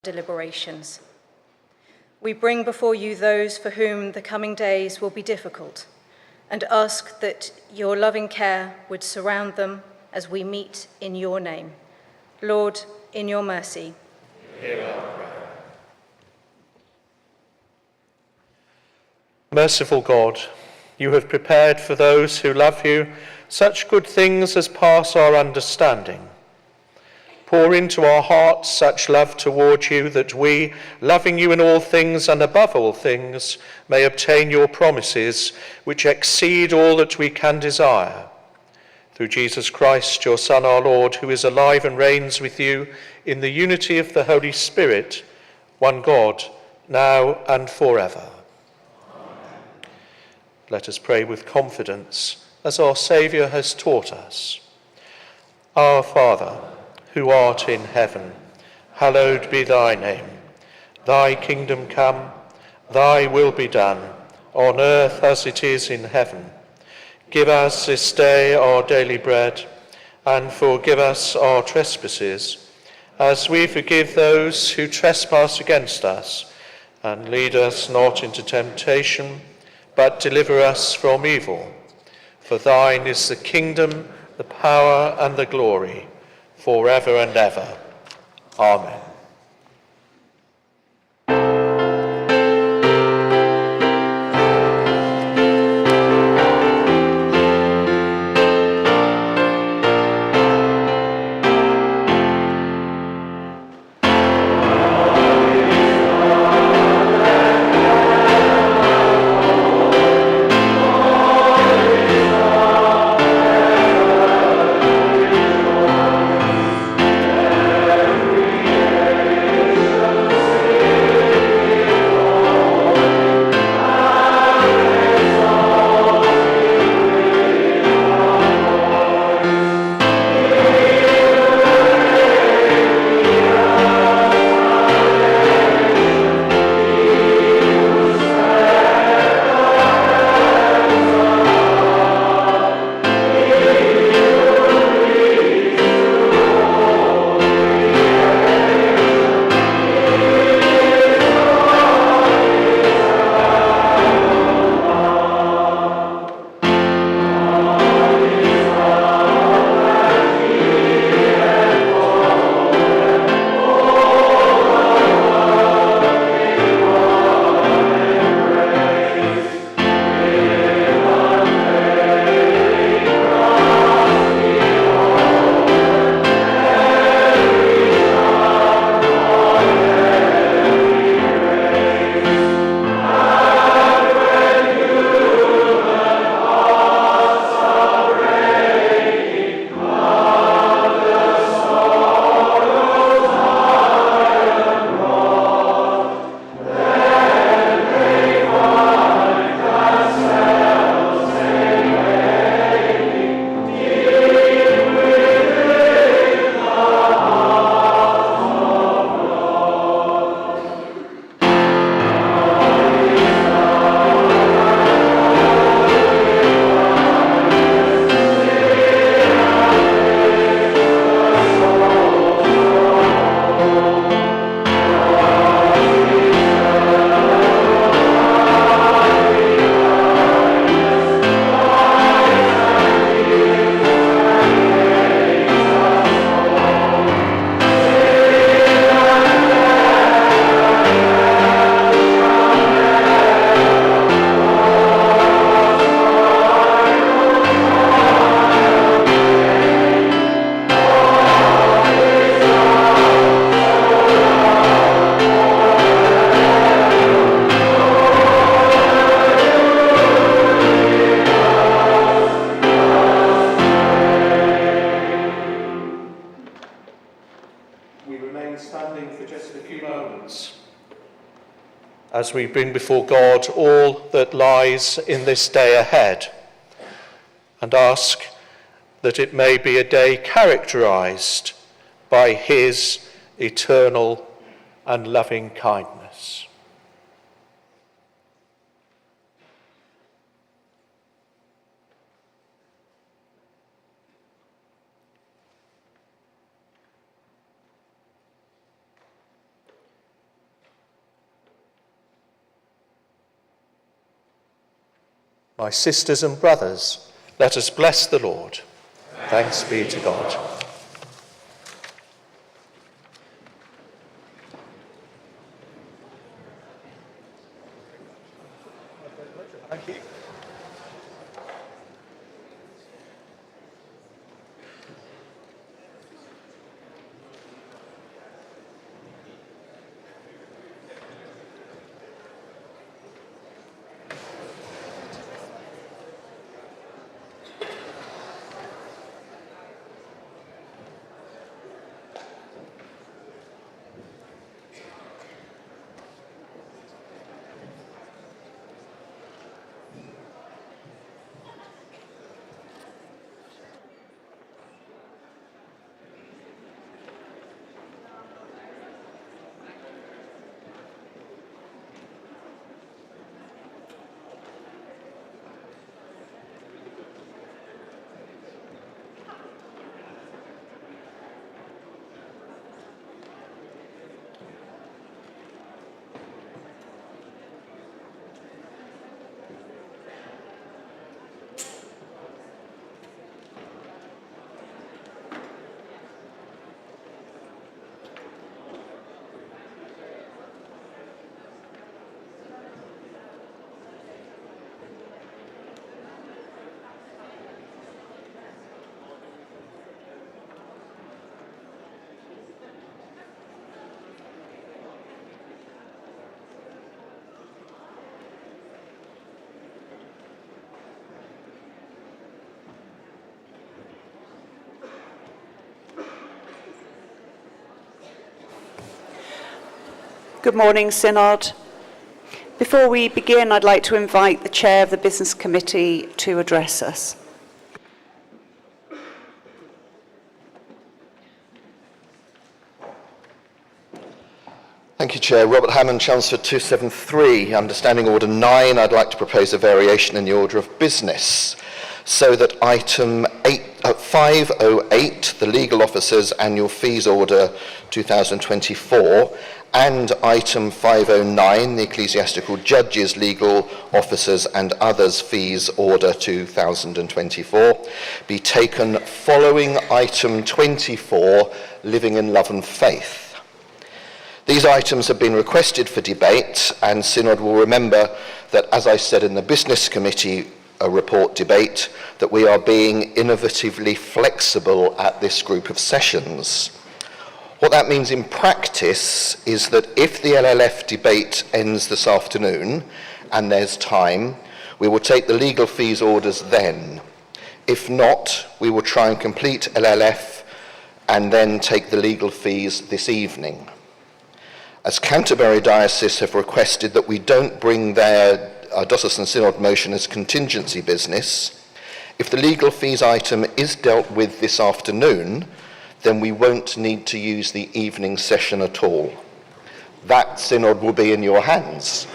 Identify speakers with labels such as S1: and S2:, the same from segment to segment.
S1: deliberations. We bring before you those for whom the coming days will be difficult, and ask that your loving care would surround them as we meet in your name. Lord, in your mercy,
S2: hear our prayer. Merciful God, you have prepared for those who love you such good things as pass our understanding. Pour into our hearts such love toward you that we, loving you in all things and above all things, may obtain your promises which exceed all that we can desire. Through Jesus Christ, your Son, our Lord, who is alive and reigns with you in the unity of the Holy Spirit, one God, now and forever. Amen. Let us pray with confidence as our Saviour has taught us. Our Father, who art in heaven, hallowed be thy name. Thy kingdom come, thy will be done, on earth as it is in heaven. Give us this day our daily bread, and forgive us our trespasses, as we forgive those who trespass against us. And lead us not into temptation, but deliver us from evil. For thine is the kingdom, the power, and the glory, forever and ever. Amen. As we bring before God all that lies in this day ahead, and ask that it may be a day characterized by his eternal and loving kindness. My sisters and brothers, let us bless the Lord. Thanks be to God. Thank you.
S3: Good morning, Synod. Before we begin, I'd like to invite the Chair of the Business Committee to address us.
S4: Thank you, Chair. Robert Hammond, Chelmsford 273. Understanding Order 9, I'd like to propose a variation in the order of business so that item 508, the Legal Officers Annual Fees Order 2024, and item 509, the Ecclesiastical Judges, Legal Officers and Others Fees Order 2024, be taken following item 24, Living in Love and Faith. These items have been requested for debate, and Synod will remember that, as I said in the Business Committee report debate, that we are being innovatively flexible at this group of sessions. What that means in practice is that if the LLF debate ends this afternoon and there's time, we will take the legal fees orders then. If not, we will try and complete LLF and then take the legal fees this evening. As Canterbury Diocese have requested that we don't bring their diocesan synod motion as contingency business, if the legal fees item is dealt with this afternoon, then we won't need to use the evening session at all. That synod will be in your hands.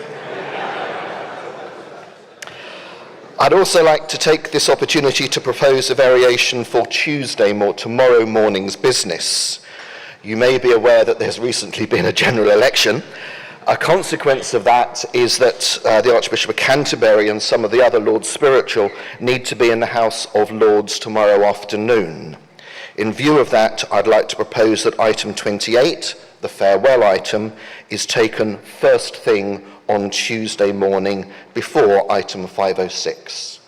S4: I'd also like to take this opportunity to propose a variation for tomorrow morning's business. You may be aware that there's recently been a general election. A consequence of that is that the Archbishop of Canterbury and some of the other Lords Spiritual need to be in the House of Lords tomorrow afternoon. In view of that, I'd like to propose that item 28, the farewell item, is taken first thing on Tuesday morning before item 506.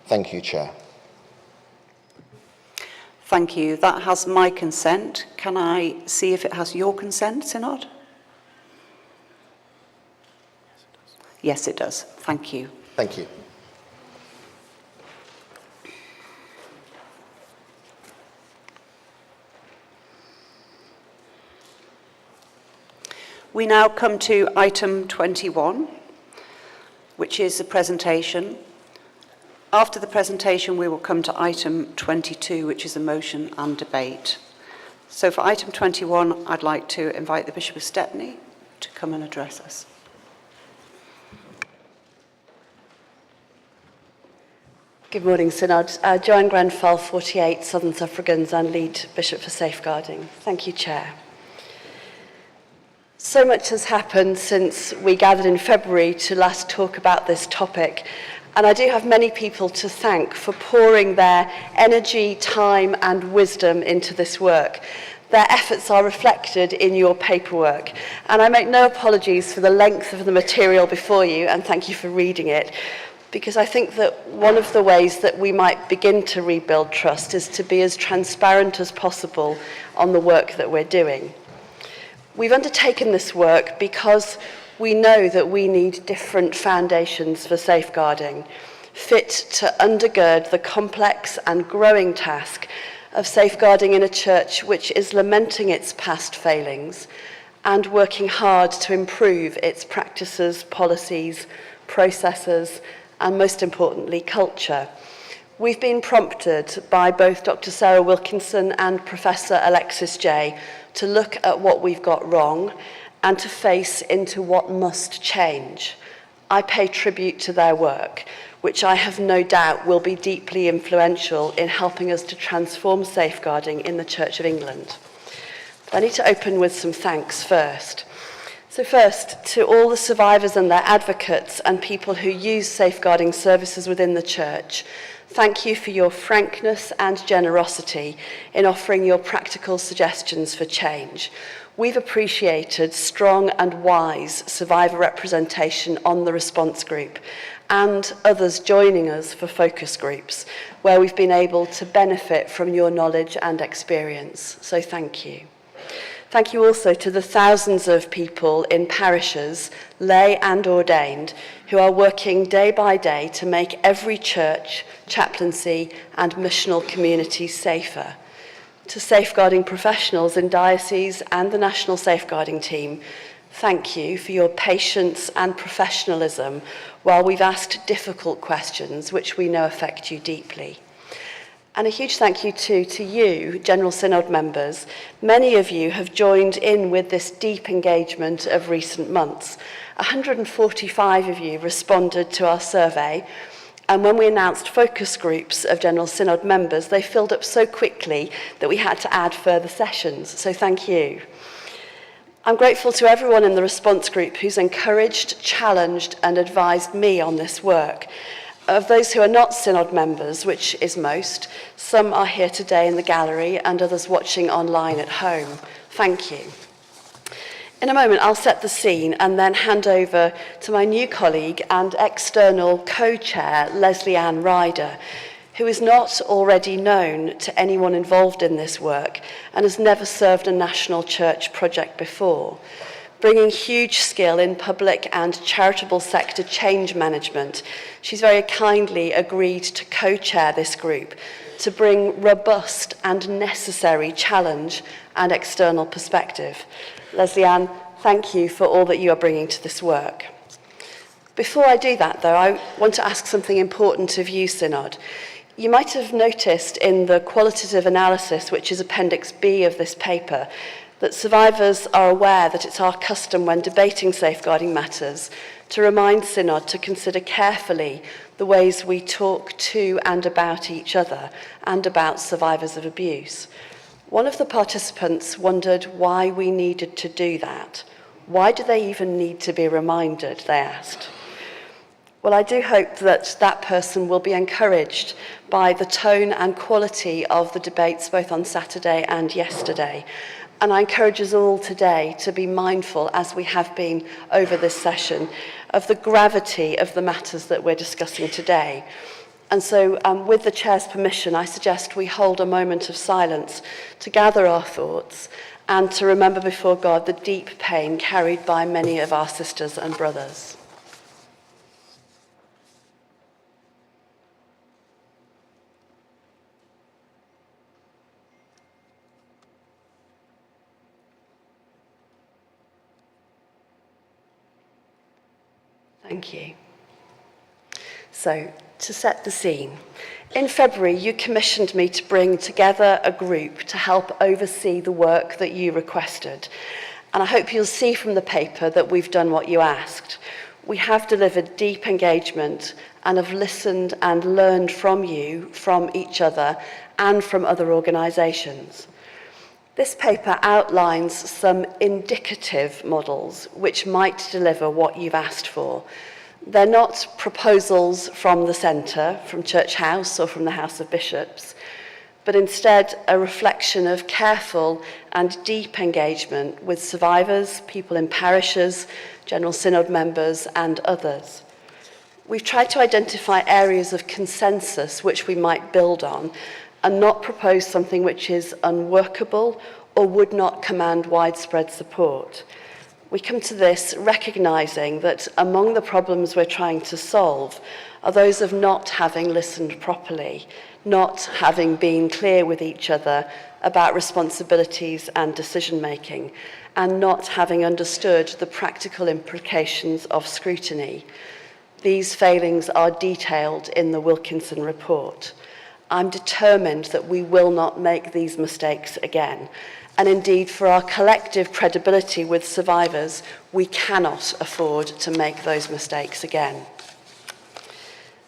S4: Thank you, Chair.
S3: Thank you. That has my consent. Can I see if it has your consent, Synod? Yes, it does. Thank you.
S4: Thank you.
S3: We now come to item 21, which is the presentation. After the presentation, we will come to item 22, which is a motion and debate. So for item 21, I'd like to invite the Bishop of Stepney to come and address us.
S5: Good morning, Synod. Joanne Grenfell, 48, Southern Suffragans and Lead Bishop for Safeguarding. Thank you, Chair. So much has happened since we gathered in February to last talk about this topic, And I do have many people to thank for pouring their energy, time and wisdom into this work. Their efforts are reflected in your paperwork. And I make no apologies for the length of the material before you, and thank you for reading it, because I think that one of the ways that we might begin to rebuild trust is to be as transparent as possible on the work that we're doing. We've undertaken this work because we know that we need different foundations for safeguarding, fit to undergird the complex and growing task of safeguarding in a church which is lamenting its past failings and working hard to improve its practices, policies, processes, and most importantly, culture. We've been prompted by both Dr. Sarah Wilkinson and Professor Alexis Jay to look at what we've got wrong and to face into what must change. I pay tribute to their work, which I have no doubt will be deeply influential in helping us to transform safeguarding in the Church of England. But I need to open with some thanks first. So first, to all the survivors and their advocates and people who use safeguarding services within the church, thank you for your frankness and generosity in offering your practical suggestions for change. We've appreciated strong and wise survivor representation on the response group and others joining us for focus groups, where we've been able to benefit from your knowledge and experience. So thank you. Thank you also to the thousands of people in parishes, lay and ordained, who are working day by day to make every church, chaplaincy and missional community safer. To safeguarding professionals in dioceses and the National Safeguarding Team, thank you for your patience and professionalism while we've asked difficult questions which we know affect you deeply. And a huge thank you too to you, General Synod members. Many of you have joined in with this deep engagement of recent months. 145 of you responded to our survey, and when we announced focus groups of General Synod members, they filled up so quickly that we had to add further sessions, so thank you. I'm grateful to everyone in the response group who's encouraged, challenged and advised me on this work. Of those who are not Synod members, which is most, some are here today in the gallery and others watching online at home. Thank you. In a moment, I'll set the scene and then hand over to my new colleague and external co-chair, Leslie Ann Ryder, who is not already known to anyone involved in this work and has never served a national church project before. Bringing huge skill in public and charitable sector change management, she's very kindly agreed to co-chair this group to bring robust and necessary challenge and external perspective. Leslie Ann, thank you for all that you are bringing to this work. Before I do that, though, I want to ask something important of you, Synod. You might have noticed in the qualitative analysis, which is Appendix B of this paper, that survivors are aware that it's our custom when debating safeguarding matters to remind Synod to consider carefully the ways we talk to and about each other and about survivors of abuse. One of the participants wondered why we needed to do that. Why do they even need to be reminded, they asked. Well, I do hope that that person will be encouraged by the tone and quality of the debates both on Saturday and yesterday. And I encourage us all today to be mindful, as we have been over this session, of the gravity of the matters that we're discussing today. And so, with the Chair's permission, I suggest we hold a moment of silence to gather our thoughts and to remember before God the deep pain carried by many of our sisters and brothers. Thank you. So, to set the scene, in February you commissioned me to bring together a group to help oversee the work that you requested. And I hope you'll see from the paper that we've done what you asked. We have delivered deep engagement and have listened and learned from you, from each other, and from other organisations. This paper outlines some indicative models which might deliver what you've asked for. They're not proposals from the centre, from Church House or from the House of Bishops, but instead a reflection of careful and deep engagement with survivors, people in parishes, General Synod members and others. We've tried to identify areas of consensus which we might build on and not propose something which is unworkable or would not command widespread support. We come to this recognising that among the problems we're trying to solve are those of not having listened properly, not having been clear with each other about responsibilities and decision-making, and not having understood the practical implications of scrutiny. These failings are detailed in the Wilkinson report. I'm determined that we will not make these mistakes again. And indeed, for our collective credibility with survivors, we cannot afford to make those mistakes again.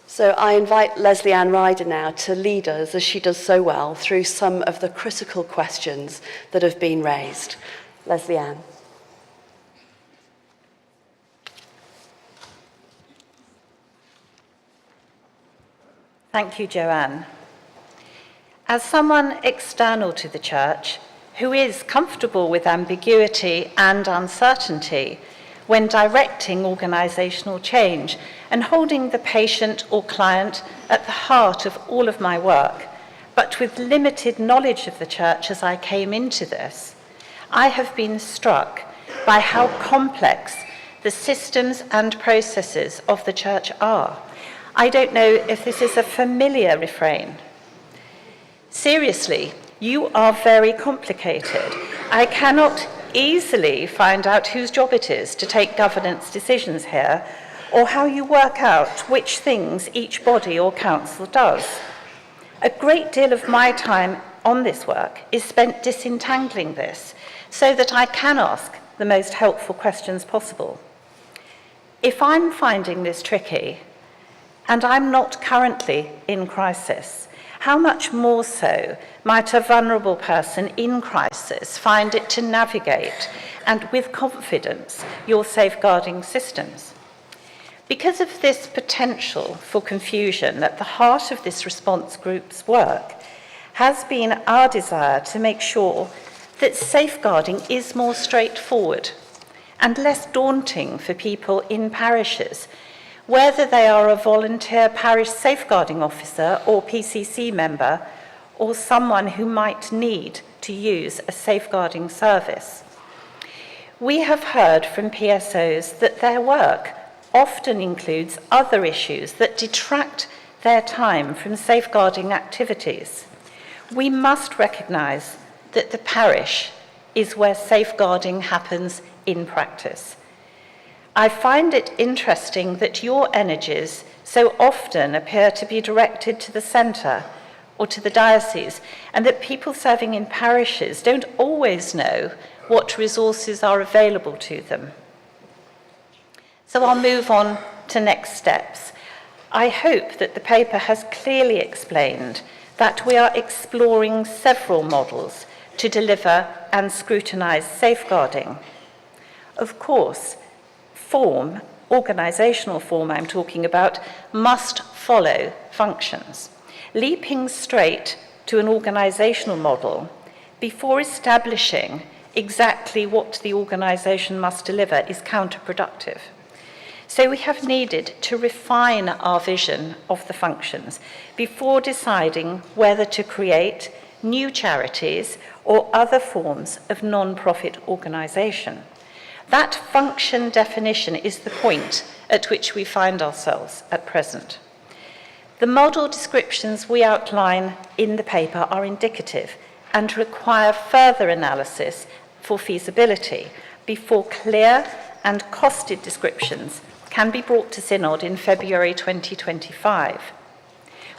S5: So I invite Lesley Ann Ryder now to lead us, as she does so well, through some of the critical questions that have been raised. Lesley Ann.
S6: Thank you, Joanne. As someone external to the Church, who is comfortable with ambiguity and uncertainty when directing organisational change and holding the patient or client at the heart of all of my work, but with limited knowledge of the Church as I came into this, I have been struck by how complex the systems and processes of the Church are. I don't know if this is a familiar refrain. Seriously, you are very complicated. I cannot easily find out whose job it is to take governance decisions here, or how you work out which things each body or council does. A great deal of my time on this work is spent disentangling this, so that I can ask the most helpful questions possible. If I'm finding this tricky, and I'm not currently in crisis, how much more so might a vulnerable person in crisis find it to navigate, and with confidence, your safeguarding systems? Because of this potential for confusion at the heart of this response group's work has been our desire to make sure that safeguarding is more straightforward and less daunting for people in parishes, whether they are a volunteer parish safeguarding officer or PCC member, or someone who might need to use a safeguarding service. We have heard from PSOs that their work often includes other issues that detract their time from safeguarding activities. We must recognise that the parish is where safeguarding happens in practice. I find it interesting that your energies so often appear to be directed to the centre or to the diocese, and that people serving in parishes don't always know what resources are available to them. So I'll move on to next steps. I hope that the paper has clearly explained that we are exploring several models to deliver and scrutinise safeguarding. Of course, organisational form I'm talking about, must follow functions. Leaping straight to an organisational model before establishing exactly what the organisation must deliver is counterproductive. So we have needed to refine our vision of the functions before deciding whether to create new charities or other forms of non-profit organisation. That function definition is the point at which we find ourselves at present. The model descriptions we outline in the paper are indicative and require further analysis for feasibility before clear and costed descriptions can be brought to Synod in February 2025.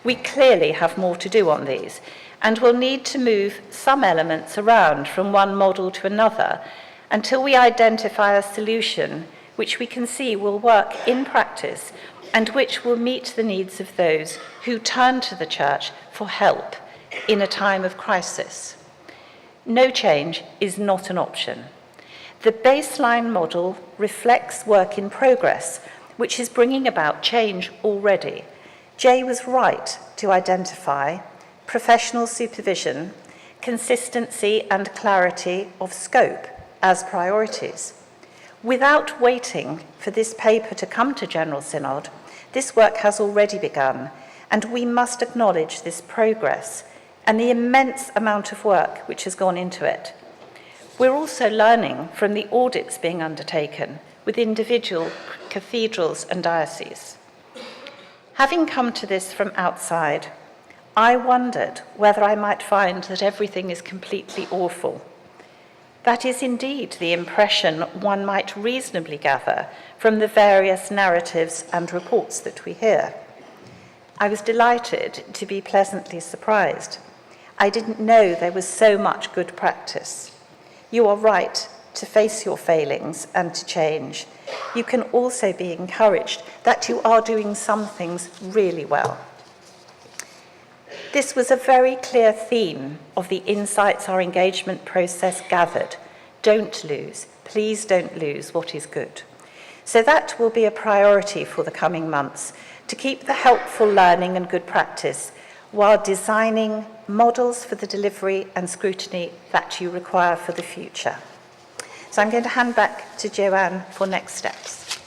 S6: We clearly have more to do on these, and will need to move some elements around from one model to another until we identify a solution which we can see will work in practice and which will meet the needs of those who turn to the Church for help in a time of crisis. No change is not an option. The baseline model reflects work in progress, which is bringing about change already. Jay was right to identify professional supervision, consistency and clarity of scope as priorities. Without waiting for this paper to come to General Synod, this work has already begun, and we must acknowledge this progress and the immense amount of work which has gone into it. We're also learning from the audits being undertaken with individual cathedrals and dioceses. Having come to this from outside, I wondered whether I might find that everything is completely awful. That is indeed the impression one might reasonably gather from the various narratives and reports that we hear. I was delighted to be pleasantly surprised. I didn't know there was so much good practice. You are right to face your failings and to change. You can also be encouraged that you are doing some things really well. This was a very clear theme of the insights our engagement process gathered. Don't lose, please don't lose what is good. So that will be a priority for the coming months, to keep the helpful learning and good practice while designing models for the delivery and scrutiny that you require for the future. So I'm going to hand back to Joanne for next steps.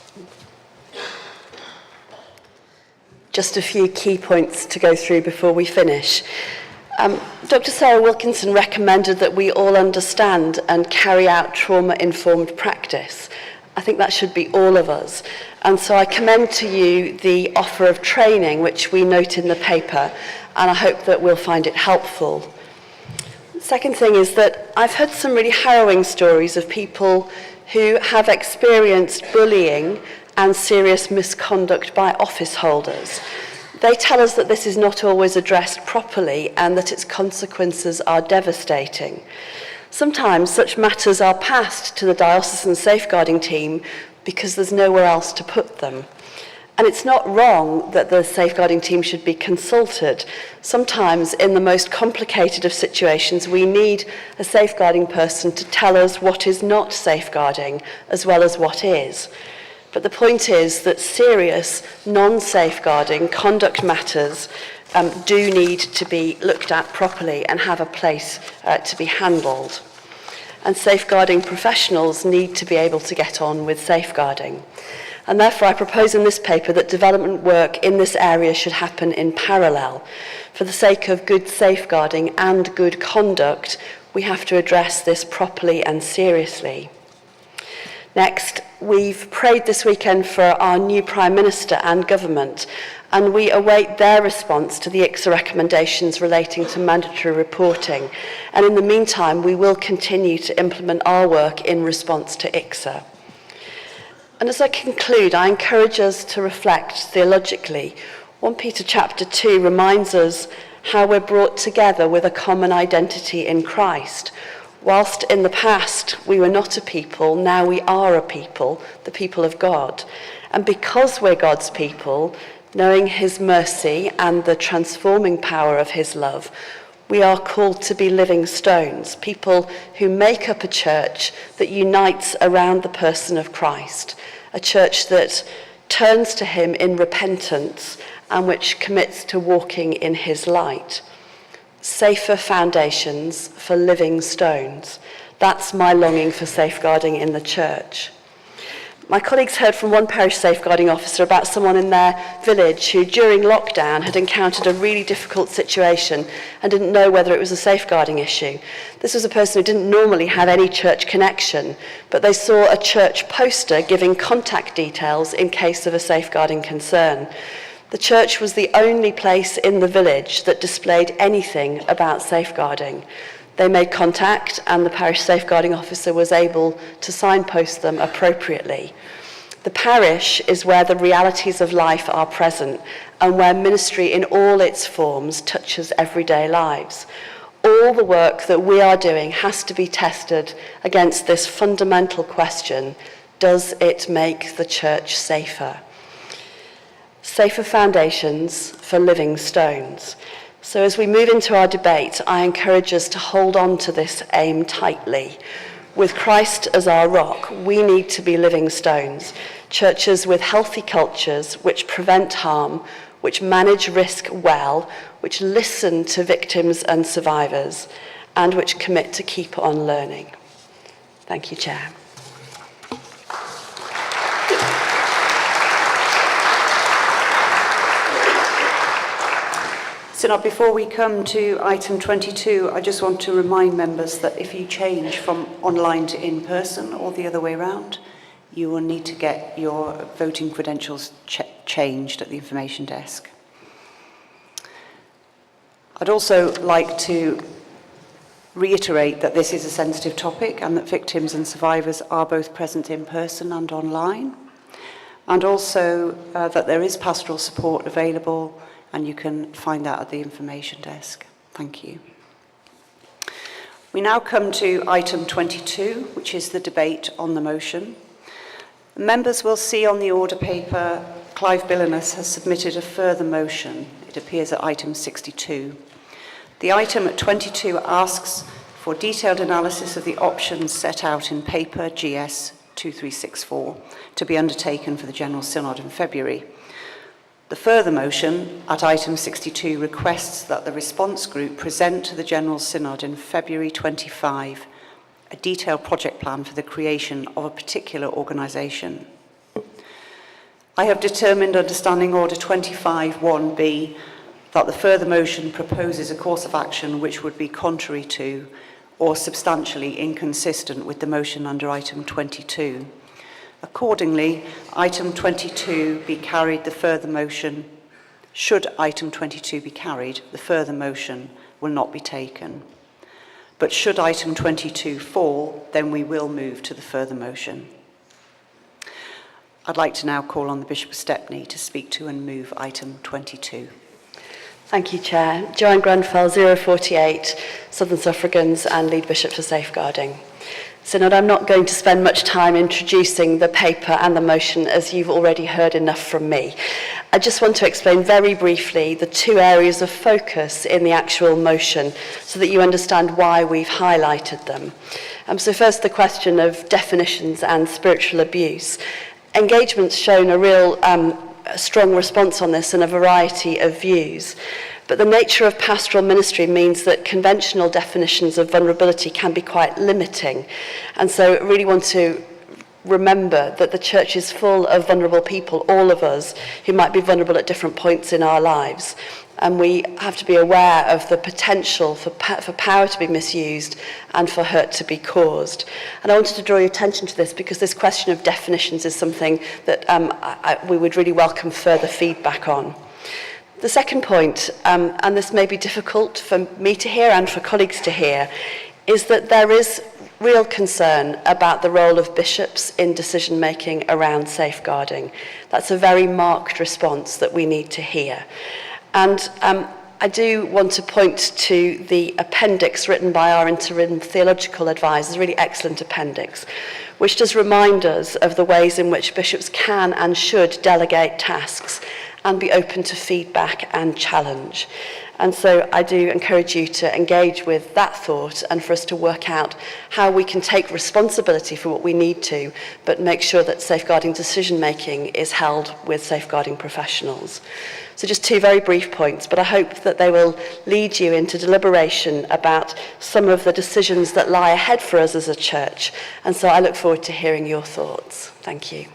S5: Just a few key points to go through before we finish. Dr. Sarah Wilkinson recommended that we all understand and carry out trauma-informed practice. I think that should be all of us. And so I commend to you the offer of training, which we note in the paper, and I hope that we'll find it helpful. The second thing is that I've heard some really harrowing stories of people who have experienced bullying and serious misconduct by office holders. They tell us that this is not always addressed properly and that its consequences are devastating. Sometimes such matters are passed to the diocesan safeguarding team because there's nowhere else to put them. And it's not wrong that the safeguarding team should be consulted. Sometimes, in the most complicated of situations, we need a safeguarding person to tell us what is not safeguarding as well as what is. But the point is that serious, non-safeguarding conduct matters do need to be looked at properly and have a place to be handled. And safeguarding professionals need to be able to get on with safeguarding. And therefore I propose in this paper that development work in this area should happen in parallel. For the sake of good safeguarding and good conduct, we have to address this properly and seriously. Next, we've prayed this weekend for our new Prime Minister and government, and we await their response to the ICSA recommendations relating to mandatory reporting. And in the meantime, we will continue to implement our work in response to ICSA. And as I conclude, I encourage us to reflect theologically. 1 Peter chapter 2 reminds us how we're brought together with a common identity in Christ. Whilst in the past we were not a people, now we are a people, the people of God. And because we're God's people, knowing his mercy and the transforming power of his love, we are called to be living stones, people who make up a church that unites around the person of Christ, a church that turns to him in repentance and which commits to walking in his light. Safer foundations for living stones. That's my longing for safeguarding in the church. My colleagues heard from one parish safeguarding officer about someone in their village who during lockdown had encountered a really difficult situation and didn't know whether it was a safeguarding issue. This was a person who didn't normally have any church connection, but they saw a church poster giving contact details in case of a safeguarding concern. The church was the only place in the village that displayed anything about safeguarding. They made contact and the parish safeguarding officer was able to signpost them appropriately. The parish is where the realities of life are present and where ministry in all its forms touches everyday lives. All the work that we are doing has to be tested against this fundamental question: does it make the church safer? Safer foundations for living stones. So as we move into our debate, I encourage us to hold on to this aim tightly. With Christ as our rock, we need to be living stones, churches with healthy cultures which prevent harm, which manage risk well, which listen to victims and survivors, and which commit to keep on learning. Thank you, Chair.
S3: So now, before we come to item 22, I just want to remind members that if you change from online to in-person or the other way around, you will need to get your voting credentials changed at the information desk. I'd also like to reiterate that this is a sensitive topic and that victims and survivors are both present in person and online, and also that there is pastoral support available, and you can find that at the information desk. Thank you. We now come to item 22, which is the debate on the motion. Members will see on the order paper, Clive Billinus has submitted a further motion. It appears at item 62. The item at 22 asks for detailed analysis of the options set out in paper GS 2364 to be undertaken for the General Synod in February. The further motion at item 62 requests that the response group present to the General Synod in February 25 a detailed project plan for the creation of a particular organisation. I have determined under Standing Order 25(1)(b) that the further motion proposes a course of action which would be contrary to or substantially inconsistent with the motion under item 22. Accordingly, item 22 be carried, the further motion, should item 22 be carried, the further motion will not be taken. But should item 22 fall, then we will move to the further motion. I'd like to now call on the Bishop of Stepney to speak to and move item 22.
S5: Thank you, Chair. Joanne Grenfell, 048, Southern Suffragans and Lead Bishop for Safeguarding. Synod, I'm not going to spend much time introducing the paper and the motion, as you've already heard enough from me. I just want to explain very briefly the two areas of focus in the actual motion so that you understand why we've highlighted them. So first, the question of definitions and spiritual abuse. Engagement's shown a real strong response on this and a variety of views. But the nature of pastoral ministry means that conventional definitions of vulnerability can be quite limiting. And so I really want to remember that the church is full of vulnerable people, all of us, who might be vulnerable at different points in our lives. And we have to be aware of the potential for power to be misused and for hurt to be caused. And I wanted to draw your attention to this because this question of definitions is something that we would really welcome further feedback on. The second point, and this may be difficult for me to hear and for colleagues to hear, is that there is real concern about the role of bishops in decision-making around safeguarding. That's a very marked response that we need to hear. And I do want to point to the appendix written by our interim theological advisors, a really excellent appendix, which does remind us of the ways in which bishops can and should delegate tasks and be open to feedback and challenge. And so I do encourage you to engage with that thought and for us to work out how we can take responsibility for what we need to, but make sure that safeguarding decision-making is held with safeguarding professionals. So just two very brief points, but I hope that they will lead you into deliberation about some of the decisions that lie ahead for us as a church. And so I look forward to hearing your thoughts. Thank you.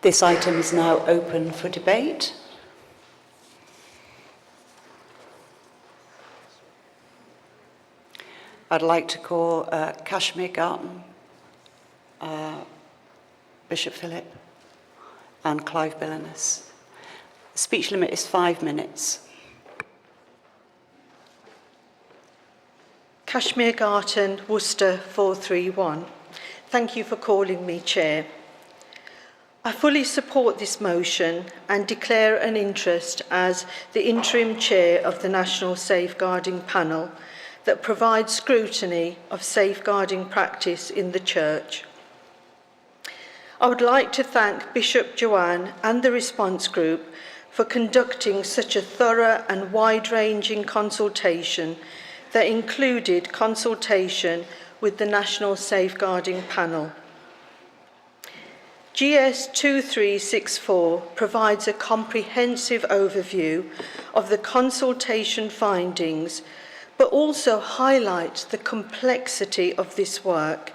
S3: This item is now open for debate. I'd like to call Kashmir Garton, Bishop Philip, and Clive Billinus. The speech limit is 5 minutes.
S7: Kashmir Garton, Worcester 431. Thank you for calling me Chair. I fully support this motion and declare an interest as the interim chair of the National Safeguarding Panel that provides scrutiny of safeguarding practice in the Church. I would like to thank Bishop Joanne and the response group for conducting such a thorough and wide-ranging consultation that included consultation with the National Safeguarding Panel. GS 2364 provides a comprehensive overview of the consultation findings, but also highlights the complexity of this work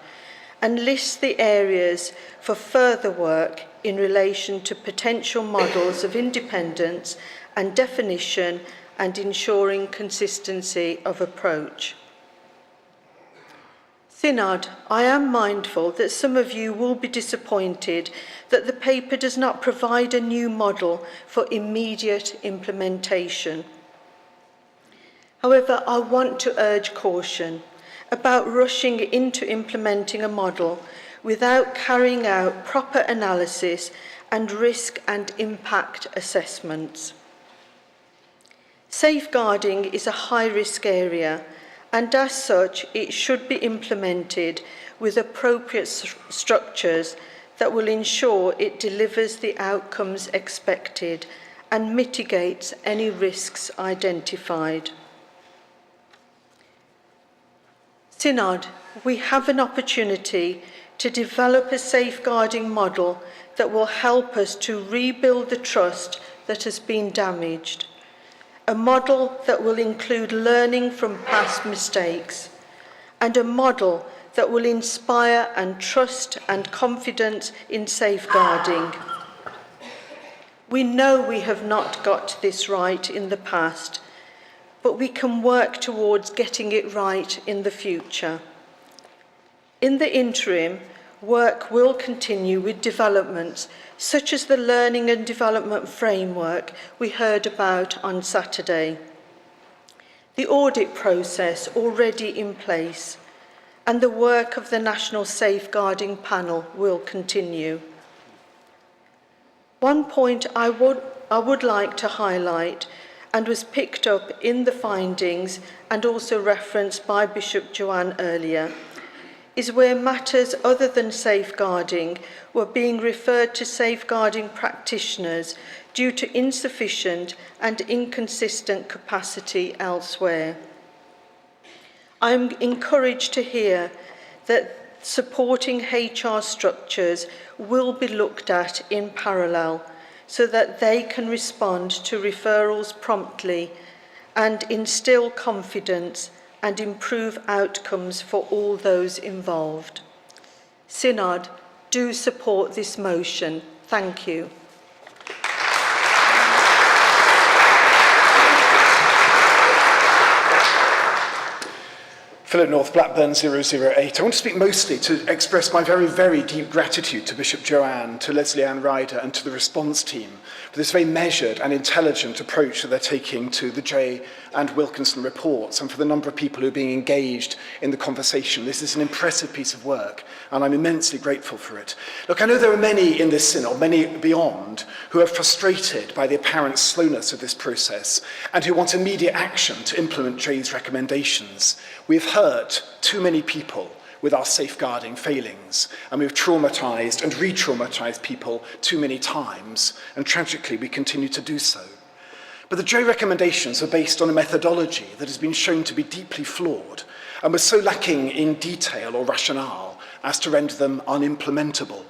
S7: and lists the areas for further work in relation to potential models of independence and definition and ensuring consistency of approach. Synod, I am mindful that some of you will be disappointed that the paper does not provide a new model for immediate implementation. However, I want to urge caution about rushing into implementing a model without carrying out proper analysis and risk and impact assessments. Safeguarding is a high-risk area, and as such, it should be implemented with appropriate structures that will ensure it delivers the outcomes expected and mitigates any risks identified. Synod, we have an opportunity to develop a safeguarding model that will help us to rebuild the trust that has been damaged. A model that will include learning from past mistakes, and a model that will inspire and trust and confidence in safeguarding. We know we have not got this right in the past, but we can work towards getting it right in the future. In the interim, work will continue with developments such as the Learning and Development Framework we heard about on Saturday, the audit process already in place, and the work of the National Safeguarding Panel will continue. One point I would like to highlight, and was picked up in the findings and also referenced by Bishop Joanne earlier, is where matters other than safeguarding were being referred to safeguarding practitioners due to insufficient and inconsistent capacity elsewhere. I am encouraged to hear that supporting HR structures will be looked at in parallel so that they can respond to referrals promptly and instill confidence and improve outcomes for all those involved. Synod, do support this motion. Thank you.
S8: Philip North, Blackburn 008. I want to speak mostly to express my very, very deep gratitude to Bishop Joanne, to Leslie Ann Ryder and to the response team for this very measured and intelligent approach that they're taking to the Jay and Wilkinson reports and for the number of people who are being engaged in the conversation. This is an impressive piece of work and I'm immensely grateful for it. Look, I know there are many in this synod, many beyond, who are frustrated by the apparent slowness of this process and who want immediate action to implement Jay's recommendations. We've hurt too many people with our safeguarding failings, and we've traumatized and re-traumatized people too many times, and tragically we continue to do so. But the Jay recommendations are based on a methodology that has been shown to be deeply flawed and was so lacking in detail or rationale as to render them unimplementable.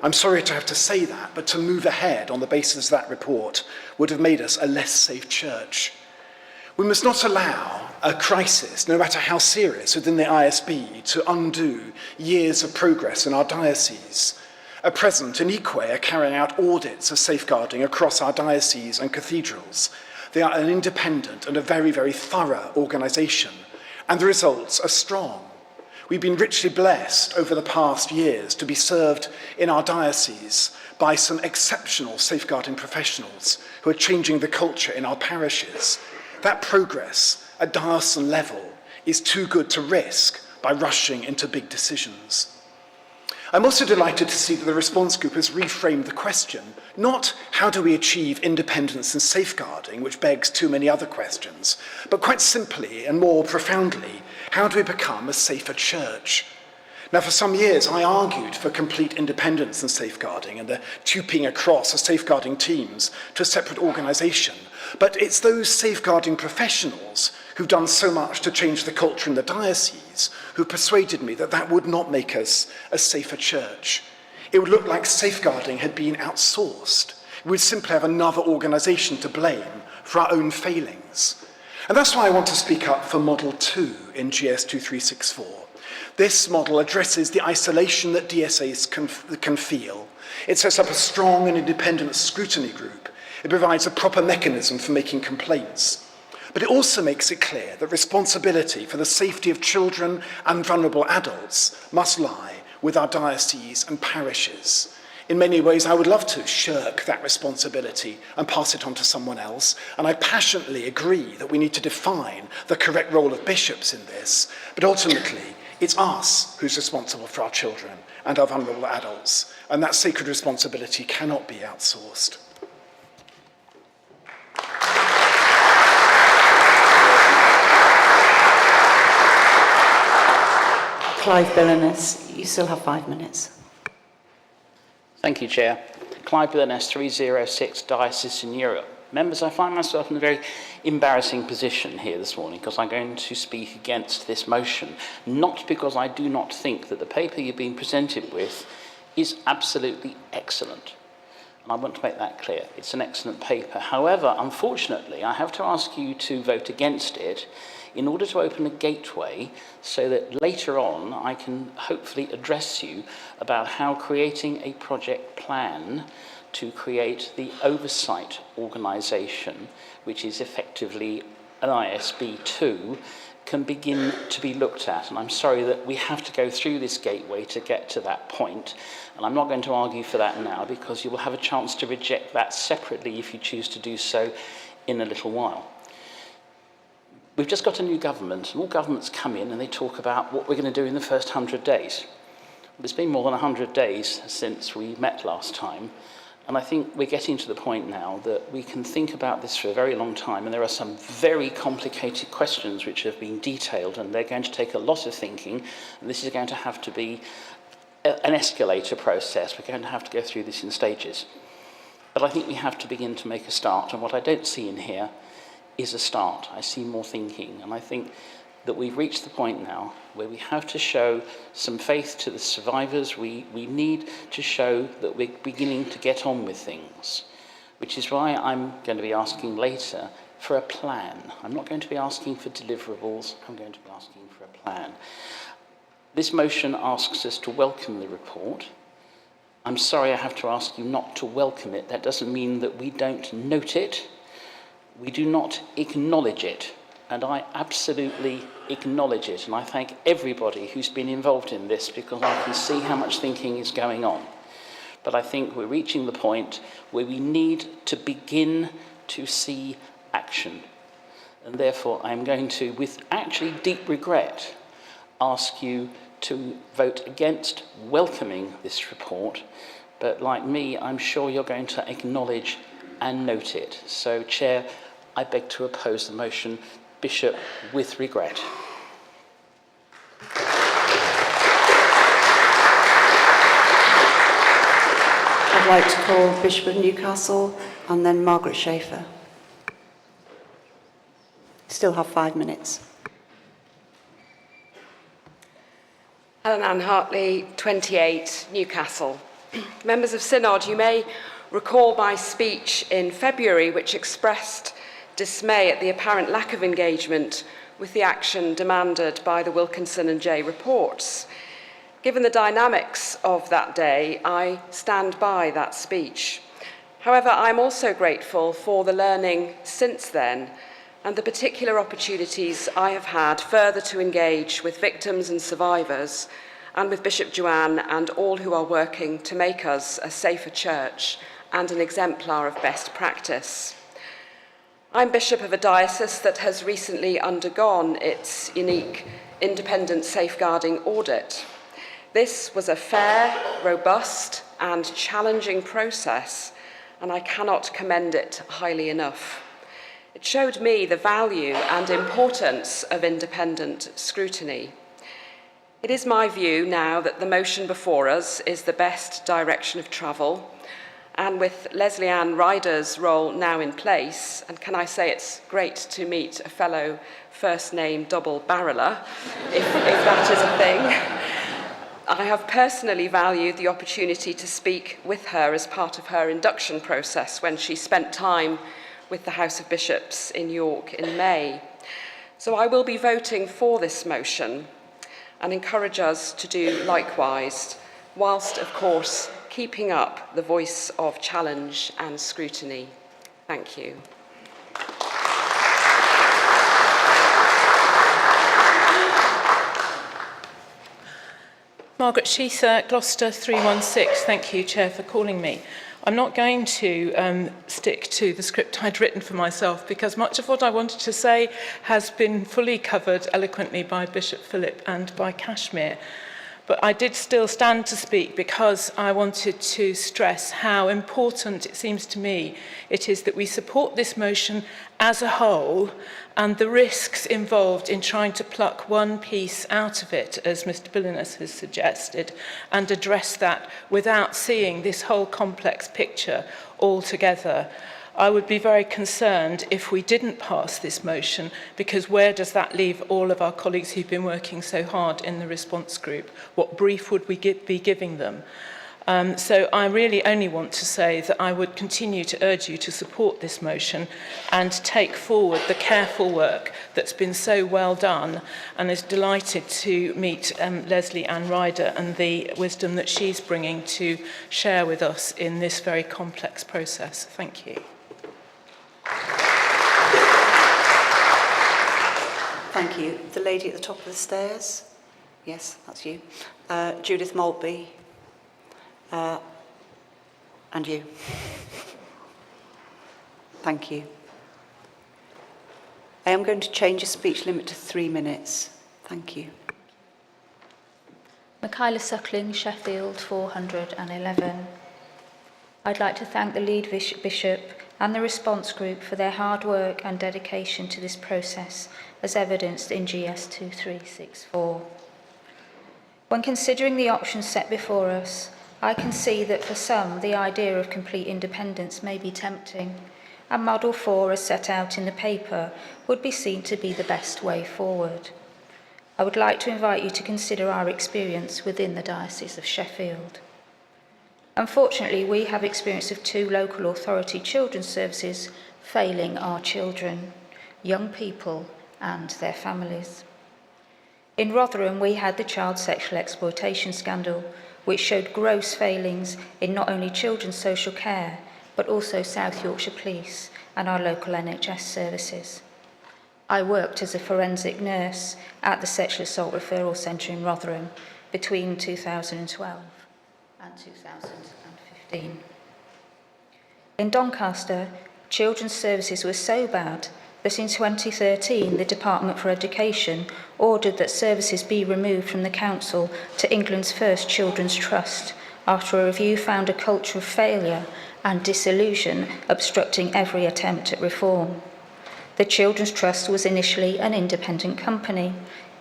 S8: I'm sorry to have to say that, but to move ahead on the basis of that report would have made us a less safe church. We must not allow a crisis, no matter how serious, within the ISB to undo years of progress in our diocese. At present, Inique are carrying out audits of safeguarding across our dioceses and cathedrals. They are an independent and a very, very thorough organisation, and the results are strong. We've been richly blessed over the past years to be served in our diocese by some exceptional safeguarding professionals who are changing the culture in our parishes. That progress at diocesan level is too good to risk by rushing into big decisions. I'm also delighted to see that the response group has reframed the question, not how do we achieve independence and safeguarding, which begs too many other questions, but quite simply and more profoundly, how do we become a safer church? Now, for some years, I argued for complete independence and safeguarding and the tubing across of safeguarding teams to a separate organisation. But it's those safeguarding professionals who've done so much to change the culture in the diocese who persuaded me that that would not make us a safer church. It would look like safeguarding had been outsourced. We would simply have another organisation to blame for our own failings. And that's why I want to speak up for Model 2 in GS 2364. This model addresses the isolation that DSAs can feel. It sets up a strong and independent scrutiny group. It provides a proper mechanism for making complaints. But it also makes it clear that responsibility for the safety of children and vulnerable adults must lie with our dioceses and parishes. In many ways, I would love to shirk that responsibility and pass it on to someone else, and I passionately agree that we need to define the correct role of bishops in this, but ultimately, it's us who's responsible for our children and our vulnerable adults, and that sacred responsibility cannot be outsourced.
S3: Clive Billiness, you still have 5 minutes.
S9: Thank you, Chair. Clive Billiness, 306, Diocesan Europe. Members, I find myself in a very embarrassing position here this morning because I'm going to speak against this motion, not because I do not think that the paper you've been presented with is absolutely excellent. And I want to make that clear. It's an excellent paper. However, unfortunately, I have to ask you to vote against it in order to open a gateway so that later on I can hopefully address you about how creating a project plan to create the oversight organisation, which is effectively an ISB2, can begin to be looked at. And I'm sorry that we have to go through this gateway to get to that point. And I'm not going to argue for that now because you will have a chance to reject that separately if you choose to do so in a little while. We've just got a new government, and all governments come in and they talk about what we're going to do in the first 100 days. Well, it's been more than 100 days since we met last time, and I think we're getting to the point now that we can think about this for a very long time, and there are some very complicated questions which have been detailed, and they're going to take a lot of thinking, and this is going to have to be an escalator process. We're going to have to go through this in stages. But I think we have to begin to make a start, and what I don't see in here is a start. I see more thinking, and I think that we've reached the point now where we have to show some faith to the survivors. We need to show that we're beginning to get on with things, which is why I'm going to be asking later for a plan. I'm not going to be asking for deliverables, I'm going to be asking for a plan. This motion asks us to welcome the report. I'm sorry I have to ask you not to welcome it. That doesn't mean that we don't note it. We do not acknowledge it, and I absolutely acknowledge it, and I thank everybody who's been involved in this because I can see how much thinking is going on. But I think we're reaching the point where we need to begin to see action, and therefore I'm going to, with actually deep regret, ask you to vote against welcoming this report, but like me, I'm sure you're going to acknowledge and note it. So, Chair, I beg to oppose the motion. Bishop, with regret.
S3: I'd like to call Bishop of Newcastle and then Margaret Schaefer. Still have 5 minutes.
S10: Helen Ann Hartley, 28, Newcastle. Members of Synod, you may recall my speech in February, which expressed dismay at the apparent lack of engagement with the action demanded by the Wilkinson and Jay reports. Given the dynamics of that day, I stand by that speech. However, I'm also grateful for the learning since then and the particular opportunities I have had further to engage with victims and survivors and with Bishop Joanne and all who are working to make us a safer church and an exemplar of best practice. I'm Bishop of a diocese that has recently undergone its unique independent safeguarding audit. This was a fair, robust, and challenging process, and I cannot commend it highly enough. It showed me the value and importance of independent scrutiny. It is my view now that the motion before us is the best direction of travel, And with Leslie Ann Ryder's role now in place, and can I say it's great to meet a fellow first name double barreler, if that is a thing. I have personally valued the opportunity to speak with her as part of her induction process when she spent time with the House of Bishops in York in May. So I will be voting for this motion and encourage us to do likewise, whilst, of course, keeping up the voice of challenge and scrutiny. Thank you.
S11: Margaret Sheether, Gloucester 316. Thank you, Chair, for calling me. I'm not going to stick to the script I'd written for myself because much of what I wanted to say has been fully covered eloquently by Bishop Philip and by Kashmir. But I did still stand to speak because I wanted to stress how important it seems to me it is that we support this motion as a whole and the risks involved in trying to pluck one piece out of it, as Mr. Billinus has suggested, and address that without seeing this whole complex picture altogether. I would be very concerned if we didn't pass this motion, because where does that leave all of our colleagues who've been working so hard in the response group? What brief would we be giving them? So I really only want to say that I would continue to urge you to support this motion and take forward the careful work that's been so well done, and is delighted to meet Leslie Ann Ryder and the wisdom that she's bringing to share with us in this very complex process. Thank you.
S3: Thank you. The lady at the top of the stairs. Yes, that's you. Judith Maltby. And you. Thank you. I am going to change the speech limit to 3 minutes. Thank you.
S12: Michaela Suckling, Sheffield 411. I'd like to thank the lead bishop and the response group for their hard work and dedication to this process, as evidenced in GS 2364. When considering the options set before us, I can see that for some, the idea of complete independence may be tempting, and Model 4, as set out in the paper, would be seen to be the best way forward. I would like to invite you to consider our experience within the Diocese of Sheffield. Unfortunately, we have experience of 2 local authority children's services failing our children, young people, and their families. In Rotherham, we had the child sexual exploitation scandal, which showed gross failings in not only children's social care, but also South Yorkshire Police and our local NHS services. I worked as a forensic nurse at the Sexual Assault Referral Centre in Rotherham between 2012 and 2015. In Doncaster, children's services were so bad that in 2013 the Department for Education ordered that services be removed from the council to England's first Children's Trust after a review found a culture of failure and disillusion obstructing every attempt at reform. The Children's Trust was initially an independent company.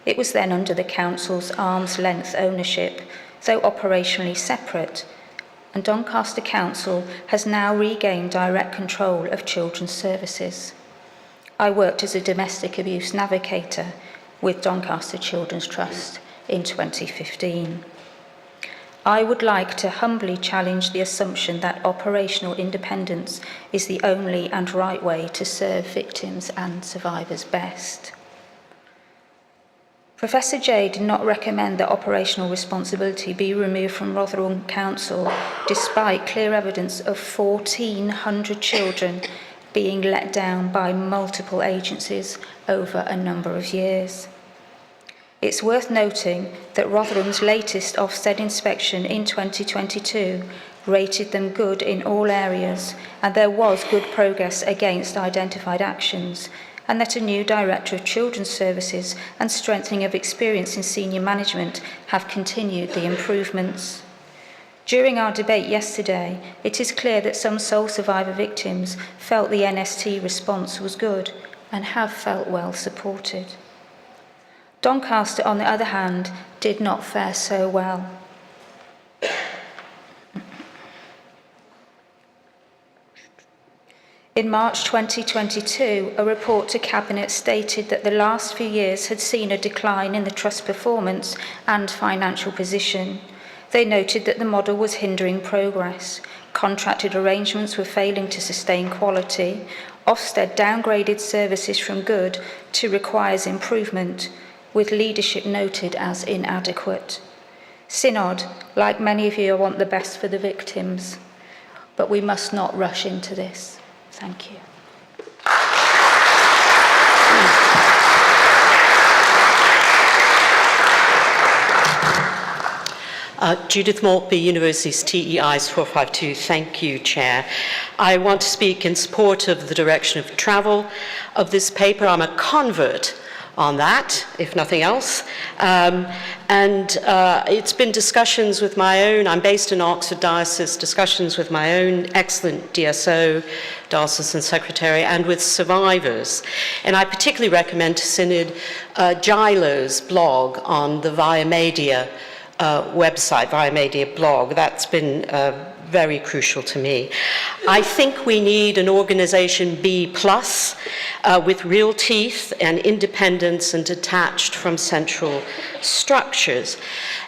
S12: It was then under the council's arm's length ownership, though operationally separate, and Doncaster Council has now regained direct control of children's services. I worked as a domestic abuse navigator with Doncaster Children's Trust in 2015. I would like to humbly challenge the assumption that operational independence is the only and right way to serve victims and survivors best. Professor Jay did not recommend that operational responsibility be removed from Rotherham Council, despite clear evidence of 1,400 children being let down by multiple agencies over a number of years. It's worth noting that Rotherham's latest Ofsted inspection in 2022 rated them good in all areas, and there was good progress against identified actions, and that a new Director of Children's Services and strengthening of experience in senior management have continued the improvements. During our debate yesterday, it is clear that some sole survivor victims felt the NST response was good and have felt well supported. Doncaster, on the other hand, did not fare so well. In March 2022, a report to Cabinet stated that the last few years had seen a decline in the Trust performance and financial position. They noted that the model was hindering progress. Contracted arrangements were failing to sustain quality. Ofsted downgraded services from good to requires improvement, with leadership noted as inadequate. Synod, like many of you, want the best for the victims, but we must not rush into this. Thank you.
S13: Judith Maltby, University's TEIs 452. Thank you, Chair. I want to speak in support of the direction of travel of this paper. I'm a convert on that, if nothing else. It's been discussions with my own, I'm based in Oxford Diocese, discussions with my own excellent DSO, Diocesan Secretary, and with survivors. And I particularly recommend to Synod Gilo's blog on the Via Media website, Via Media blog. That's been very crucial to me. I think we need an organisation B+, with real teeth and independence and detached from central structures.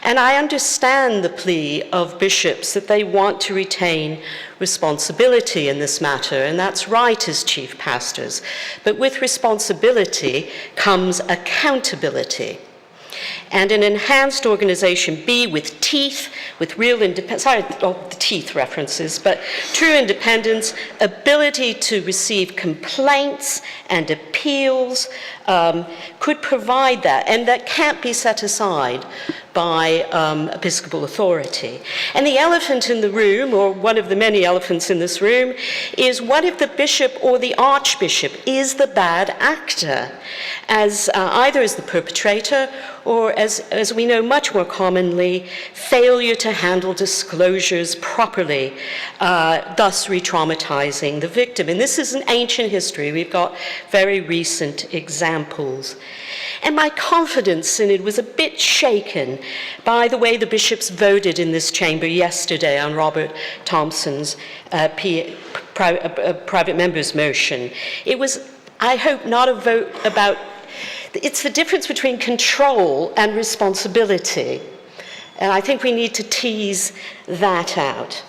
S13: And I understand the plea of bishops that they want to retain responsibility in this matter, and that's right as chief pastors. But with responsibility comes accountability. And an enhanced organisation B with teeth, with real independence, sorry, the teeth references, but true independence, ability to receive complaints and appeals, could provide that, and that can't be set aside by episcopal authority. And the elephant in the room, or one of the many elephants in this room, is what if the bishop or the archbishop is the bad actor, as either as the perpetrator or, as we know much more commonly, failure to handle disclosures properly, thus re-traumatizing the victim. And this is an ancient history. We've got very recent examples. And my confidence in it was a bit shaken by the way the bishops voted in this chamber yesterday on Robert Thompson's private member's motion. It was, I hope, not a vote about, it's the difference between control and responsibility. And I think we need to tease that out.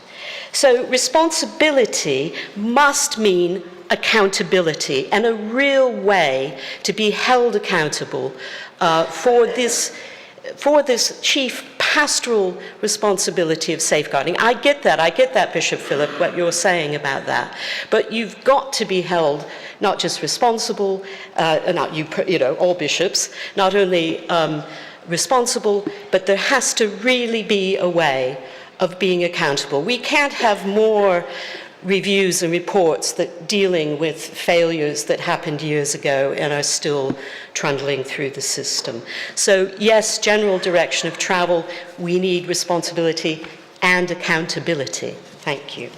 S13: So responsibility must mean accountability and a real way to be held accountable for this chief pastoral responsibility of safeguarding. I get that, Bishop Philip, what you're saying about that. But you've got to be held not just responsible, all bishops, not only responsible, but there has to really be a way of being accountable. We can't have more reviews and reports that dealing with failures that happened years ago and are still trundling through the system. So yes, general direction of travel, we need responsibility and accountability. Thank you.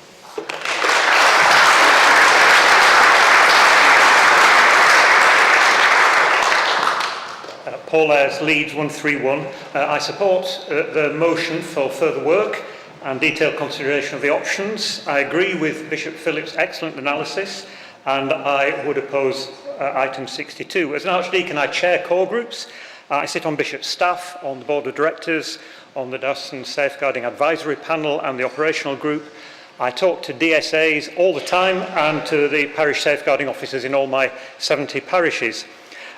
S14: Paul Ayres, Leeds 131. I support the motion for further work and detailed consideration of the options. I agree with Bishop Philip's excellent analysis, and I would oppose item 62. As an archdeacon, I chair core groups. I sit on Bishop's staff, on the board of directors, on the Diocesan Safeguarding Advisory Panel and the operational group. I talk to DSAs all the time and to the parish safeguarding officers in all my 70 parishes.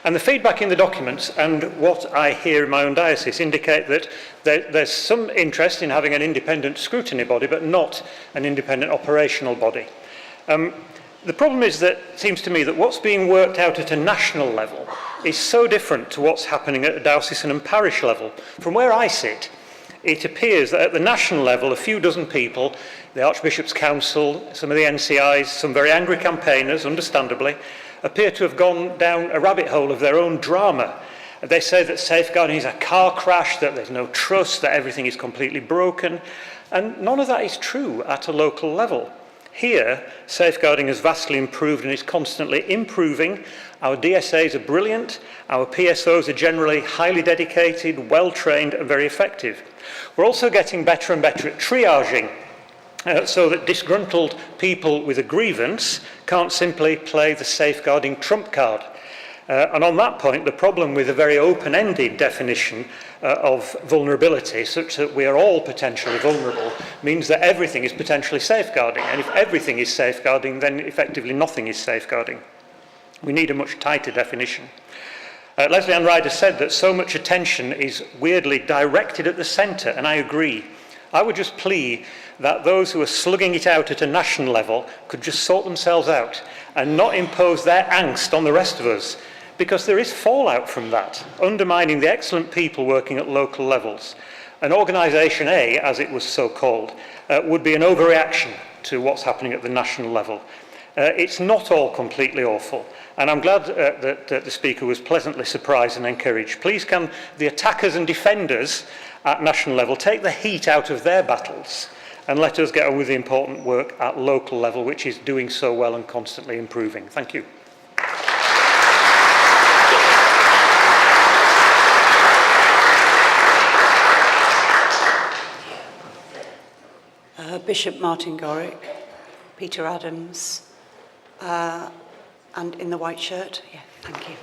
S14: And the feedback in the documents and what I hear in my own diocese indicate that there's some interest in having an independent scrutiny body, but not an independent operational body. The problem is that it seems to me that what's being worked out at a national level is so different to what's happening at a diocesan and parish level. From where I sit, it appears that at the national level, a few dozen people, the Archbishop's Council, some of the NCIs, some very angry campaigners, understandably, appear to have gone down a rabbit hole of their own drama. They say that safeguarding is a car crash, that there's no trust, that everything is completely broken, and none of that is true at a local level. Here, safeguarding has vastly improved and is constantly improving. Our DSAs are brilliant, our PSOs are generally highly dedicated, well-trained and very effective. We're also getting better and better at triaging so that disgruntled people with a grievance can't simply play the safeguarding trump card. And on that point, the problem with a very open-ended definition of vulnerability, such that we are all potentially vulnerable, means that everything is potentially safeguarding. And if everything is safeguarding, then effectively nothing is safeguarding. We need a much tighter definition. Leslie Ann Ryder said that so much attention is weirdly directed at the centre, and I agree. I would just plea that those who are slugging it out at a national level could just sort themselves out and not impose their angst on the rest of us, because there is fallout from that, undermining the excellent people working at local levels. And Organisation A, as it was so called, would be an overreaction to what's happening at the national level. It's not all completely awful, and I'm glad that the Speaker was pleasantly surprised and encouraged. Please can the attackers and defenders at national level take the heat out of their battles and let us get on with the important work at local level, which is doing so well and constantly improving. Thank you.
S3: Bishop Martin Gorick, Peter Adams, and in the white shirt. Yeah, thank you.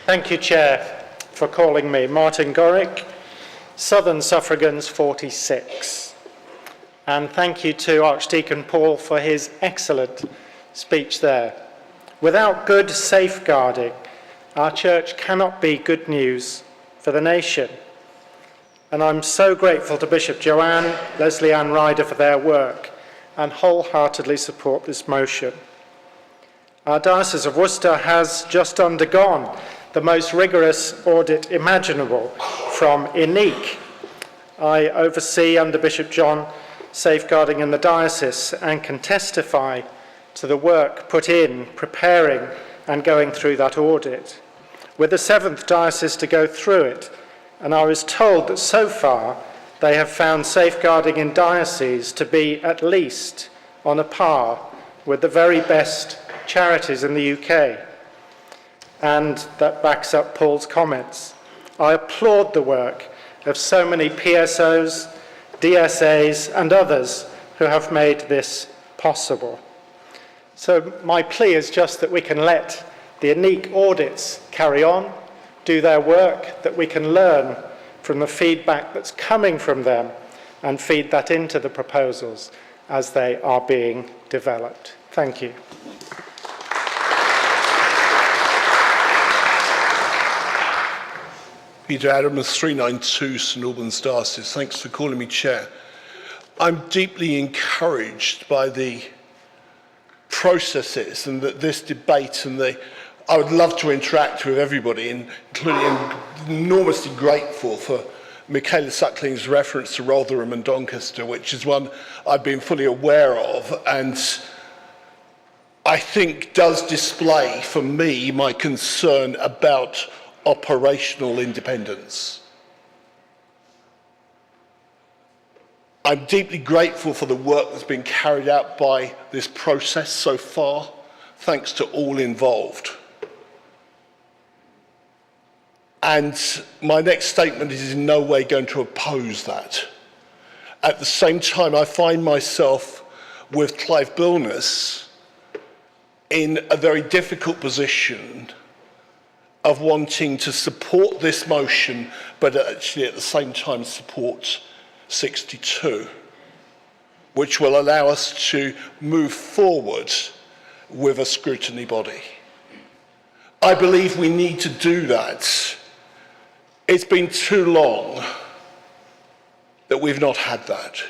S15: Thank you, Chair, for calling me. Martin Gorick, Southern Suffragans 46. And thank you to Archdeacon Paul for his excellent speech there. Without good safeguarding, our church cannot be good news for the nation. And I'm so grateful to Bishop Joanne, Leslie Ann Ryder for their work and wholeheartedly support this motion. Our Diocese of Worcester has just undergone the most rigorous audit imaginable from INEC. I oversee under Bishop John safeguarding in the diocese and can testify to the work put in preparing and going through that audit. We're the 7th diocese to go through it, and I was told that so far they have found safeguarding in dioceses to be at least on a par with the very best charities in the UK. And that backs up Paul's comments. I applaud the work of so many PSOs, DSAs and others who have made this possible. So my plea is just that we can let the INEC audits carry on, do their work, that we can learn from the feedback that's coming from them and feed that into the proposals as they are being developed. Thank you.
S16: Peter Adams, 392 St Albans Diocese. Thanks for calling me Chair. I'm deeply encouraged by the processes and this debate and I would love to interact with everybody, including enormously grateful for Michaela Suckling's reference to Rotherham and Doncaster, which is one I've been fully aware of and I think does display for me my concern about operational independence. I'm deeply grateful for the work that's been carried out by this process so far, thanks to all involved. And my next statement is in no way going to oppose that. At the same time, I find myself with Clive Billness in a very difficult position of wanting to support this motion, but actually at the same time support 62, which will allow us to move forward with a scrutiny body. I believe we need to do that. It's been too long that we've not had that.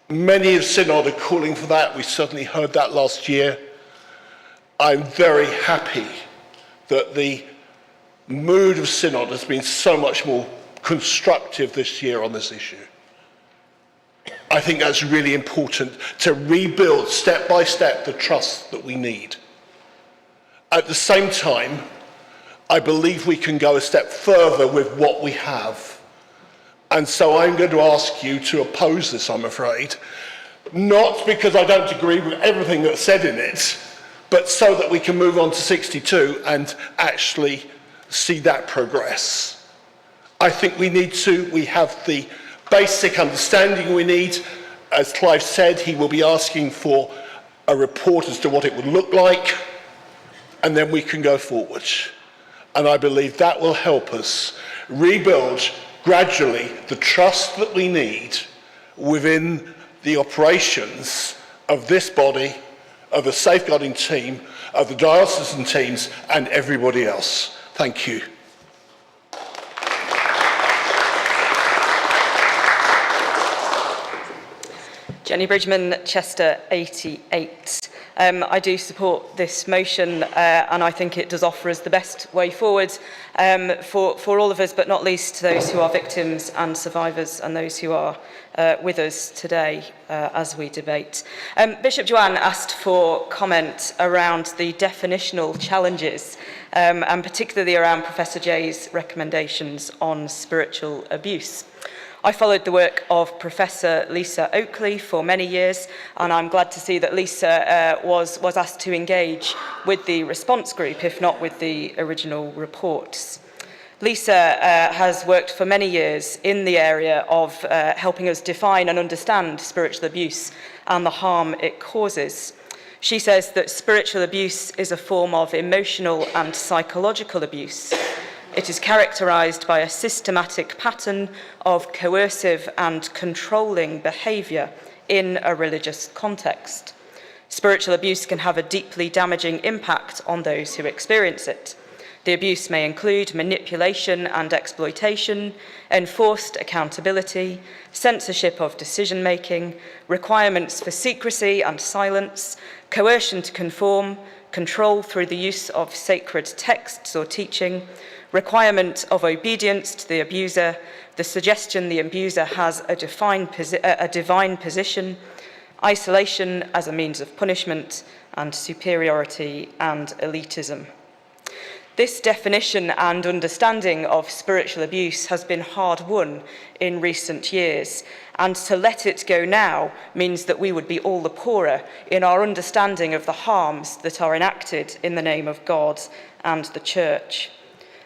S16: Many of Synod are calling for that. We certainly heard that last year. I'm very happy that the mood of Synod has been so much more constructive this year on this issue. I think that's really important to rebuild step by step the trust that we need. At the same time, I believe we can go a step further with what we have. And so I'm going to ask you to oppose this, I'm afraid, not because I don't agree with everything that's said in it, but so that we can move on to 62 and actually see that progress. I think we have the basic understanding we need. As Clive said, he will be asking for a report as to what it would look like, and then we can go forward. And I believe that will help us rebuild gradually the trust that we need within the operations of this body, of the safeguarding team, of the diocesan teams, and everybody else. Thank you.
S17: Jenny Bridgman, Chester 88. I do support this motion and I think it does offer us the best way forward for all of us, but not least those who are victims and survivors and those who are with us today as we debate. Bishop Joanne asked for comment around the definitional challenges and particularly around Professor Jay's recommendations on spiritual abuse. I followed the work of Professor Lisa Oakley for many years, and I'm glad to see that Lisa was asked to engage with the response group, if not with the original reports. Lisa has worked for many years in the area of helping us define and understand spiritual abuse and the harm it causes. She says that spiritual abuse is a form of emotional and psychological abuse. It is characterised by a systematic pattern of coercive and controlling behaviour in a religious context. Spiritual abuse can have a deeply damaging impact on those who experience it. The abuse may include manipulation and exploitation, enforced accountability, censorship of decision-making, requirements for secrecy and silence, coercion to conform, control through the use of sacred texts or teaching, requirement of obedience to the abuser, the suggestion the abuser has a divine position, isolation as a means of punishment, and superiority and elitism. This definition and understanding of spiritual abuse has been hard won in recent years, and to let it go now means that we would be all the poorer in our understanding of the harms that are enacted in the name of God and the Church.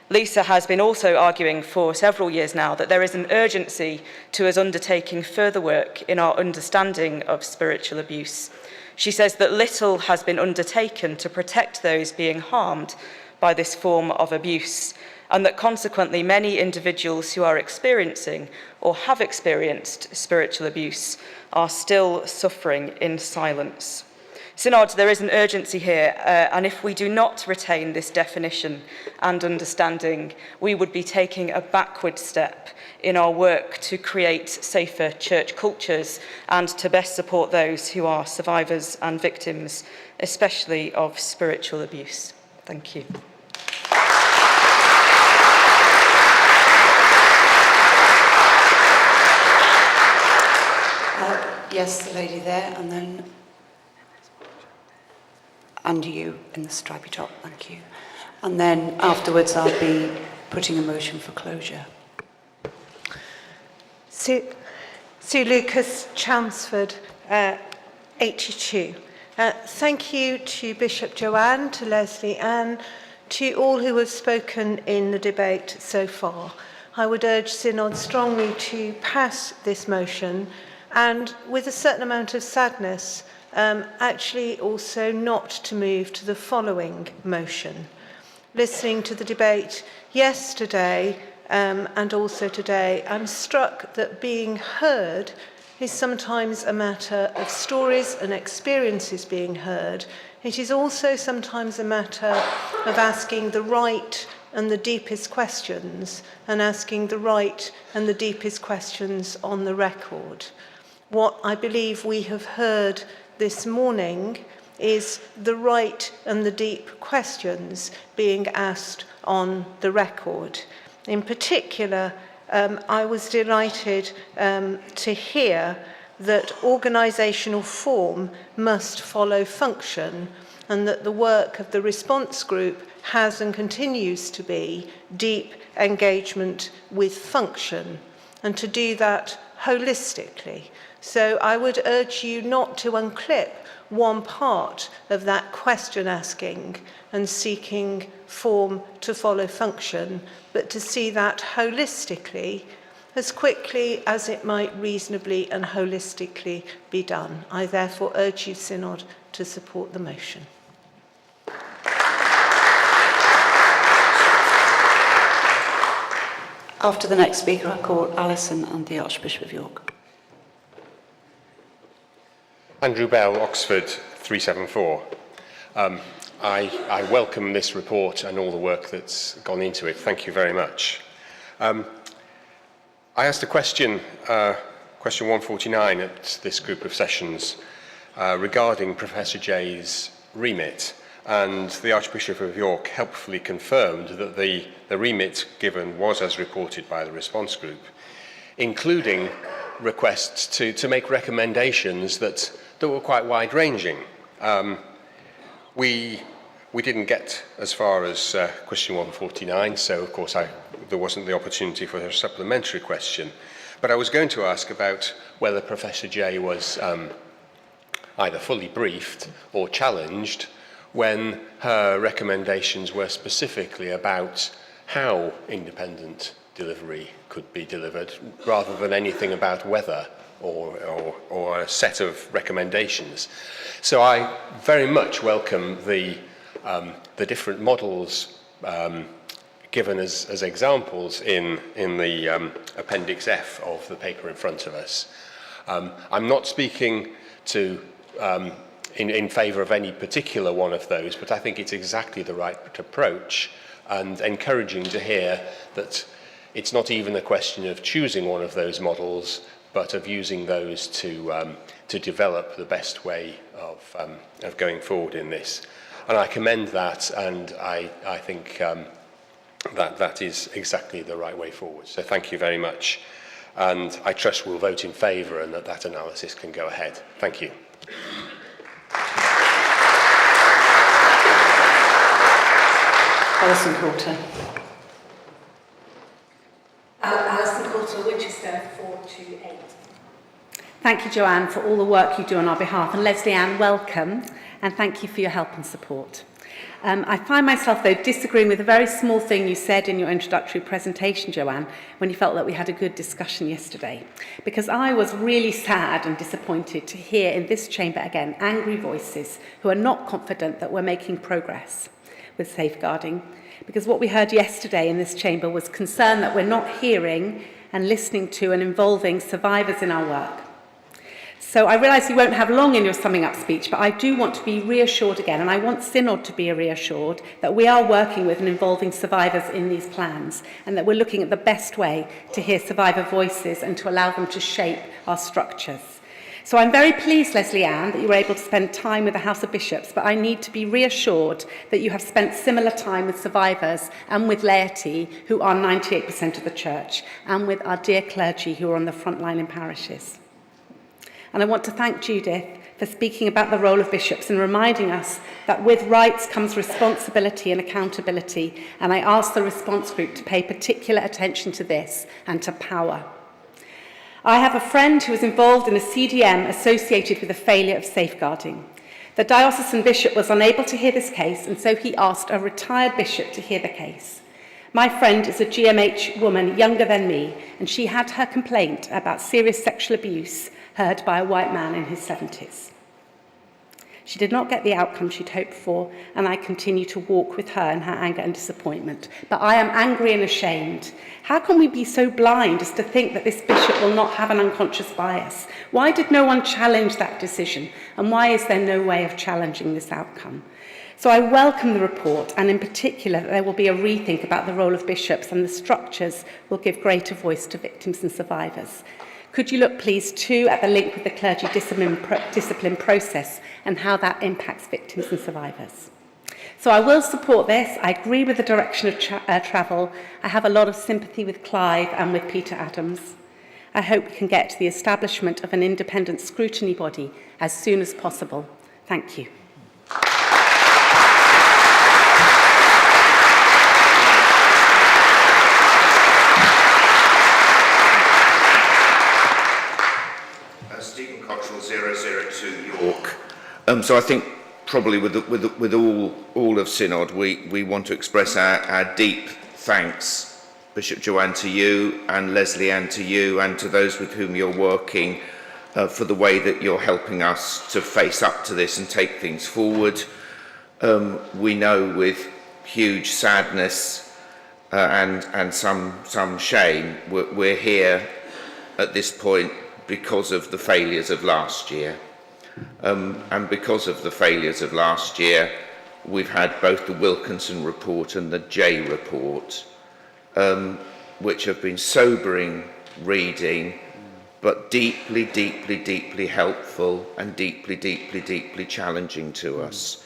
S17: Lisa has been also arguing for several years now that there is an urgency to us undertaking further work in our understanding of spiritual abuse. She says that little has been undertaken to protect those being harmed by this form of abuse, and that consequently many individuals who are experiencing or have experienced spiritual abuse are still suffering in silence. Synod, there is an urgency here, and if we do not retain this definition and understanding, we would be taking a backward step in our work to create safer church cultures and to best support those who are survivors and victims, especially of spiritual abuse. Thank you.
S3: Yes, the lady there, and then... And you in the stripy top, thank you. And then afterwards I'll be putting a motion for closure.
S18: Sue Lucas, Chelmsford, 82. Thank you to Bishop Joanne, to Leslie Ann, to all who have spoken in the debate so far. I would urge Synod strongly to pass this motion, and with a certain amount of sadness, actually also not to move to the following motion. Listening to the debate yesterday and also today, I'm struck that being heard is sometimes a matter of stories and experiences being heard. It is also sometimes a matter of asking the right and the deepest questions, and asking the right and the deepest questions on the record. What I believe we have heard this morning is the right and the deep questions being asked on the record. In particular, I was delighted to hear that organisational form must follow function, and that the work of the response group has and continues to be deep engagement with function. And to do that holistically. So I would urge you not to unclip one part of that question asking and seeking form to follow function, but to see that holistically as quickly as it might reasonably and holistically be done. I therefore urge you, Synod, to support the motion.
S3: After the next speaker, I call Alison and the Archbishop of York.
S19: Andrew Bell, Oxford 374. I welcome this report and all the work that's gone into it. Thank you very much. I asked a question, question 149 at this group of sessions regarding Professor Jay's remit, and the Archbishop of York helpfully confirmed that the remit given was as reported by the response group, including requests to make recommendations that were quite wide-ranging. We didn't get as far as question 149, so of course there wasn't the opportunity for a supplementary question. But I was going to ask about whether Professor Jay was either fully briefed or challenged when her recommendations were specifically about how independent delivery could be delivered, rather than anything about whether or a set of recommendations. So I very much welcome the different models given as examples in the Appendix F of the paper in front of us. I'm not speaking to in favour of any particular one of those, but I think it's exactly the right approach, and encouraging to hear that it's not even a question of choosing one of those models, but of using those to develop the best way of going forward in this. And I commend that, and I think that is exactly the right way forward. So thank you very much. And I trust we'll vote in favour and that analysis can go ahead. Thank you.
S3: Alison Coulter.
S20: Alison Coulter, Winchester 428. Thank you, Joanne, for all the work you do on our behalf. And Leslie Ann, welcome, and thank you for your help and support. I find myself, though, disagreeing with a very small thing you said in your introductory presentation, Joanne, when you felt that we had a good discussion yesterday. Because I was really sad and disappointed to hear in this chamber again angry voices who are not confident that we're making progress with safeguarding. Because what we heard yesterday in this chamber was concern that we're not hearing and listening to and involving survivors in our work. So I realise you won't have long in your summing up speech, but I do want to be reassured again, and I want Synod to be reassured that we are working with and involving survivors in these plans, and that we're looking at the best way to hear survivor voices and to allow them to shape our structures. So I'm very pleased, Leslie Ann, that you were able to spend time with the House of Bishops, but I need to be reassured that you have spent similar time with survivors and with laity, who are 98% of the Church, and with our dear clergy who are on the front line in parishes. And I want to thank Judith for speaking about the role of bishops and reminding us that with rights comes responsibility and accountability, and I ask the response group to pay particular attention to this and to power. I have a friend who was involved in a CDM associated with the failure of safeguarding. The diocesan bishop was unable to hear this case, and so he asked a retired bishop to hear the case. My friend is a GMH woman younger than me, and she had her complaint about serious sexual abuse heard by a white man in his 70s. She did not get the outcome she'd hoped for, and I continue to walk with her in her anger and disappointment. But I am angry and ashamed. How can we be so blind as to think that this bishop will not have an unconscious bias? Why did no one challenge that decision? And why is there no way of challenging this outcome? So I welcome the report, and in particular that there will be a rethink about the role of bishops, and the structures will give greater voice to victims and survivors. Could you look, please, too, at the link with the clergy discipline process and how that impacts victims and survivors? So I will support this. I agree with the direction of travel. I have a lot of sympathy with Clive and with Peter Adams. I hope we can get to the establishment of an independent scrutiny body as soon as possible. Thank you.
S21: So I think probably with all of Synod, we want to express our deep thanks, Bishop Joanne, to you, and Leslie Ann, to you, and to those with whom you're working for the way that you're helping us to face up to this and take things forward. We know with huge sadness and some shame, we're here at this point because of the failures of last year. And because of the failures of last year, we've had both the Wilkinson report and the Jay report, which have been sobering reading, but deeply, deeply, deeply helpful and deeply, deeply, deeply challenging to us.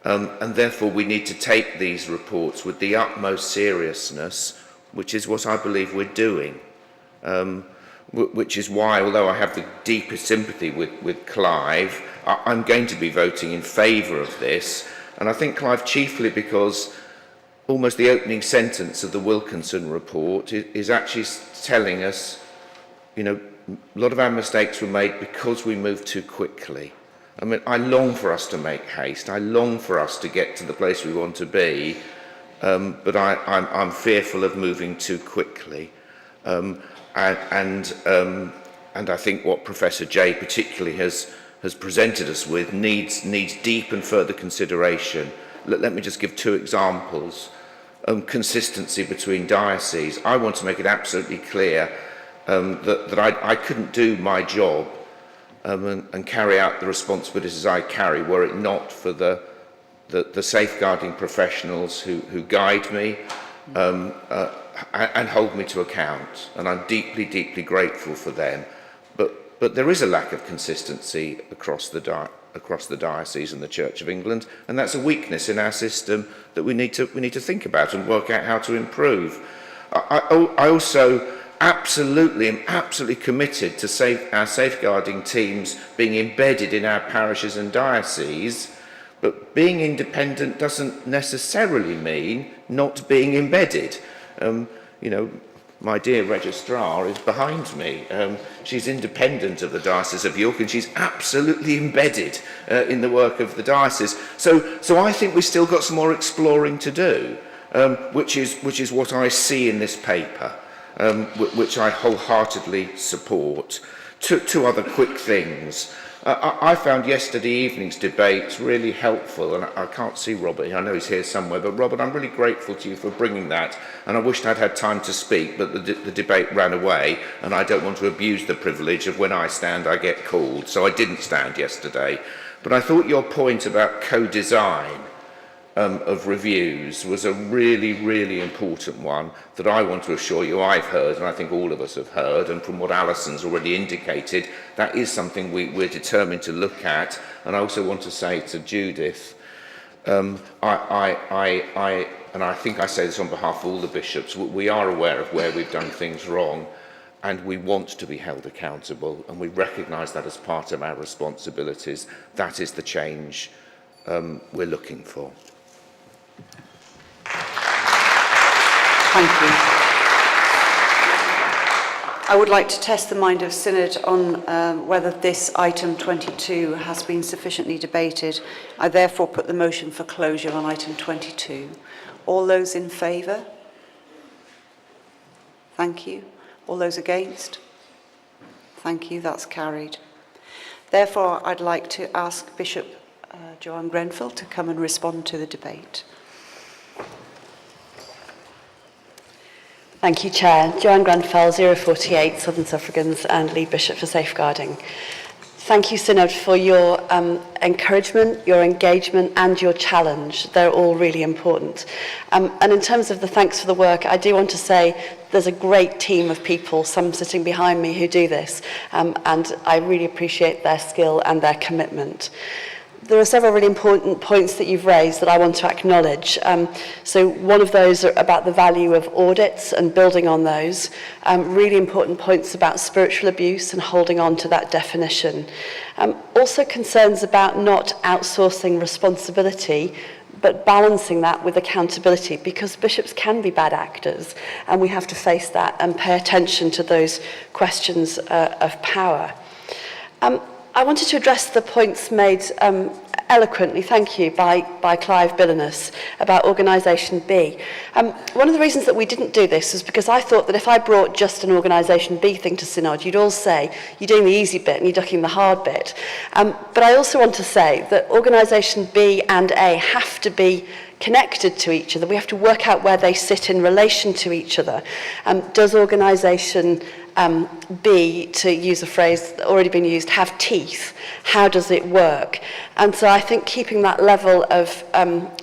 S21: And therefore we need to take these reports with the utmost seriousness, which is what I believe we're doing. Which is why, although I have the deepest sympathy with Clive, I'm going to be voting in favour of this. And I think, Clive, chiefly because almost the opening sentence of the Wilkinson report is actually telling us, you know, a lot of our mistakes were made because we moved too quickly. I mean, I long for us to make haste. I long for us to get to the place we want to be, but I'm fearful of moving too quickly. And I think what Professor Jay particularly has presented us with needs deep and further consideration. Let me just give two examples. Consistency between dioceses. I want to make it absolutely clear that I couldn't do my job and carry out the responsibilities I carry were it not for the safeguarding professionals who guide me and hold me to account, and I'm deeply, deeply grateful for them. But there is a lack of consistency across the diocese and the Church of England, and that's a weakness in our system that we need to think about and work out how to improve. I also am absolutely committed to our safeguarding teams being embedded in our parishes and dioceses. But being independent doesn't necessarily mean not being embedded. You know, my dear registrar is behind me. She's independent of the Diocese of York, and she's absolutely embedded in the work of the diocese. So I think we've still got some more exploring to do, which is what I see in this paper, which I wholeheartedly support. Two other quick things. I found yesterday evening's debate really helpful, and I can't see Robert. I know he's here somewhere, but Robert, I'm really grateful to you for bringing that, and I wished I'd had time to speak, but the debate ran away, and I don't want to abuse the privilege of when I stand, I get called, so I didn't stand yesterday. But I thought your point about co-design of reviews was a really, really important one that I want to assure you I've heard, and I think all of us have heard, and from what Alison's already indicated, that is something we're determined to look at. And I also want to say to Judith, and I think I say this on behalf of all the bishops, we are aware of where we've done things wrong, and we want to be held accountable, and we recognise that as part of our responsibilities. That is the change we're looking for.
S3: Thank you. I would like to test the mind of Synod on whether this item 22 has been sufficiently debated. I therefore put the motion for closure on item 22. All those in favour? Thank you. All those against? Thank you, that's carried. Therefore, I'd like to ask Bishop Joanne Grenfell to come and respond to the debate.
S5: Thank you, Chair. Joanne Grenfell, 048, Southern Suffragans and Lead Bishop for Safeguarding. Thank you, Synod, for your encouragement, your engagement and your challenge. They're all really important. And in terms of the thanks for the work, I do want to say there's a great team of people, some sitting behind me, who do this. And I really appreciate their skill and their commitment. There are several really important points that you've raised that I want to acknowledge. So one of those are about the value of audits and building on those. Really important points about spiritual abuse and holding on to that definition. Also concerns about not outsourcing responsibility, but balancing that with accountability, because bishops can be bad actors, and we have to face that and pay attention to those questions of power. I wanted to address the points made eloquently, thank you, by Clive Billinus about Organisation B. One of the reasons that we didn't do this is because I thought that if I brought just an Organisation B thing to Synod, you'd all say, you're doing the easy bit and you're ducking the hard bit. But I also want to say that Organisation B and A have to be connected to each other. We have to work out where they sit in relation to each other. Does Organisation B, to use a phrase that's already been used, have teeth? How does it work? And so I think keeping that level of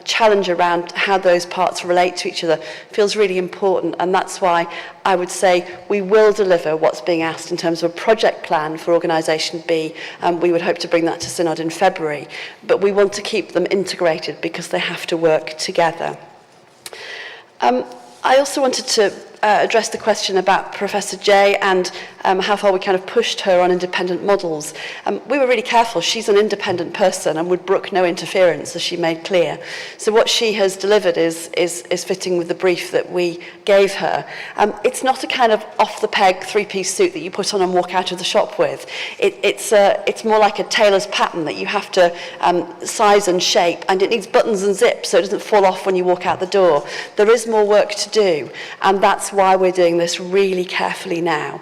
S5: challenge around how those parts relate to each other feels really important, and that's why I would say we will deliver what's being asked in terms of a project plan for Organisation B, and we would hope to bring that to Synod in February, but we want to keep them integrated because they have to work together. I also wanted to address the question about Professor Jay and how far we kind of pushed her on independent models. We were really careful. She's an independent person and would brook no interference, as she made clear. So what she has delivered is fitting with the brief that we gave her. It's not a kind of off-the-peg three-piece suit that you put on and walk out of the shop with. It's more like a tailor's pattern that you have to size and shape, and it needs buttons and zips so it doesn't fall off when you walk out the door. There is more work to do, and that's why we're doing this really carefully now.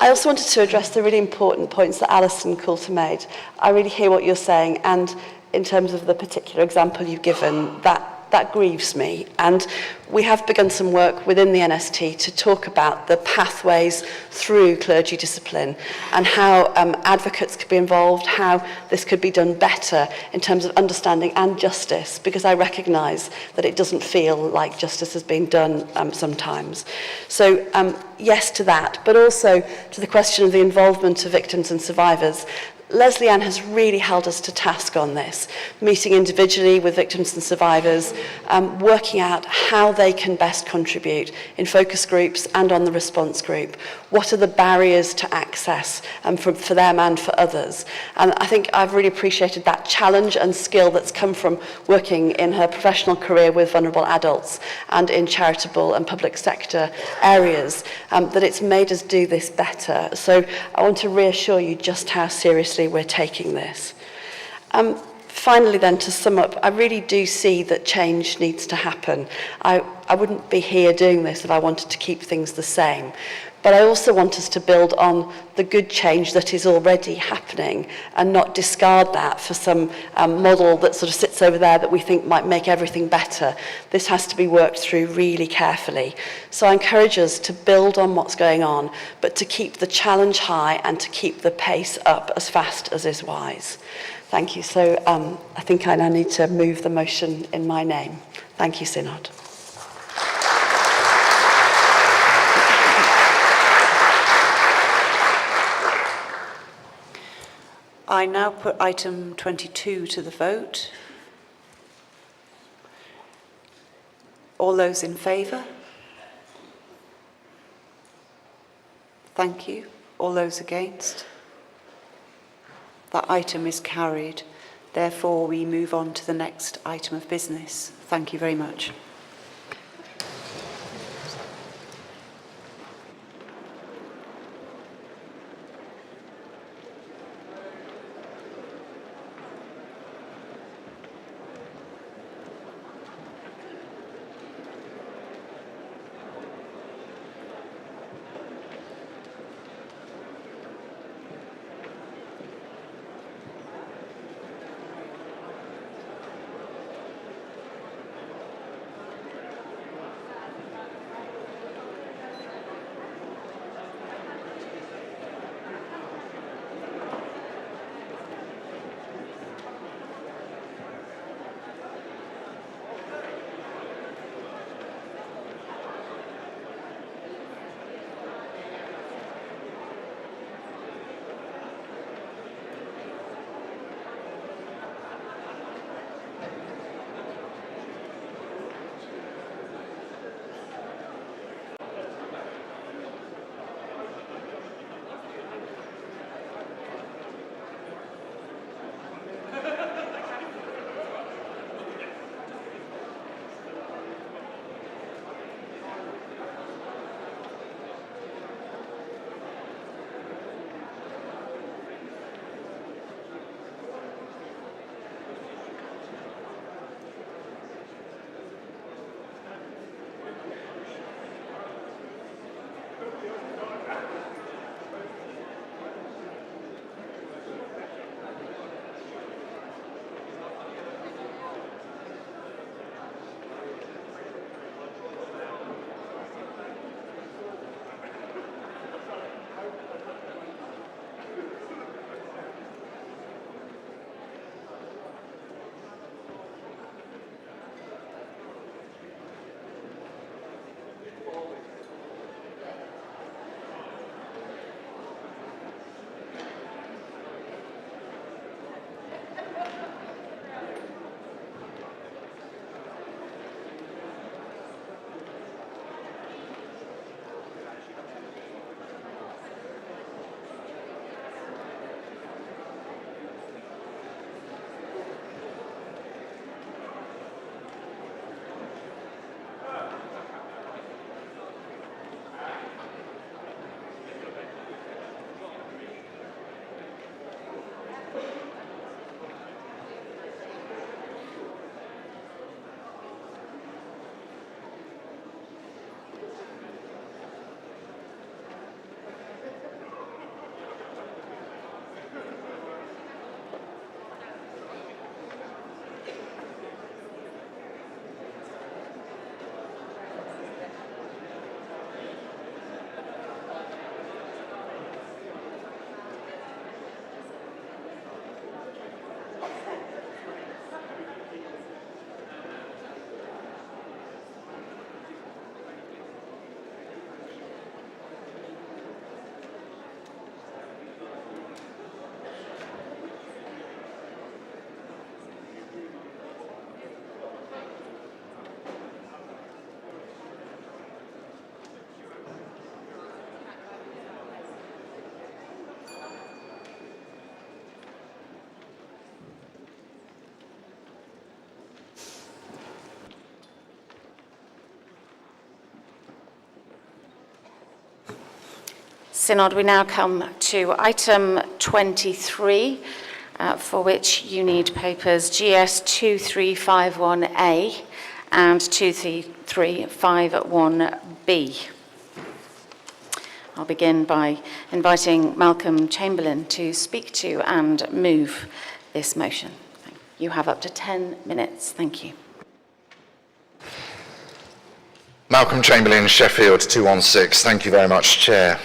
S5: I also wanted to address the really important points that Alison Coulter made. I really hear what you're saying, and in terms of the particular example you've given, that grieves me. And we have begun some work within the NST to talk about the pathways through clergy discipline and how advocates could be involved, how this could be done better in terms of understanding and justice, because I recognise that it doesn't feel like justice has been done sometimes. So yes to that, but also to the question of the involvement of victims and survivors. Leslie Ann has really held us to task on this, meeting individually with victims and survivors, working out how they can best contribute in focus groups and on the response group. What are the barriers to access for them and for others? And I think I've really appreciated that challenge and skill that's come from working in her professional career with vulnerable adults and in charitable and public sector areas, that it's made us do this better. So I want to reassure you just how seriously we're taking this. Finally then, to sum up, I really do see that change needs to happen. I wouldn't be here doing this if I wanted to keep things the same. But I also want us to build on the good change that is already happening and not discard that for some model that sort of sits over there that we think might make everything better. This has to be worked through really carefully. So I encourage us to build on what's going on, but to keep the challenge high and to keep the pace up as fast as is wise. Thank you. So I think I now need to move the motion in my name. Thank you, Synod. I now put item 22 to the vote. All those in favour? Thank you. All those against? That item is carried. Therefore, we move on to the next item of business. Thank you very much.
S1: Synod, we now come to item 23, for which you need papers GS 2351A and 2351B. I'll begin by inviting Malcolm Chamberlain to speak to and move this motion. You have up to 10 minutes. Thank you.
S22: Malcolm Chamberlain, Sheffield 216. Thank you very much, Chair.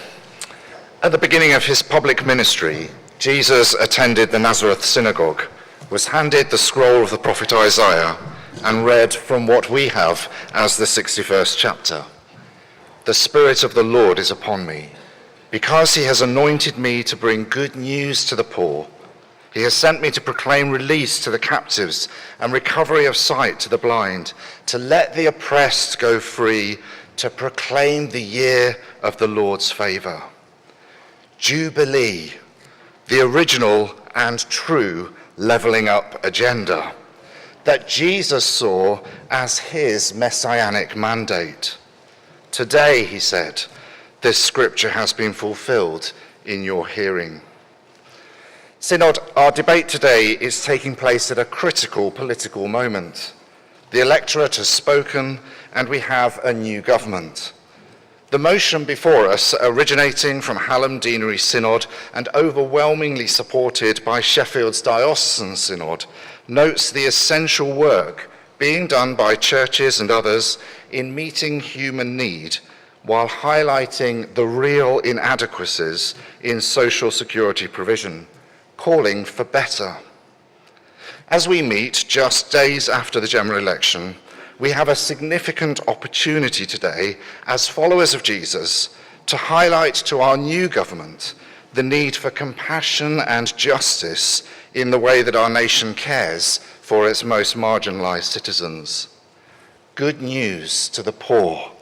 S22: At the beginning of his public ministry, Jesus attended the Nazareth synagogue, was handed the scroll of the prophet Isaiah, and read from what we have as the 61st chapter. The Spirit of the Lord is upon me, because he has anointed me to bring good news to the poor. He has sent me to proclaim release to the captives and recovery of sight to the blind, to let the oppressed go free, to proclaim the year of the Lord's favour. Jubilee, the original and true levelling up agenda that Jesus saw as his messianic mandate. Today, he said, this scripture has been fulfilled in your hearing. Synod, our debate today is taking place at a critical political moment. The electorate has spoken and we have a new government. The motion before us, originating from Hallam Deanery Synod and overwhelmingly supported by Sheffield's Diocesan Synod, notes the essential work being done by churches and others in meeting human need while highlighting the real inadequacies in social security provision, calling for better. As we meet just days after the general election, we have a significant opportunity today as followers of Jesus to highlight to our new government the need for compassion and justice in the way that our nation cares for its most marginalised citizens. Good news to the poor,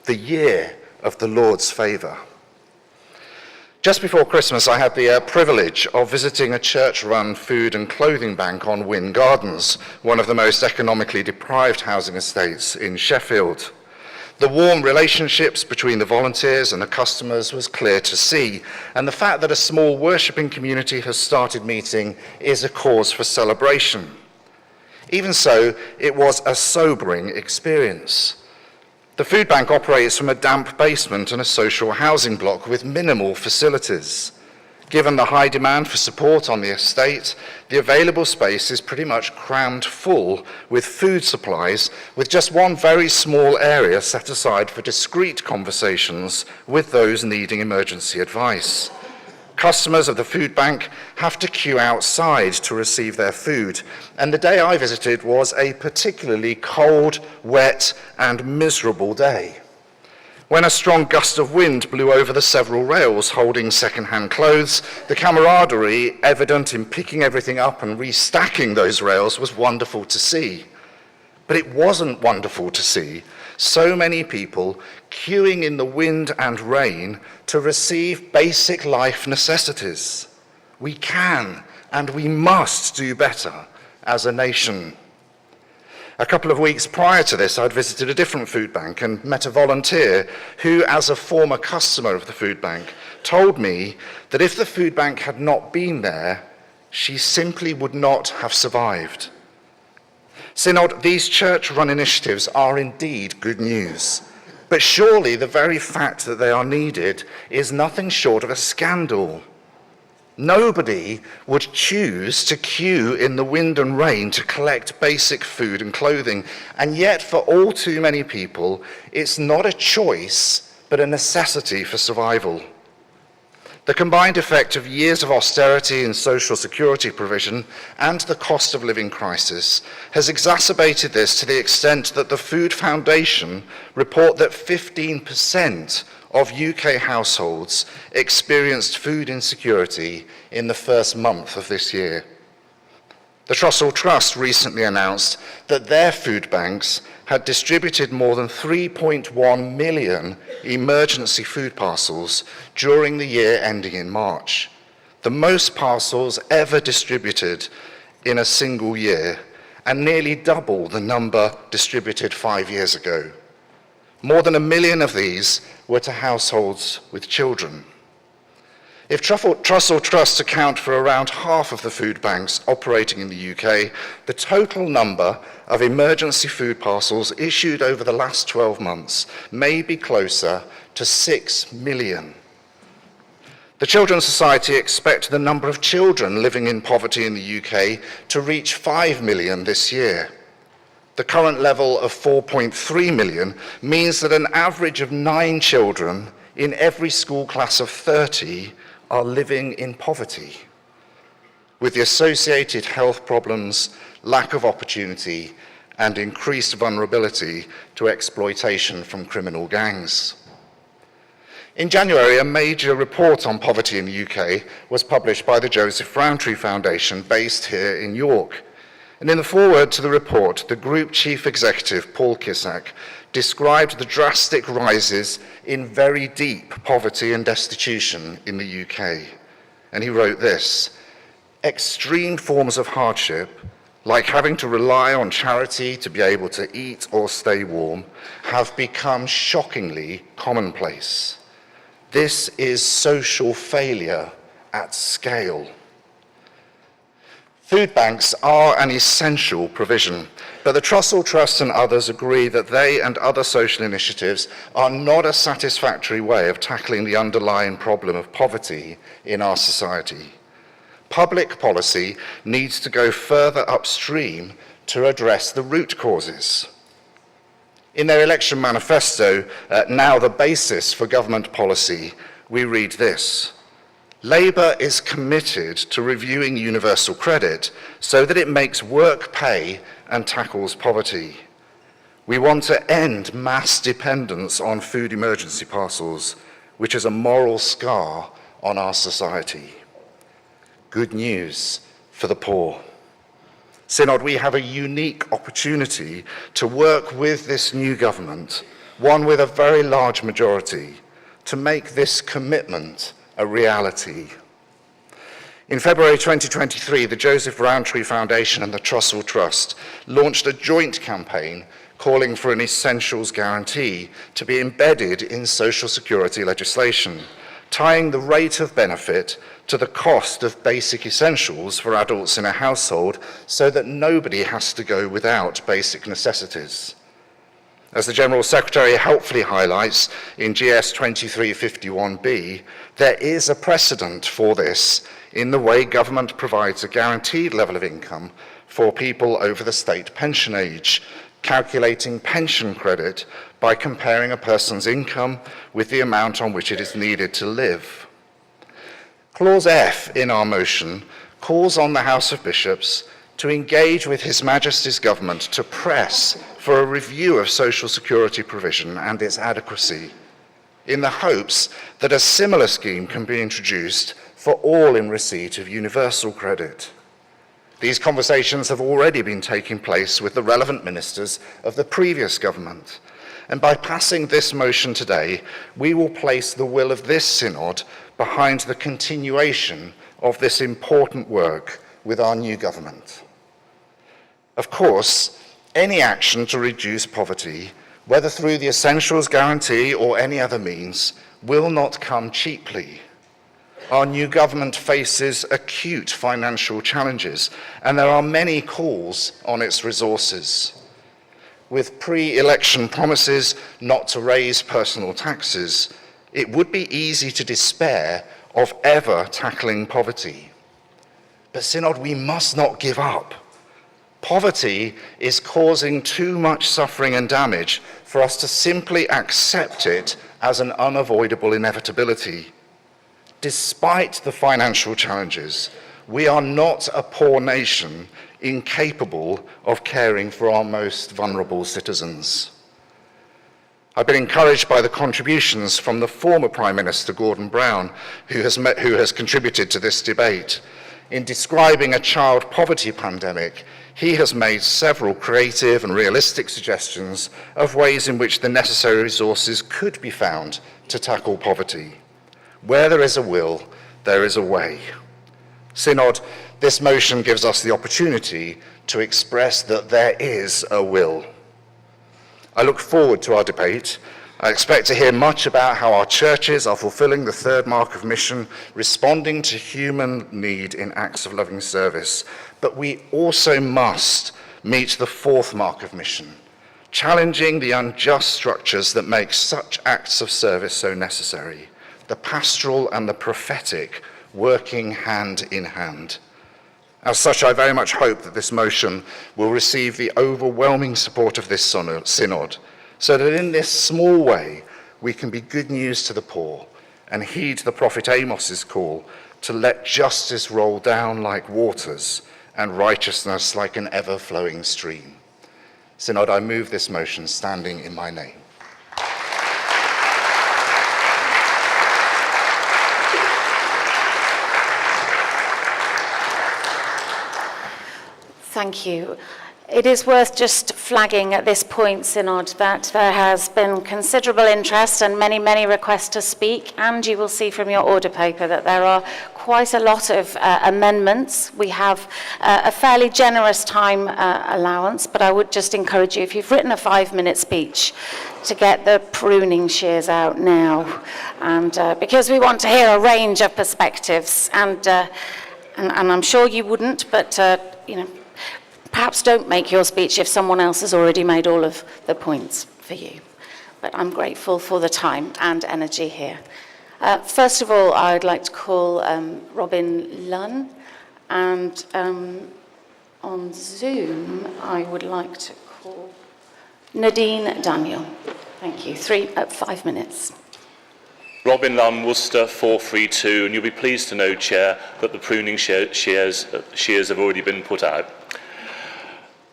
S22: the year of the Lord's favour. Just before Christmas, I had the privilege of visiting a church-run food and clothing bank on Wynn Gardens, one of the most economically deprived housing estates in Sheffield. The warm relationships between the volunteers and the customers was clear to see, and the fact that a small worshipping community has started meeting is a cause for celebration. Even so, it was a sobering experience. The food bank operates from a damp basement and a social housing block with minimal facilities. Given the high demand for support on the estate, the available space is pretty much crammed full with food supplies, with just one very small area set aside for discreet conversations with those needing emergency advice. Customers of the food bank have to queue outside to receive their food, and the day I visited was a particularly cold, wet, and miserable day. When a strong gust of wind blew over the several rails holding second-hand clothes, the camaraderie evident in picking everything up and restacking those rails was wonderful to see. But it wasn't wonderful to see so many people queuing in the wind and rain to receive basic life necessities. We can and we must do better as a nation. A couple of weeks prior to this, I'd visited a different food bank and met a volunteer who, as a former customer of the food bank, told me that if the food bank had not been there, she simply would not have survived. Synod, these church-run initiatives are indeed good news, but surely the very fact that they are needed is nothing short of a scandal. Nobody would choose to queue in the wind and rain to collect basic food and clothing, and yet for all too many people, it's not a choice, but a necessity for survival. The combined effect of years of austerity in social security provision and the cost of living crisis has exacerbated this to the extent that the Food Foundation report that 15% of UK households experienced food insecurity in the first month of this year. The Trussell Trust recently announced that their food banks had distributed more than 3.1 million emergency food parcels during the year ending in March, the most parcels ever distributed in a single year, and nearly double the number distributed 5 years ago. More than 1 million of these were to households with children. If Trussell Trusts account for around half of the food banks operating in the UK, the total number of emergency food parcels issued over the last 12 months may be closer to 6 million. The Children's Society expect the number of children living in poverty in the UK to reach 5 million this year. The current level of 4.3 million means that an average of 9 children in every school class of 30 are living in poverty, with the associated health problems, lack of opportunity, and increased vulnerability to exploitation from criminal gangs. In January, a major report on poverty in the UK was published by the Joseph Rowntree Foundation, based here in York. And in the foreword to the report, the Group Chief Executive, Paul Kissack, described the drastic rises in very deep poverty and destitution in the UK. And he wrote this: extreme forms of hardship, like having to rely on charity to be able to eat or stay warm, have become shockingly commonplace. This is social failure at scale. Food banks are an essential provision, but the Trussell Trust and others agree that they and other social initiatives are not a satisfactory way of tackling the underlying problem of poverty in our society. Public policy needs to go further upstream to address the root causes. In their election manifesto, now the basis for government policy, we read this: Labour is committed to reviewing universal credit so that it makes work pay and tackles poverty. We want to end mass dependence on food emergency parcels, which is a moral scar on our society. Good news for the poor. Synod, we have a unique opportunity to work with this new government, one with a very large majority, to make this commitment a reality. In February 2023, the Joseph Rowntree Foundation and the Trussell Trust launched a joint campaign calling for an essentials guarantee to be embedded in social security legislation, tying the rate of benefit to the cost of basic essentials for adults in a household so that nobody has to go without basic necessities. As the General Secretary helpfully highlights in GS 2351B, there is a precedent for this in the way government provides a guaranteed level of income for people over the state pension age, calculating pension credit by comparing a person's income with the amount on which it is needed to live. Clause F in our motion calls on the House of Bishops to engage with His Majesty's government to press for a review of social security provision and its adequacy, in the hopes that a similar scheme can be introduced for all in receipt of universal credit. These conversations have already been taking place with the relevant ministers of the previous government, and by passing this motion today, we will place the will of this synod behind the continuation of this important work with our new government. Of course, any action to reduce poverty, whether through the Essentials Guarantee or any other means, will not come cheaply. Our new government faces acute financial challenges, and there are many calls on its resources. With pre-election promises not to raise personal taxes, it would be easy to despair of ever tackling poverty. But Synod, we must not give up. Poverty is causing too much suffering and damage for us to simply accept it as an unavoidable inevitability. Despite the financial challenges, we are not a poor nation incapable of caring for our most vulnerable citizens. I've been encouraged by the contributions from the former Prime Minister, Gordon Brown, who has contributed to this debate. In describing a child poverty pandemic, he has made several creative and realistic suggestions of ways in which the necessary resources could be found to tackle poverty. Where there is a will, there is a way. Synod, this motion gives us the opportunity to express that there is a will. I look forward to our debate I expect to hear much about how our churches are fulfilling the third mark of mission, responding to human need in acts of loving service. But we also must meet the fourth mark of mission, challenging the unjust structures that make such acts of service so necessary, the pastoral and the prophetic working hand in hand. As such, I very much hope that this motion will receive the overwhelming support of this synod, so that in this small way we can be good news to the poor and heed the prophet Amos's call to let justice roll down like waters and righteousness like an ever-flowing stream. Synod, I move this motion standing in my name.
S1: Thank you. It is worth just flagging at this point, Synod, that there has been considerable interest and many, many requests to speak, and you will see from your order paper that there are quite a lot of amendments. We have a fairly generous time allowance, but I would just encourage you, if you've written a 5-minute speech, to get the pruning shears out now, and because we want to hear a range of perspectives, and I'm sure you wouldn't, but perhaps don't make your speech if someone else has already made all of the points for you. But I'm grateful for the time and energy here. First of all, I'd like to call Robin Lunn, and on Zoom, I would like to call Nadine Daniel. Thank you. 5 minutes.
S2: Robin Lunn, Worcester 432, and you'll be pleased to know, Chair, that the pruning shears have already been put out.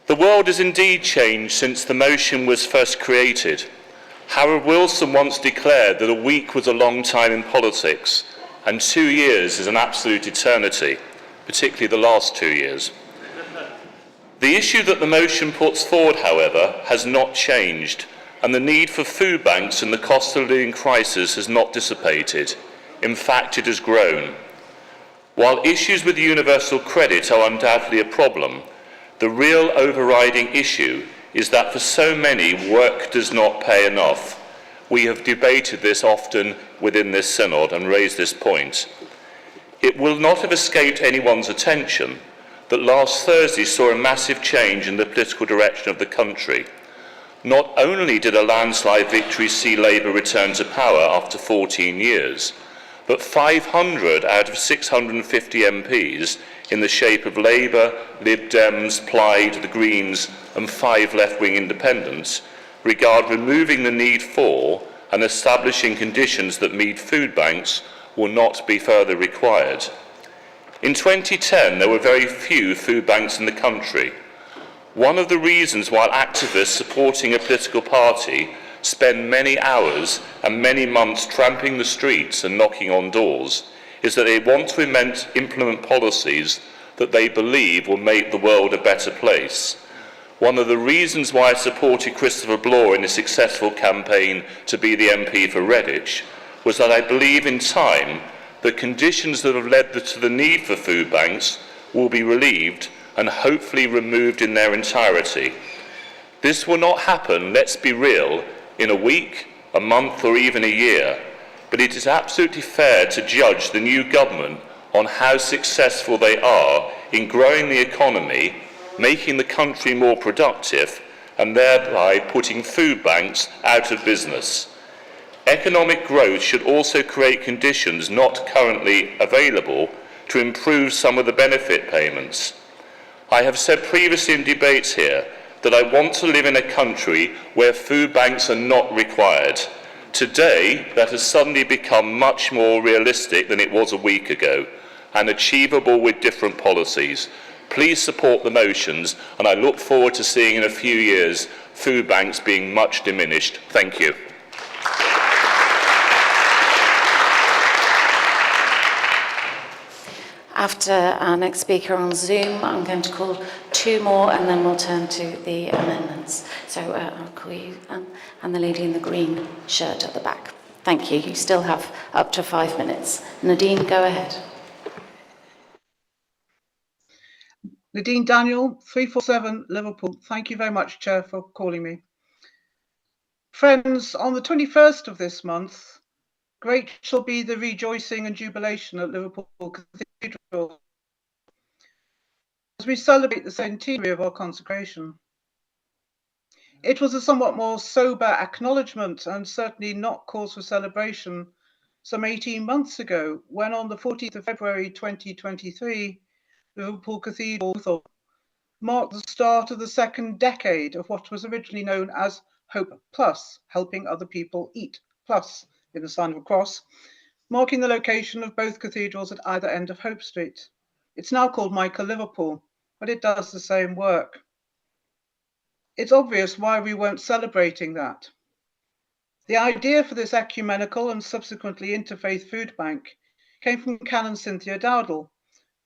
S2: The world has indeed changed since the motion was first created. Harold Wilson once declared that a week was a long time in politics, and 2 years is an absolute eternity, particularly the last 2 years. The issue that the motion puts forward, however, has not changed, and the need for food banks and the cost of living crisis has not dissipated. In fact, it has grown. While issues with universal credit are undoubtedly a problem, the real overriding issue is that for so many, work does not pay enough. We have debated this often within this synod and raised this point. It will not have escaped anyone's attention that last Thursday saw a massive change in the political direction of the country. Not only did a landslide victory see Labour return to power after 14 years, but 500 out of 650 MPs in the shape of Labour, Lib Dems, Plaid, the Greens and 5 left-wing independents regard removing the need for and establishing conditions that meet food banks will not be further required. In 2010, there were very few food banks in the country. One of the reasons why activists supporting a political party spend many hours and many months tramping the streets and knocking on doors is that they want to implement policies that they believe will make the world a better place. One of the reasons why I supported Christopher Bloor in a successful campaign to be the MP for Redditch was that I believe in time the conditions that have led to the need for food banks will be relieved and hopefully removed in their entirety. This will not happen, let's be real, in a week, a month or even a year, but it is absolutely fair to judge the new government on how successful they are in growing the economy, making the country more productive, and thereby putting food banks out of business. Economic growth should also create conditions not currently available to improve some of the benefit payments. I have said previously in debates here that I want to live in a country where food banks are not required. Today, that has suddenly become much more realistic than it was a week ago and achievable with different policies. Please support the motions, and I look forward to seeing in a few years food banks being much diminished. Thank you.
S1: After our next speaker on Zoom, I'm going to call 2 more and then we'll turn to the amendments. So I'll call you and the lady in the green shirt at the back. Thank you. You still have up to 5 minutes. Nadine, go ahead.
S4: Nadine Daniel, 347 Liverpool. Thank you very much, Chair, for calling me. Friends, on the 21st of this month, great shall be the rejoicing and jubilation at Liverpool Cathedral as we celebrate the centenary of our consecration. It was a somewhat more sober acknowledgement and certainly not cause for celebration some 18 months ago when on the 14th of February 2023, Liverpool Cathedral marked the start of the second decade of what was originally known as Hope Plus, helping other people eat, plus in the sign of a cross, marking the location of both cathedrals at either end of Hope Street. It's now called Michael Liverpool, but it does the same work. It's obvious why we weren't celebrating that. The idea for this ecumenical and subsequently interfaith food bank came from Canon Cynthia Dowdall,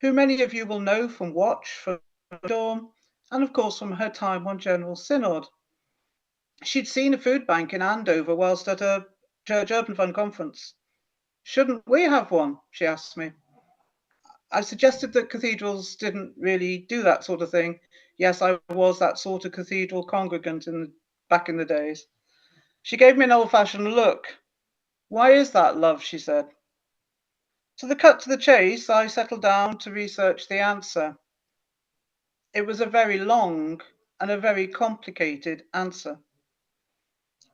S4: who many of you will know from Watch, from Storm, and of course from her time on General Synod. She'd seen a food bank in Andover whilst at a Church Urban Fund conference. Shouldn't we have one? She asked me. I suggested that cathedrals didn't really do that sort of thing. Yes, I was that sort of cathedral congregant back in the days. She gave me an old-fashioned look. Why is that, love? She said. To the cut to the chase, I settled down to research the answer. It was a very long and a very complicated answer.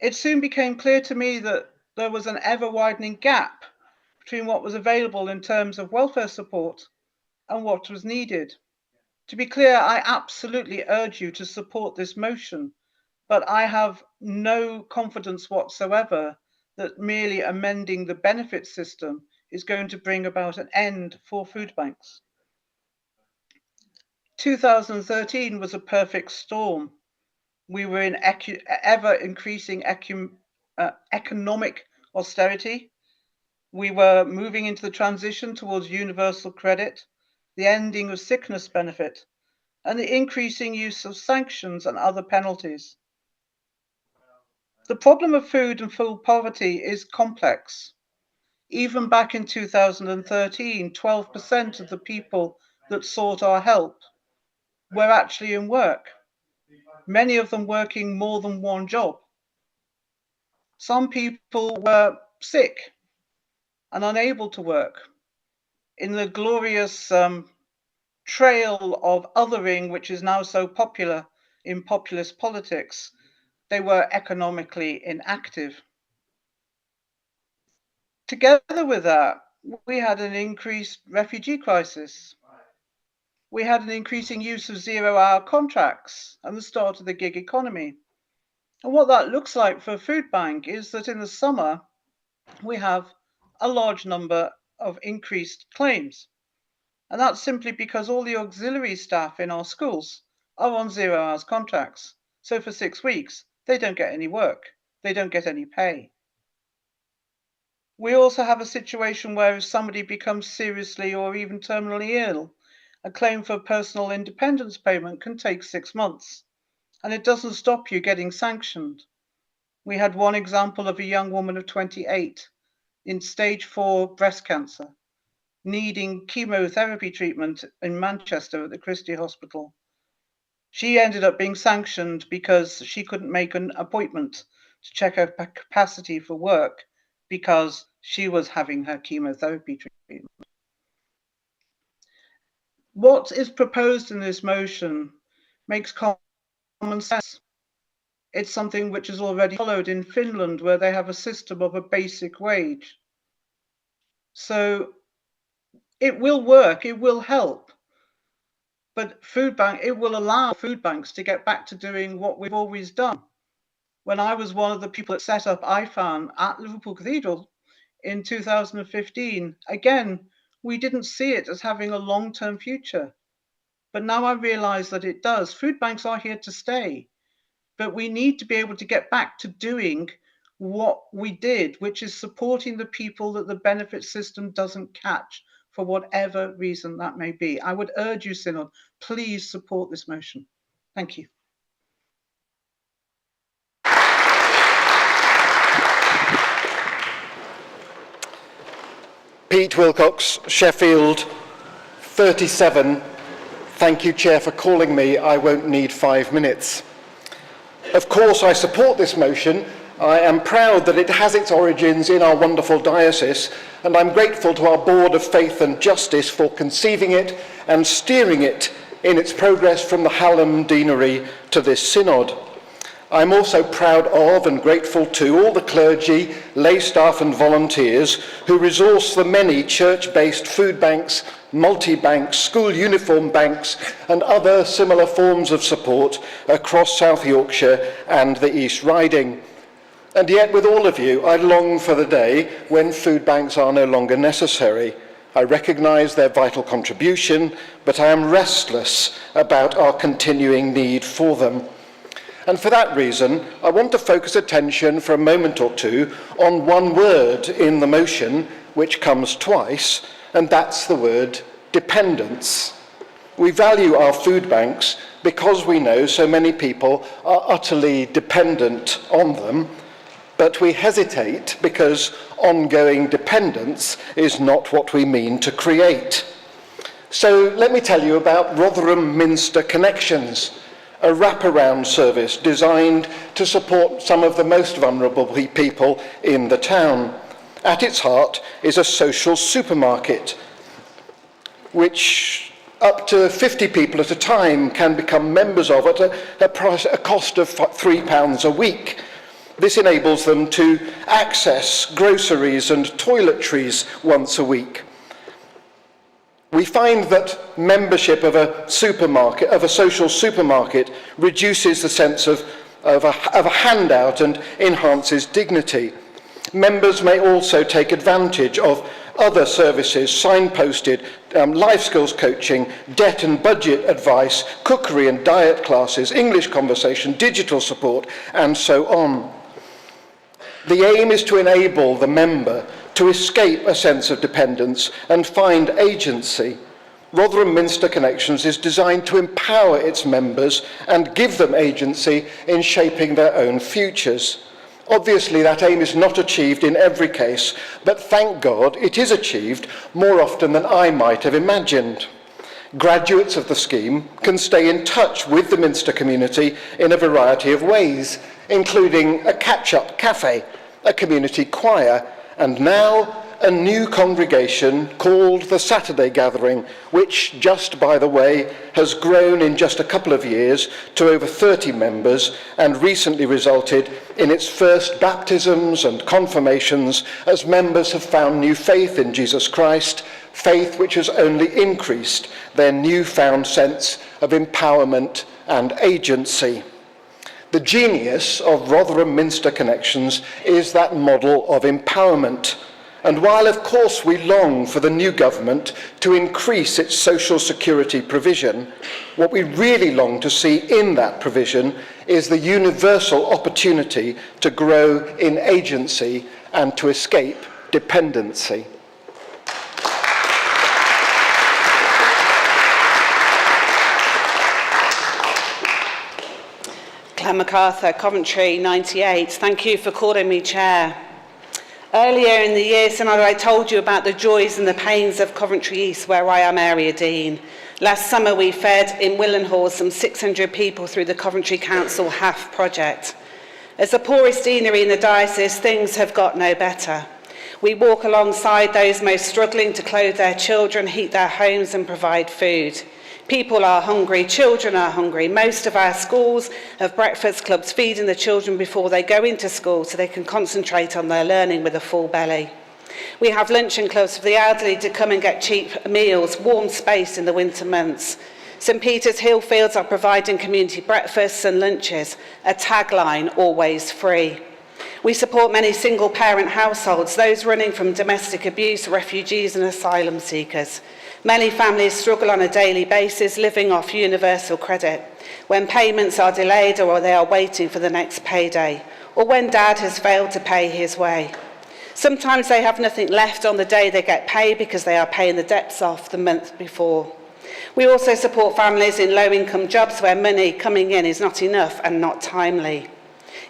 S4: It soon became clear to me that there was an ever-widening gap between what was available in terms of welfare support and what was needed. To be clear, I absolutely urge you to support this motion, but I have no confidence whatsoever that merely amending the benefit system is going to bring about an end for food banks. 2013 was a perfect storm. We were in ever-increasing economic austerity. We were moving into the transition towards universal credit, the ending of sickness benefit, and the increasing use of sanctions and other penalties. The problem of food and food poverty is complex. Even back in 2013, 12% of the people that sought our help were actually in work, many of them working more than one job. Some people were sick and unable to work. In the glorious trail of othering, which is now so popular in populist politics, they were economically inactive. Together with that, we had an increased refugee crisis. We had an increasing use of zero-hour contracts and the start of the gig economy. And what that looks like for a food bank is that in the summer, we have a large number of increased claims. And that's simply because all the auxiliary staff in our schools are on 0 hours contracts. So for 6 weeks, they don't get any work. They don't get any pay. We also have a situation where if somebody becomes seriously or even terminally ill, a claim for personal independence payment can take 6 months. And it doesn't stop you getting sanctioned. We had one example of a young woman of 28 in stage 4 breast cancer, needing chemotherapy treatment in Manchester at the Christie Hospital. She ended up being sanctioned because she couldn't make an appointment to check her capacity for work because she was having her chemotherapy treatment. What is proposed in this motion makes common sense. It's something which is already followed in Finland, where they have a system of a basic wage. So it will work, it will help. But it will allow food banks to get back to doing what we've always done. When I was one of the people that set up IFAN at Liverpool Cathedral in 2015, again, we didn't see it as having a long-term future. But now I realize that it does. Food banks are here to stay. But we need to be able to get back to doing what we did, which is supporting the people that the benefit system doesn't catch for whatever reason that may be. I would urge you, Synod, please support this motion. Thank you.
S15: Pete Wilcox, Sheffield, 37. Thank you, Chair, for calling me. I won't need 5 minutes. Of course, I support this motion,
S6: I am proud that it has its origins in our wonderful diocese, and I'm grateful to our Board of Faith and Justice for conceiving it and steering it in its progress from the Hallam Deanery to this synod. I'm also proud of and grateful to all the clergy, lay staff and volunteers who resource the many church-based food banks, multi-banks, school uniform banks and other similar forms of support across South Yorkshire and the East Riding. And yet with all of you, I long for the day when food banks are no longer necessary. I recognise their vital contribution, but I am restless about our continuing need for them. And for that reason, I want to focus attention for a moment or two on one word in the motion, which comes twice, and that's the word dependence. We value our food banks because we know so many people are utterly dependent on them, but we hesitate because ongoing dependence is not what we mean to create. So let me tell you about Rotherham Minster Connections, a wraparound service designed to support some of the most vulnerable people in the town. At its heart is a social supermarket, which up to 50 people at a time can become members of at a cost of £3 a week. This enables them to access groceries and toiletries once a week. We find that membership of a supermarket, of a social supermarket, reduces the sense of a handout and enhances dignity. Members may also take advantage of other services signposted, life skills coaching, debt and budget advice, cookery and diet classes, English conversation, digital support, and so on. The aim is to enable the member to escape a sense of dependence and find agency. Rotherham Minster Connections is designed to empower its members and give them agency in shaping their own futures. Obviously, that aim is not achieved in every case, but thank God it is achieved more often than I might have imagined. Graduates of the scheme can stay in touch with the Minster community in a variety of ways, including a catch-up cafe, a community choir, and now a new congregation called the Saturday Gathering, which, just by the way, has grown in just a couple of years to over 30 members and recently resulted in its first baptisms and confirmations as members have found new faith in Jesus Christ, faith which has only increased their newfound sense of empowerment and agency. The genius of Rotherham Minster Connections is that model of empowerment. And while, of course, we long for the new government to increase its social security provision, what we really long to see in that provision is the universal opportunity to grow in agency and to escape dependency.
S7: Claire MacArthur, Coventry 98. Thank you for calling me Chair. Earlier in the year, Synod, I told you about the joys and the pains of Coventry East, where I am Area Dean. Last summer, we fed in Willenhall some 600 people through the Coventry Council HAF project. As the poorest deanery in the diocese, things have got no better. We walk alongside those most struggling to clothe their children, heat their homes and provide food. People are hungry, children are hungry. Most of our schools have breakfast clubs feeding the children before they go into school so they can concentrate on their learning with a full belly. We have luncheon clubs for the elderly to come and get cheap meals, warm space in the winter months. St Peter's Hillfields are providing community breakfasts and lunches, a tagline, always free. We support many single-parent households, those running from domestic abuse, refugees and asylum seekers. Many families struggle on a daily basis, living off universal credit, when payments are delayed or they are waiting for the next payday, or when dad has failed to pay his way. Sometimes they have nothing left on the day they get paid because they are paying the debts off the month before. We also support families in low-income jobs where money coming in is not enough and not timely.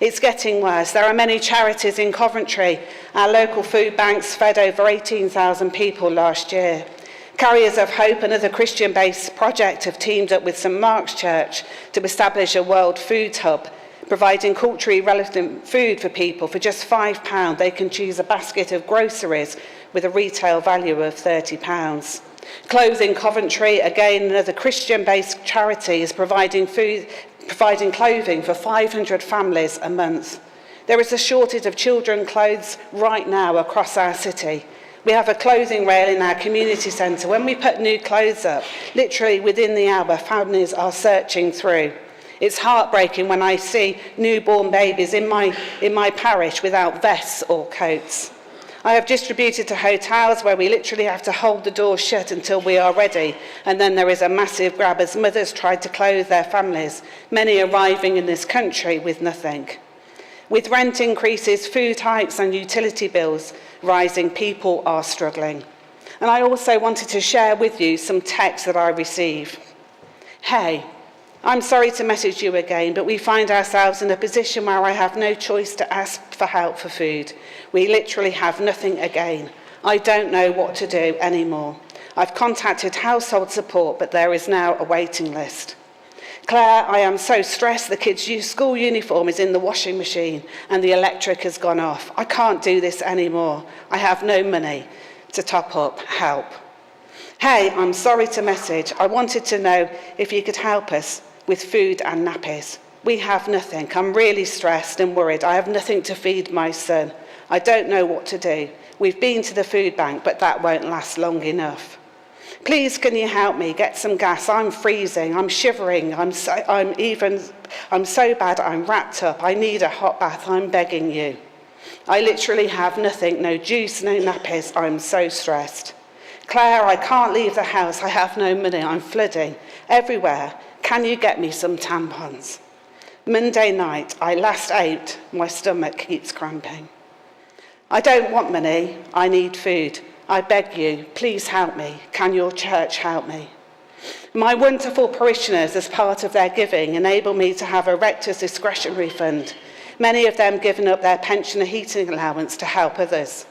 S7: It's getting worse. There are many charities in Coventry. Our local food banks fed over 18,000 people last year. Carriers of Hope, another Christian-based project, have teamed up with St Mark's Church to establish a World Food Hub. providing culturally relevant food for people. For just £5, they can choose a basket of groceries with a retail value of £30. Clothing Coventry, again another Christian-based charity, is providing clothing for 500 families a month. There is a shortage of children's clothes right now across our city. We have a clothing rail in our community centre. When we put new clothes up, literally within the hour, families are searching through. It's heartbreaking when I see newborn babies in my parish without vests or coats. I have distributed to hotels where we literally have to hold the door shut until we are ready, and then there is a massive grab as mothers try to clothe their families, many arriving in this country with nothing. With rent increases, food hikes and utility bills rising, people are struggling. And I also wanted to share with you some texts that I receive. Hey, I'm sorry to message you again, but we find ourselves in a position where I have no choice to ask for help for food. We literally have nothing again. I don't know what to do anymore. I've contacted household support, but there is now a waiting list. Claire, I am so stressed. The kids' school uniform is in the washing machine and the electric has gone off. I can't do this anymore. I have no money to top up. Help. Hey, I'm sorry to message. I wanted to know if you could help us with food and nappies. We have nothing. I'm really stressed and worried. I have nothing to feed my son. I don't know what to do. We've been to the food bank, but that won't last long enough. Please, can you help me get some gas? I'm freezing. I'm shivering. I'm so bad. I'm wrapped up. I need a hot bath. I'm begging you. I literally have nothing. No juice, no nappies. I'm so stressed. Claire, I can't leave the house. I have no money. I'm flooding everywhere. Can you get me some tampons? Monday night, I last ate. My stomach keeps cramping. I don't want money. I need food. I beg you, please help me. Can your church help me? My wonderful parishioners, as part of their giving, enable me to have a rector's discretionary fund. Many of them giving up their pension and heating allowance to help others.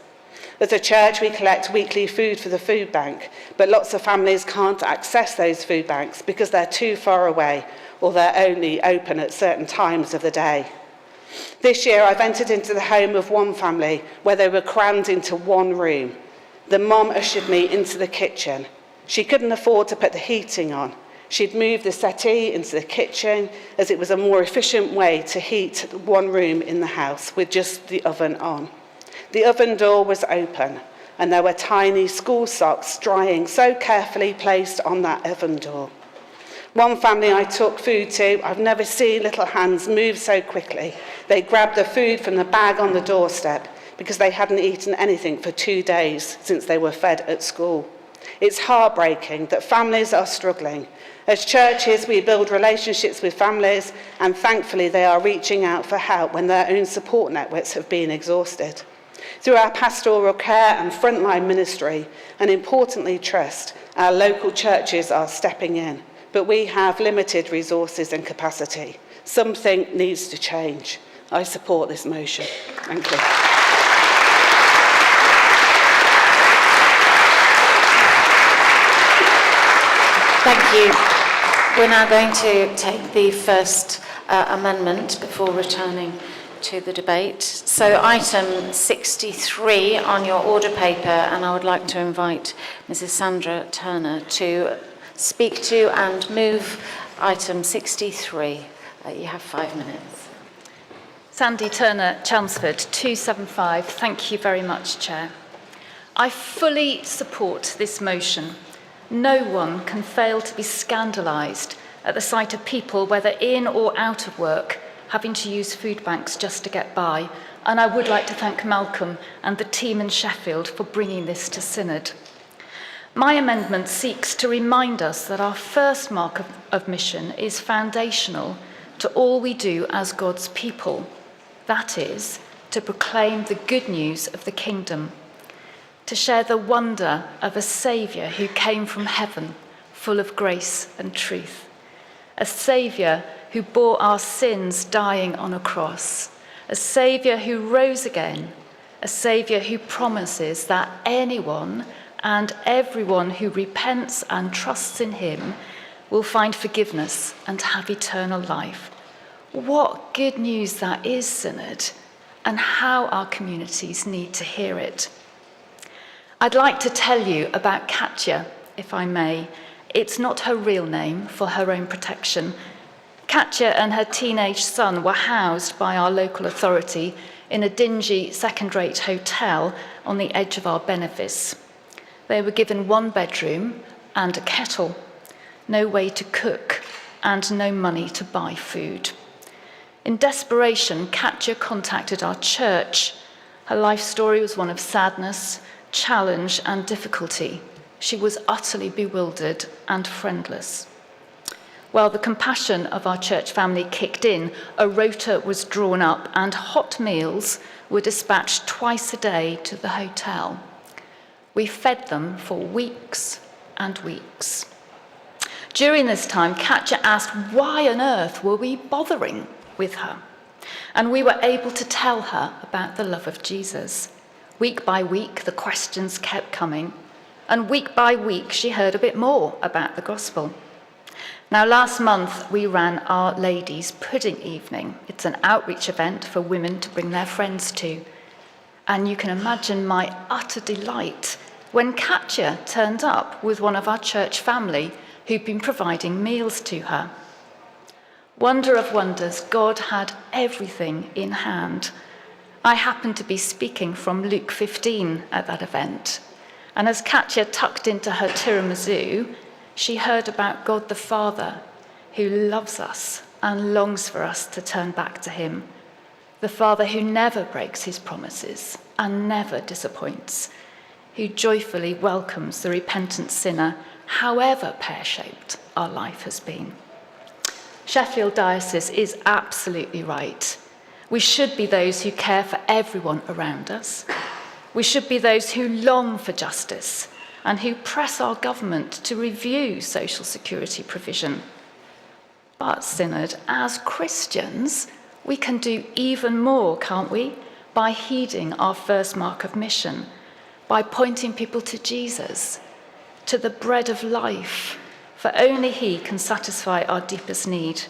S7: As a church, we collect weekly food for the food bank, but lots of families can't access those food banks because they're too far away or they're only open at certain times of the day. This year, I've entered into the home of one family where they were crammed into one room. The mom ushered me into the kitchen. She couldn't afford to put the heating on. She'd moved the settee into the kitchen as it was a more efficient way to heat one room in the house with just the oven on. The oven door was open and there were tiny school socks drying so carefully placed on that oven door. One family I took food to, I've never seen little hands move so quickly. They grabbed the food from the bag on the doorstep because they hadn't eaten anything for 2 days since they were fed at school. It's heartbreaking that families are struggling. As churches, we build relationships with families, and thankfully they are reaching out for help when their own support networks have been exhausted. Through our pastoral care and frontline ministry, and importantly trust, our local churches are stepping in, but we have limited resources and capacity. Something needs to change. I support this motion. Thank you.
S1: Thank you. We're now going to take the first amendment before returning to the debate. So item 63 on your order paper, and I would like to invite Mrs. Sandra Turner to speak to and move item 63. You have 5 minutes.
S12: Sandy Turner, Chelmsford, 275. Thank you very much, Chair. I fully support this motion. No one can fail to be scandalised at the sight of people, whether in or out of work, having to use food banks just to get by. And I would like to thank Malcolm and the team in Sheffield for bringing this to Synod. My amendment seeks to remind us that our first mark of mission is foundational to all we do as God's people. That is, to proclaim the good news of the kingdom, to share the wonder of a Saviour who came from heaven, full of grace and truth, a Saviour who bore our sins dying on a cross, a Saviour who rose again, a Saviour who promises that anyone and everyone who repents and trusts in him will find forgiveness and have eternal life.
S8: What good news that is, Synod, and how our communities need to hear it. I'd like to tell you about Katja, if I may. It's not her real name, for her own protection. Katja and her teenage son were housed by our local authority in a dingy second-rate hotel on the edge of our benefice. They were given 1 bedroom and a kettle, no way to cook, and no money to buy food. In desperation, Katja contacted our church. Her life story was one of sadness, challenge, and difficulty. She was utterly bewildered and friendless. Well, the compassion of our church family kicked in. A rota was drawn up, and hot meals were dispatched twice a day to the hotel. We fed them for weeks and weeks. During this time, Katja asked why on earth were we bothering with her? And we were able to tell her about the love of Jesus. Week by week, the questions kept coming, and week by week, she heard a bit more about the gospel. Now, last month, we ran Our Ladies Pudding Evening. It's an outreach event for women to bring their friends to. And you can imagine my utter delight when Katja turned up with one of our church family who'd been providing meals to her. Wonder of wonders, God had everything in hand. I happened to be speaking from Luke 15 at that event. And as Katja tucked into her tiramisu, she heard about God the Father, who loves us and longs for us to turn back to him. The Father who never breaks his promises and never disappoints, who joyfully welcomes the repentant sinner, however pear-shaped our life has been. Sheffield Diocese is absolutely right. We should be those who care for everyone around us. We should be those who long for justice and who press our government to review social security provision. But, Synod, as Christians, we can do even more, can't we? By heeding our first mark of mission, by pointing people to Jesus, to the bread of life, for only he can satisfy our deepest need.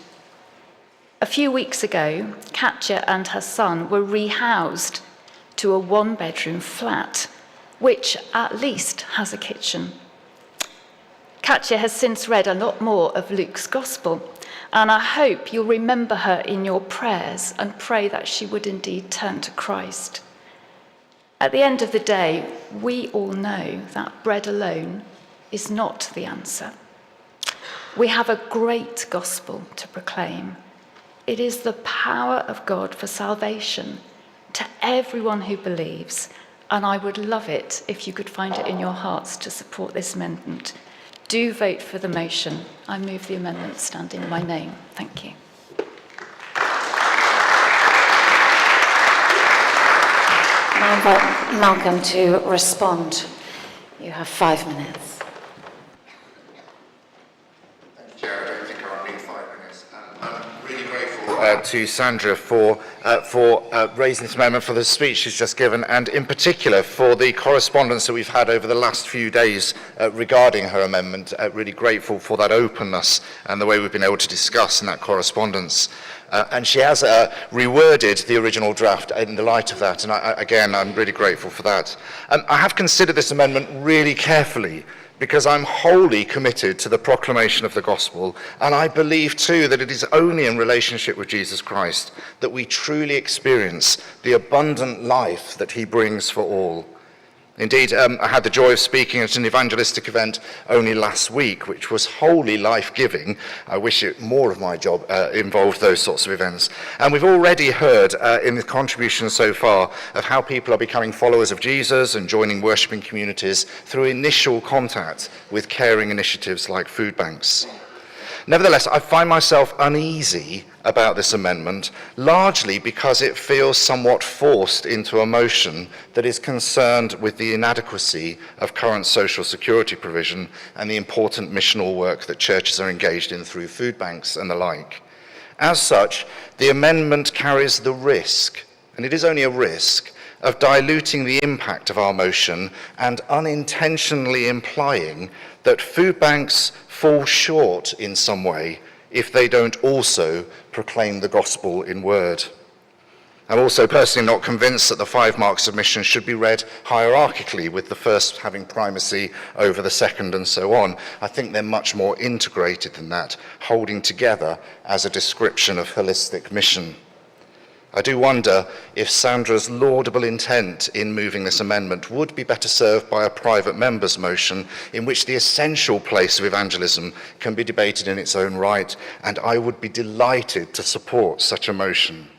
S8: A few weeks ago, Katja and her son were rehoused to a 1-bedroom flat, which at least has a kitchen. Katja has since read a lot more of Luke's Gospel, and I hope you'll remember her in your prayers and pray that she would indeed turn to Christ. At the end of the day, we all know that bread alone is not the answer. We have a great gospel to proclaim. It is the power of God for salvation to everyone who believes, and I would love it if you could find it in your hearts to support this amendment. Do vote for the motion. I move the amendment standing in my name. Thank you.
S1: I invite Malcolm to respond. You have 5 minutes.
S22: To Sandra for raising this amendment, for the speech she's just given, and in particular for the correspondence that we've had over the last few days regarding her amendment. Really grateful for that openness and the way we've been able to discuss in that correspondence. And she has reworded the original draft in the light of that, and I'm really grateful for that. I have considered this amendment really carefully, because I'm wholly committed to the proclamation of the gospel, and I believe too that it is only in relationship with Jesus Christ that we truly experience the abundant life that he brings for all. Indeed, I had the joy of speaking at an evangelistic event only last week, which was wholly life-giving. I wish more of my job involved those sorts of events. And we've already heard in the contributions so far of how people are becoming followers of Jesus and joining worshipping communities through initial contact with caring initiatives like food banks. Nevertheless, I find myself uneasy about this amendment, largely because it feels somewhat forced into a motion that is concerned with the inadequacy of current social security provision and the important missional work that churches are engaged in through food banks and the like. As such, the amendment carries the risk, and it is only a risk, of diluting the impact of our motion and unintentionally implying that food banks fall short in some way if they don't also proclaim the gospel in word. I'm also personally not convinced that the 5-mark submission should be read hierarchically, with the first having primacy over the second and so on. I think they're much more integrated than that, holding together as a description of holistic mission. I do wonder if Sandra's laudable intent in moving this amendment would be better served by a private member's motion in which the essential place of evangelism can be debated in its own right, and I would be delighted to support such a motion.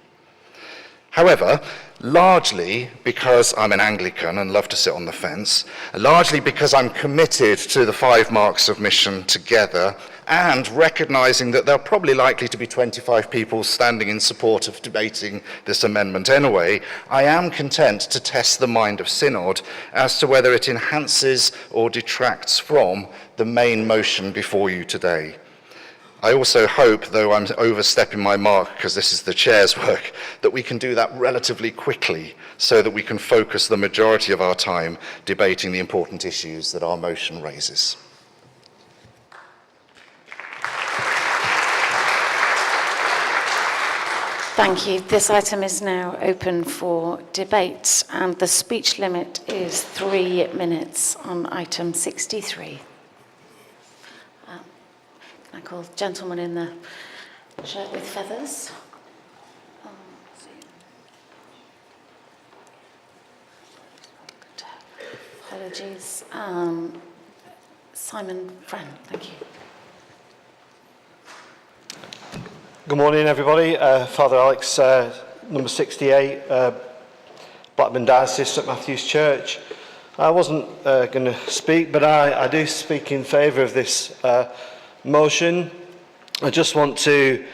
S22: However, largely because I'm an Anglican and love to sit on the fence, largely because I'm committed to the 5-mark submission together, and recognising that there are probably likely to be 25 people standing in support of debating this amendment anyway, I am content to test the mind of Synod as to whether it enhances or detracts from the main motion before you today. I also hope, though I'm overstepping my mark because this is the chair's work, that we can do that relatively quickly so that we can focus the majority of our time debating the important issues that our motion raises.
S1: Thank you. This item is now open for debate, and the speech limit is 3 minutes on item 63. I call the gentleman in the shirt with feathers. Apologies. Simon Friend, thank you.
S9: Good morning, everybody. Father Alex, number 68, Blackburn Diocese, St Matthew's Church. I wasn't going to speak, but I do speak in favour of this motion. I just want to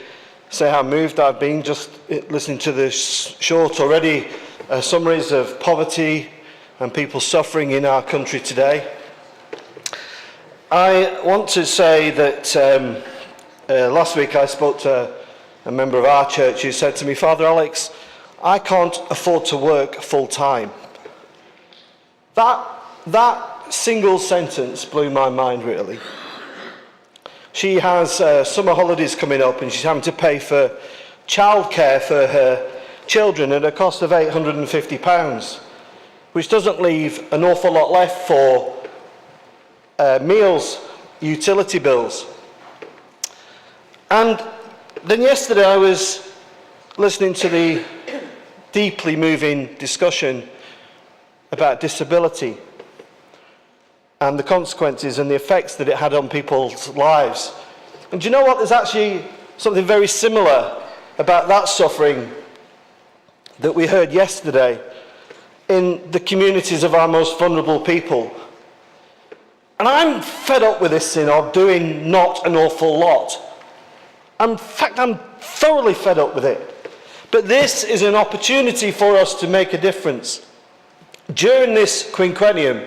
S9: say how moved I've been just listening to the short already summaries of poverty and people suffering in our country today. I want to say that last week I spoke to a member of our church who said to me, Father Alex, I can't afford to work full time. That single sentence blew my mind, really. She has summer holidays coming up and she's having to pay for childcare for her children at a cost of £850, which doesn't leave an awful lot left for meals, utility bills. And then yesterday I was listening to the deeply moving discussion about disability and the consequences and the effects that it had on people's lives. And do you know what? There's actually something very similar about that suffering that we heard yesterday in the communities of our most vulnerable people. And I'm fed up with this sin of doing not an awful lot. In fact, I'm thoroughly fed up with it. But this is an opportunity for us to make a difference. During this quinquennium,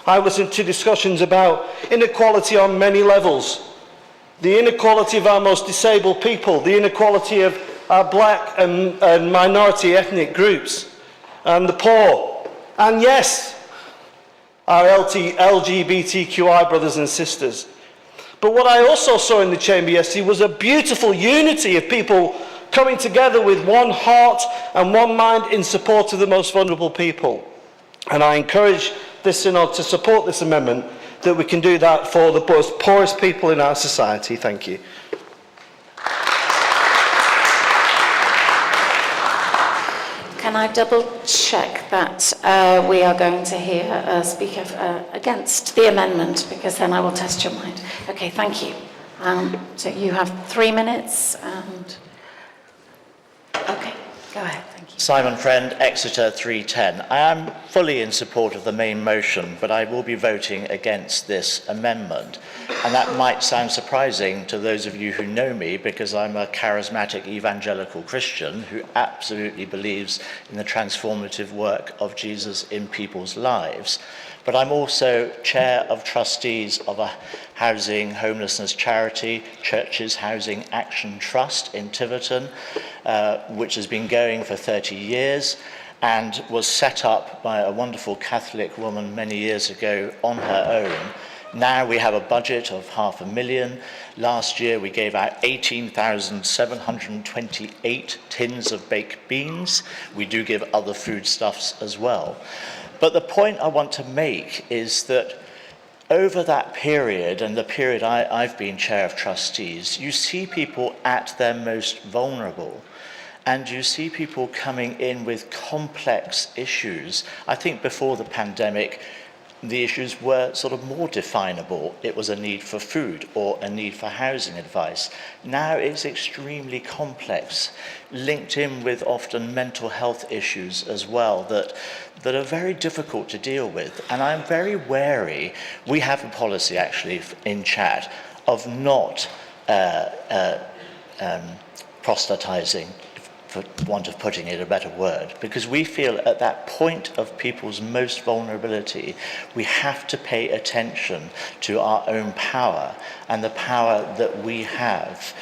S9: I listened to discussions about inequality on many levels. The inequality of our most disabled people, the inequality of our black and minority ethnic groups, and the poor. And yes, our LGBTQI brothers and sisters. But what I also saw in the chamber yesterday was a beautiful unity of people coming together with one heart and one mind in support of the most vulnerable people. And I encourage this synod to support this amendment, that we can do that for the poorest people in our society. Thank you.
S1: Can I double check that we are going to hear a speaker against the amendment, because then I will test your mind. Okay, thank you. So you have 3 minutes and... Okay, go ahead, thank you.
S10: Simon Friend, Exeter 310. I am fully in support of the main motion, but I will be voting against this amendment. And that might sound surprising to those of you who know me, because I'm a charismatic evangelical Christian who absolutely believes in the transformative work of Jesus in people's lives. But I'm also chair of trustees of a housing homelessness charity, Churches Housing Action Trust in Tiverton, which has been going for 30 years and was set up by a wonderful Catholic woman many years ago on her own Now we have a budget of £500,000. Last year we gave out 18,728 tins of baked beans. We do give other foodstuffs as well. But the point I want to make is that over that period, and the period I've been chair of trustees, you see people at their most vulnerable. And you see people coming in with complex issues. I think before the pandemic, the issues were sort of more definable. It was a need for food or a need for housing advice. Now it's extremely complex, linked in with often mental health issues as well that are very difficult to deal with. And I'm very wary. We have a policy actually in chat of not proselytizing, for want of putting it a better word, because we feel at that point of people's most vulnerability, we have to pay attention to our own power and the power that we have.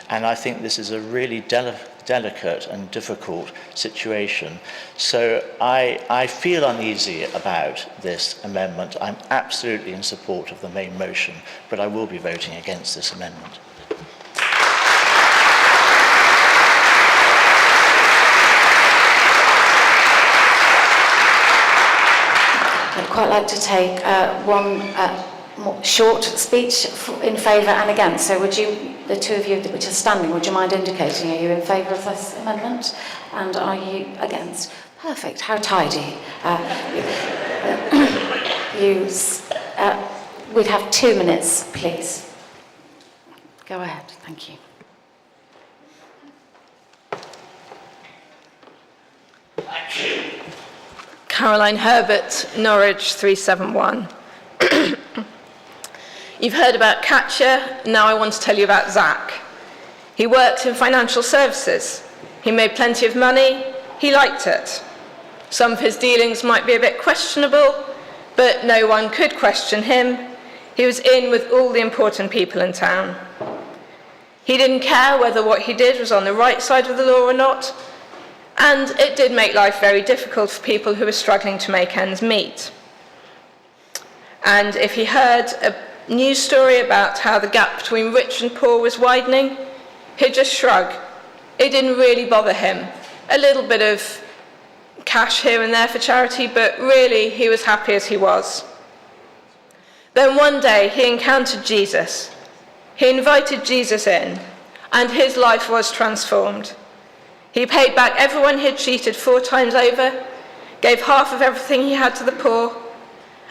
S10: And I think this is a really delicate and difficult situation. So I feel uneasy about this amendment. I'm absolutely in support of the main motion, but I will be voting against this amendment.
S1: I'd quite like to take one more short speech in favour and against. So would you, the two of you which are standing, would you mind indicating, are you in favour of this amendment? And are you against? Perfect, how tidy. We'd have 2 minutes, please. Go ahead, thank you.
S11: Caroline Herbert, Norwich 371. You've heard about Katja, now I want to tell you about Zach. He worked in financial services. He made plenty of money. He liked it. Some of his dealings might be a bit questionable, but no one could question him. He was in with all the important people in town. He didn't care whether what he did was on the right side of the law or not, and it did make life very difficult for people who were struggling to make ends meet. And if he heard a news story about how the gap between rich and poor was widening, he'd just shrug. It didn't really bother him. A little bit of cash here and there for charity, but really he was happy as he was. Then one day he encountered Jesus. He invited Jesus in, and his life was transformed. He paid back everyone he had cheated 4 times over, gave half of everything he had to the poor,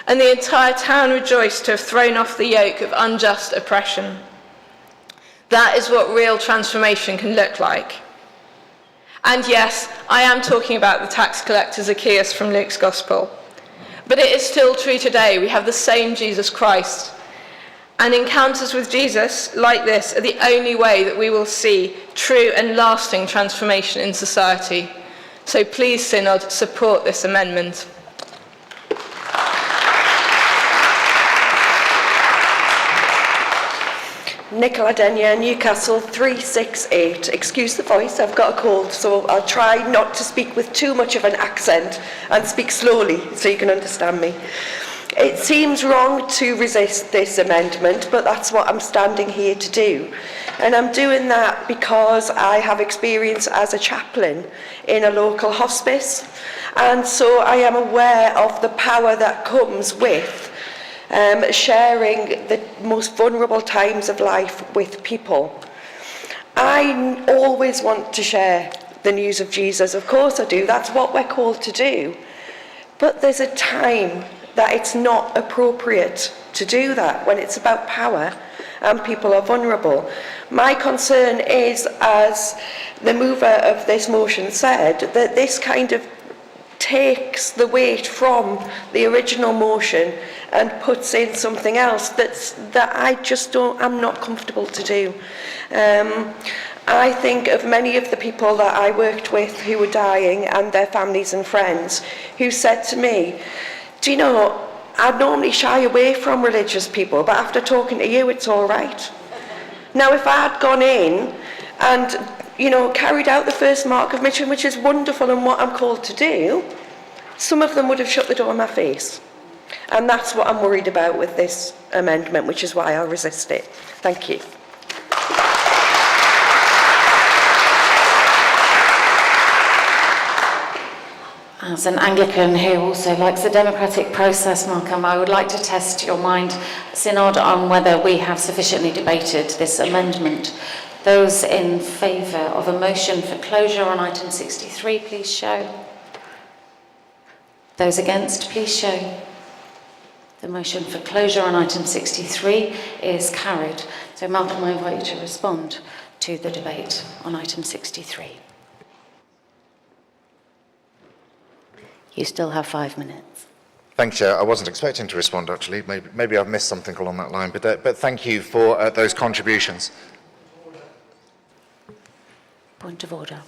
S11: and the entire town rejoiced to have thrown off the yoke of unjust oppression. That is what real transformation can look like. And yes, I am talking about the tax collector Zacchaeus from Luke's Gospel. But it is still true today. We have the same Jesus Christ. And encounters with Jesus like this are the only way that we will see true and lasting transformation in society. So please, Synod, support this amendment.
S13: Nicola Denyer, Newcastle 368. Excuse the voice, I've got a cold, so I'll try not to speak with too much of an accent and speak slowly so you can understand me. It seems wrong to resist this amendment, but that's what I'm standing here to do. And I'm doing that because I have experience as a chaplain in a local hospice, and so I am aware of the power that comes with sharing the most vulnerable times of life with people. I always want to share the news of Jesus, of course I do, that's what we're called to do. But there's a time that it's not appropriate to do that when it's about power and people are vulnerable. My concern is, as the mover of this motion said, that this kind of takes the weight from the original motion and puts in something else that I'm not comfortable to do. I think of many of the people that I worked with who were dying and their families and friends who said to me, do you know, I'd normally shy away from religious people, but after talking to you, it's all right. Now, if I'd gone in and, you know, carried out the first mark of mission, which is wonderful and what I'm called to do, some of them would have shut the door in my face. And that's what I'm worried about with this amendment, which is why I'll resist it. Thank you.
S1: As an Anglican who also likes the democratic process, Malcolm, I would like to test your mind, Synod, on whether we have sufficiently debated this amendment. Those in favour of a motion for closure on item 63, please show. Those against, please show. The motion for closure on item 63 is carried. So, Malcolm, I invite you to respond to the debate on item 63. You still have 5 minutes.
S22: Thanks, Chair. I wasn't expecting to respond, actually. Maybe I've missed something along that line, but thank you for those contributions.
S1: Point of order.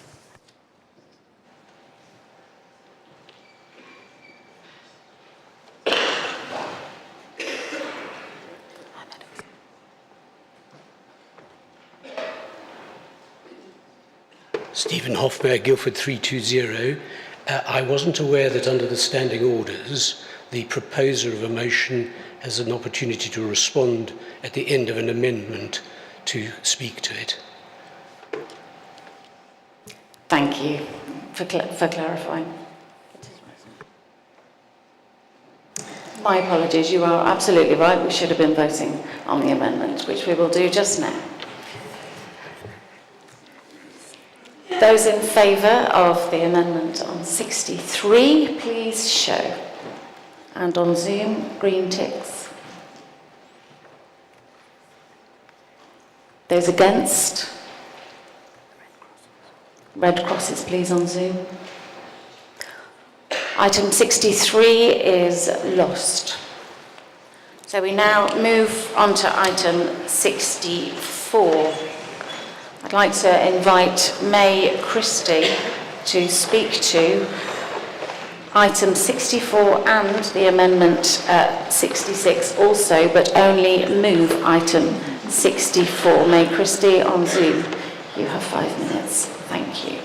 S14: Stephen Hoffmeyer, Guildford 320. I wasn't aware that under the standing orders, the proposer of a motion has an opportunity to respond at the end of an amendment to speak to it.
S1: Thank you for clarifying. My apologies, you are absolutely right. We should have been voting on the amendment, which we will do just now. Those in favour of the amendment on 63, please show. And on Zoom, green ticks. Those against? Red crosses, please, on Zoom. Item 63 is lost. So we now move on to item 64. I'd like to invite May Christie to speak to item 64 and the amendment 66 also, but only move item 64. May Christie on Zoom. You have 5 minutes. Thank you.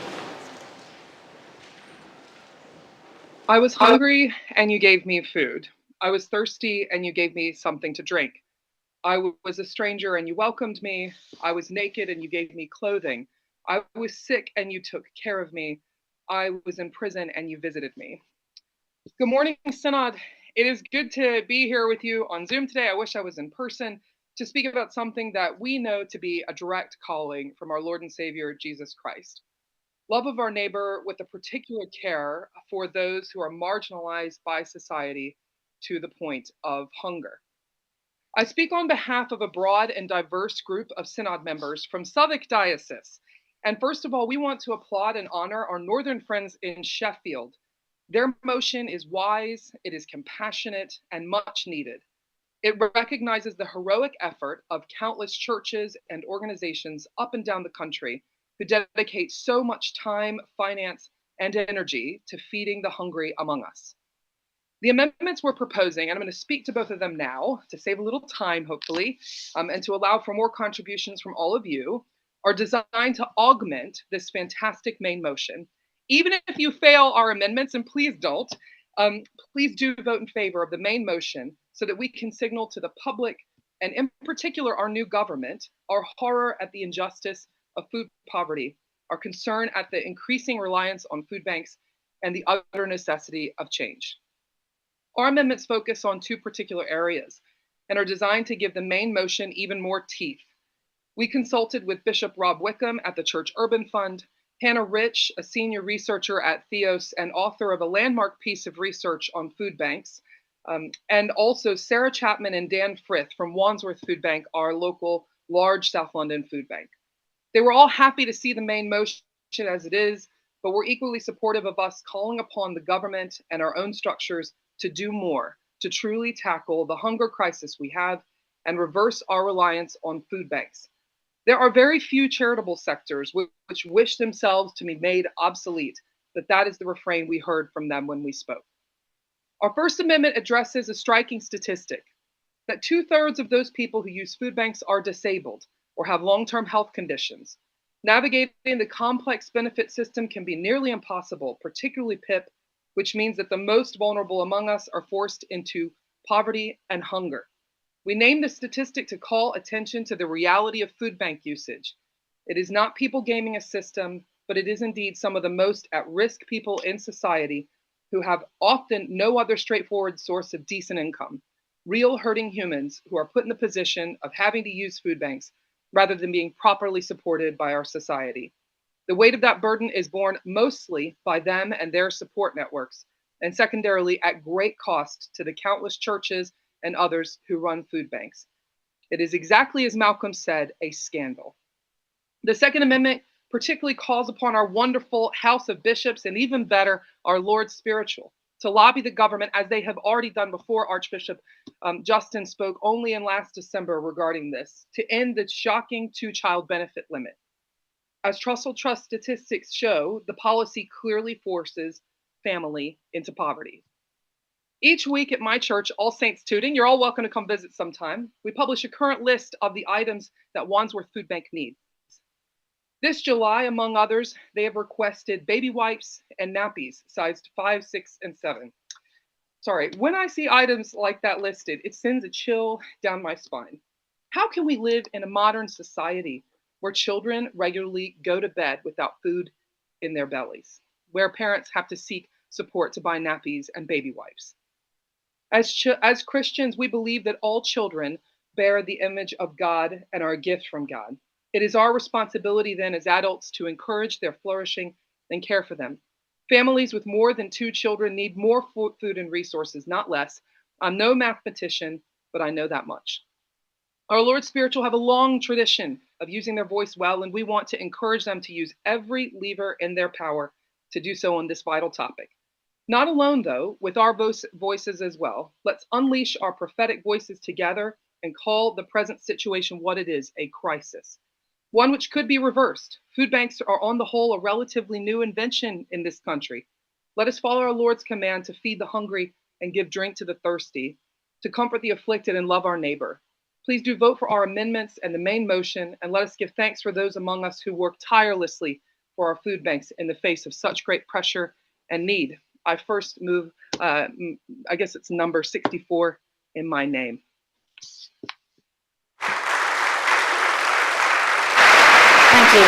S16: I was hungry and you gave me food. I was thirsty and you gave me something to drink. I was a stranger and you welcomed me. I was naked and you gave me clothing. I was sick and you took care of me. I was in prison and you visited me. Good morning, Synod. It is good to be here with you on Zoom today. I wish I was in person to speak about something that we know to be a direct calling from our Lord and Savior, Jesus Christ. Love of our neighbor with a particular care for those who are marginalized by society to the point of hunger. I speak on behalf of a broad and diverse group of Synod members from Southwark Diocese. And first of all, we want to applaud and honor our northern friends in Sheffield. Their motion is wise, it is compassionate, and much needed. It recognizes the heroic effort of countless churches and organizations up and down the country who dedicate so much time, finance, and energy to feeding the hungry among us. The amendments we're proposing, and I'm going to speak to both of them now to save a little time, hopefully, and to allow for more contributions from all of you, are designed to augment this fantastic main motion. Even if you fail our amendments, and please don't, please do vote in favor of the main motion so that we can signal to the public, and in particular our new government, our horror at the injustice of food poverty, our concern at the increasing reliance on food banks, and the utter necessity of change. Our amendments focus on two particular areas and are designed to give the main motion even more teeth. We consulted with Bishop Rob Wickham at the Church Urban Fund, Hannah Rich, a senior researcher at Theos and author of a landmark piece of research on food banks, and also Sarah Chapman and Dan Frith from Wandsworth Food Bank, our local large South London food bank. They were all happy to see the main motion as it is, but were equally supportive of us calling upon the government and our own structures to do more to truly tackle the hunger crisis we have and reverse our reliance on food banks. There are very few charitable sectors which wish themselves to be made obsolete, but that is the refrain we heard from them when we spoke. Our First Amendment addresses a striking statistic that 2/3 of those people who use food banks are disabled or have long-term health conditions. Navigating the complex benefit system can be nearly impossible, particularly PIP, which means that the most vulnerable among us are forced into poverty, and hunger. We name the statistic to call attention to the reality of food bank usage. It is not people gaming a system, but it is indeed some of the most at-risk people in society who have often no other straightforward source of decent income. Real hurting humans who are put in the position of having to use food banks rather than being properly supported by our society. The weight of that burden is borne mostly by them and their support networks, and secondarily at great cost to the countless churches and others who run food banks. It is exactly as Malcolm said, a scandal. The Second Amendment particularly calls upon our wonderful House of Bishops, and even better, our Lord Spiritual, to lobby the government, as they have already done before Archbishop Justin spoke only in last December regarding this, to end the shocking two-child benefit limit. As Trussell Trust statistics show, the policy clearly forces family into poverty. Each week at my church, All Saints Tooting, you're all welcome to come visit sometime, we publish a current list of the items that Wandsworth Food Bank needs. This July, among others, they have requested baby wipes and nappies, sized 5, 6, and 7. Sorry, when I see items like that listed, it sends a chill down my spine. How can we live in a modern society where children regularly go to bed without food in their bellies, where parents have to seek support to buy nappies and baby wipes? As Christians, we believe that all children bear the image of God and are a gift from God. It is our responsibility then as adults to encourage their flourishing and care for them. Families with more than 2 children need more food and resources, not less. I'm no mathematician, but I know that much. Our Lord Spiritual have a long tradition of using their voice well, and we want to encourage them to use every lever in their power to do so on this vital topic. Not alone, though, with our voices as well. Let's unleash our prophetic voices together and call the present situation what it is, a crisis. One which could be reversed. Food banks are on the whole a relatively new invention in this country. Let us follow our Lord's command to feed the hungry and give drink to the thirsty, to comfort the afflicted and love our neighbor. Please do vote for our amendments and the main motion, and let us give thanks for those among us who work tirelessly for our food banks in the face of such great pressure and need. I first move, I guess it's number 64 in my name.
S1: Thank you.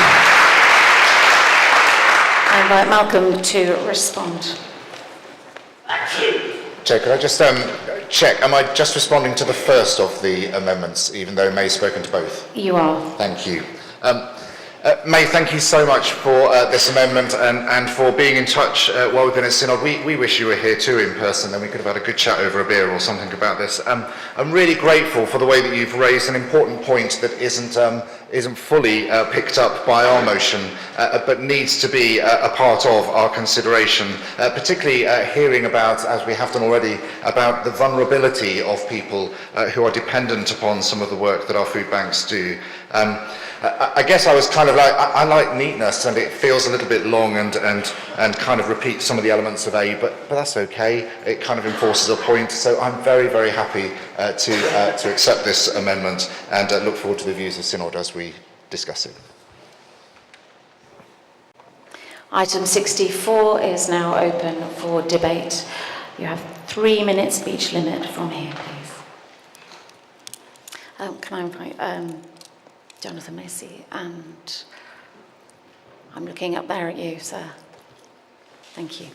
S1: I invite Malcolm to respond.
S22: Chair, could I just check, am I just responding to the first of the amendments, even though May's spoken to both?
S1: You are.
S22: Thank you. May, thank you so much for this amendment and for being in touch while we've been at Synod. We wish you were here too in person, then we could have had a good chat over a beer or something about this. I'm really grateful for the way that you've raised an important point that isn't fully picked up by our motion, but needs to be a part of our consideration, particularly hearing about, as we have done already, about the vulnerability of people who are dependent upon some of the work that our food banks do. I guess I was kind of like, I like neatness, and it feels a little bit long and kind of repeats some of the elements of A, but that's okay. It kind of enforces a point, so I'm very, very happy to accept this amendment and look forward to the views of Synod as we discuss it.
S1: Item 64 is now open for debate. You have 3 minutes speech limit from here, please. Can I invite Jonathan Macy, and I'm looking up there at you, sir. Thank you.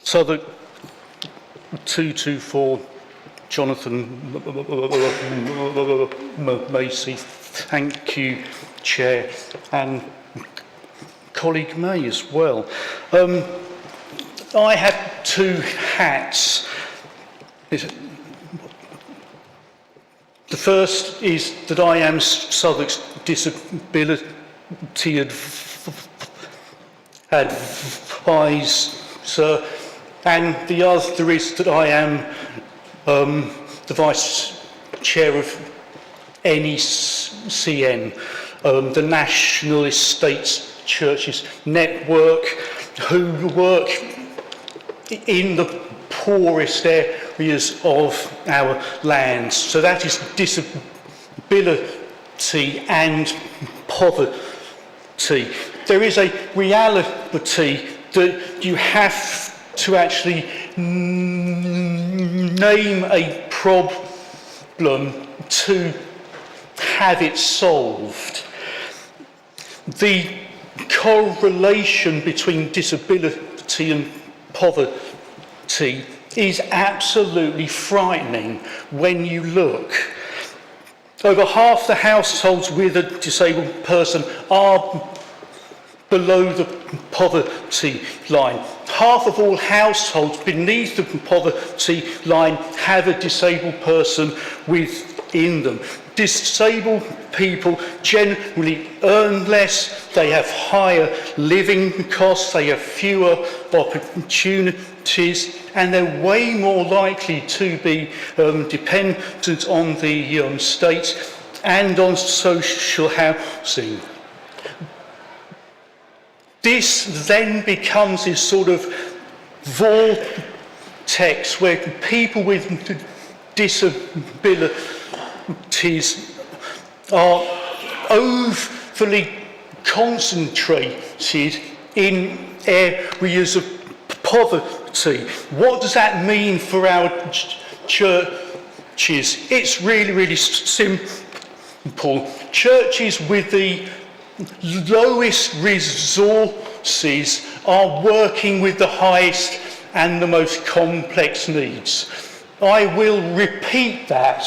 S17: Southwark 224, Jonathan Macy. Thank you, Chair, and colleague May as well. I had 2 hats. The first is that I am Southwark's disability advisor, and the other is that I am the Vice Chair of NECN, the National Estates Churches Network, who work in the poorest areas of our lands. So that is disability and poverty. There is a reality that you have to actually name a problem to have it solved. The correlation between disability and poverty is absolutely frightening when you look. Over half the households with a disabled person are below the poverty line. Half of all households beneath the poverty line have a disabled person within them. Disabled people generally earn less, they have higher living costs, they have fewer opportunities, and they're way more likely to be dependent on the state and on social housing. This then becomes this sort of vortex where people with disabilities are overly concentrated in areas of poverty. What does that mean for our churches? It's really, really simple. Churches with the lowest resources are working with the highest and the most complex needs. I will repeat that.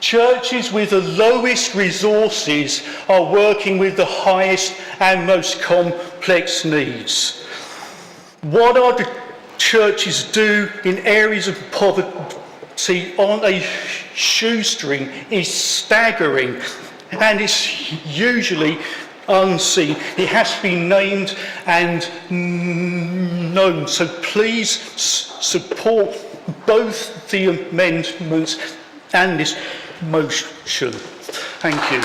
S17: Churches with the lowest resources are working with the highest and most complex needs. What our churches do in areas of poverty on a shoestring is staggering, and it's usually unseen. It has to be named and known. So please support both the amendments and this motion. Thank you.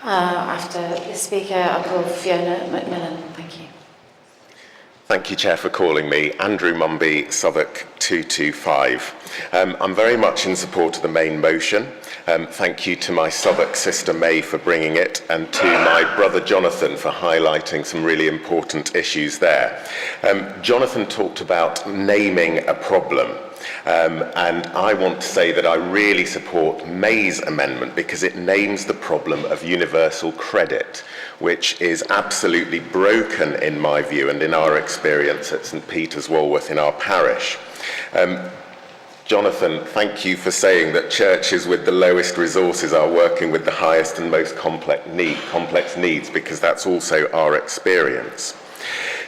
S1: After the speaker, I'll call Fiona McMillan. Thank you.
S18: Thank you, Chair, for calling me. Andrew Mumby, Southwark 225. I'm very much in support of the main motion. Thank you to my Southwark sister May for bringing it, and to my brother Jonathan for highlighting some really important issues there. Jonathan talked about naming a problem. And I want to say that I really support May's amendment because it names the problem of universal credit, which is absolutely broken in my view and in our experience at St Peter's Walworth in our parish. Jonathan, thank you for saying that churches with the lowest resources are working with the highest and most complex needs, because that's also our experience.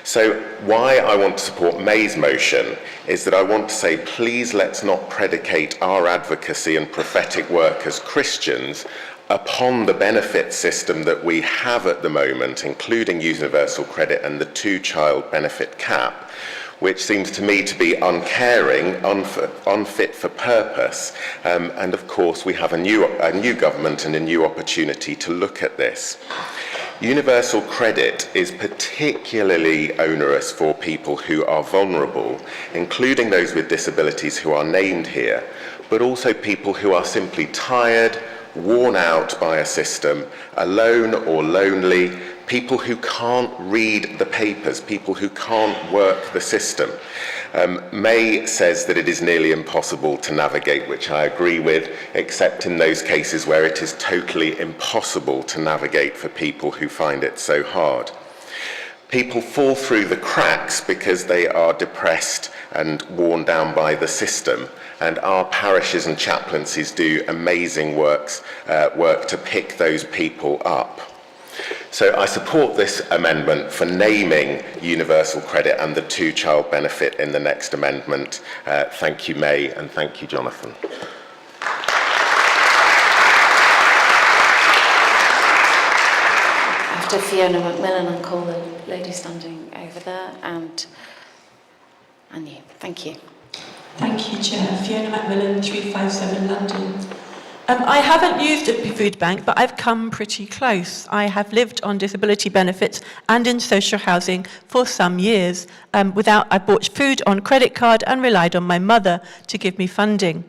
S18: So why I want to support May's motion is that I want to say, please let's not predicate our advocacy and prophetic work as Christians upon the benefit system that we have at the moment, including universal credit and the two-child benefit cap, which seems to me to be uncaring, unfit for purpose. And of course, we have a new government and a new opportunity to look at this. Universal credit is particularly onerous for people who are vulnerable, including those with disabilities who are named here, but also people who are simply tired, worn out by a system, alone or lonely, people who can't read the papers, people who can't work the system. May says that it is nearly impossible to navigate, which I agree with, except in those cases where it is totally impossible to navigate for people who find it so hard. People fall through the cracks because they are depressed and worn down by the system, and our parishes and chaplaincies do amazing work to pick those people up. So I support this amendment for naming universal credit and the two-child benefit in the next amendment. Thank you, May, and thank you, Jonathan.
S1: After Fiona McMillan, I'll call the lady standing over there, and you. Thank you.
S19: Thank you, Chair. Fiona McMillan, 357 London. I haven't used a food bank, but I've come pretty close. I have lived on disability benefits and in social housing for some years. I bought food on credit card and relied on my mother to give me funding.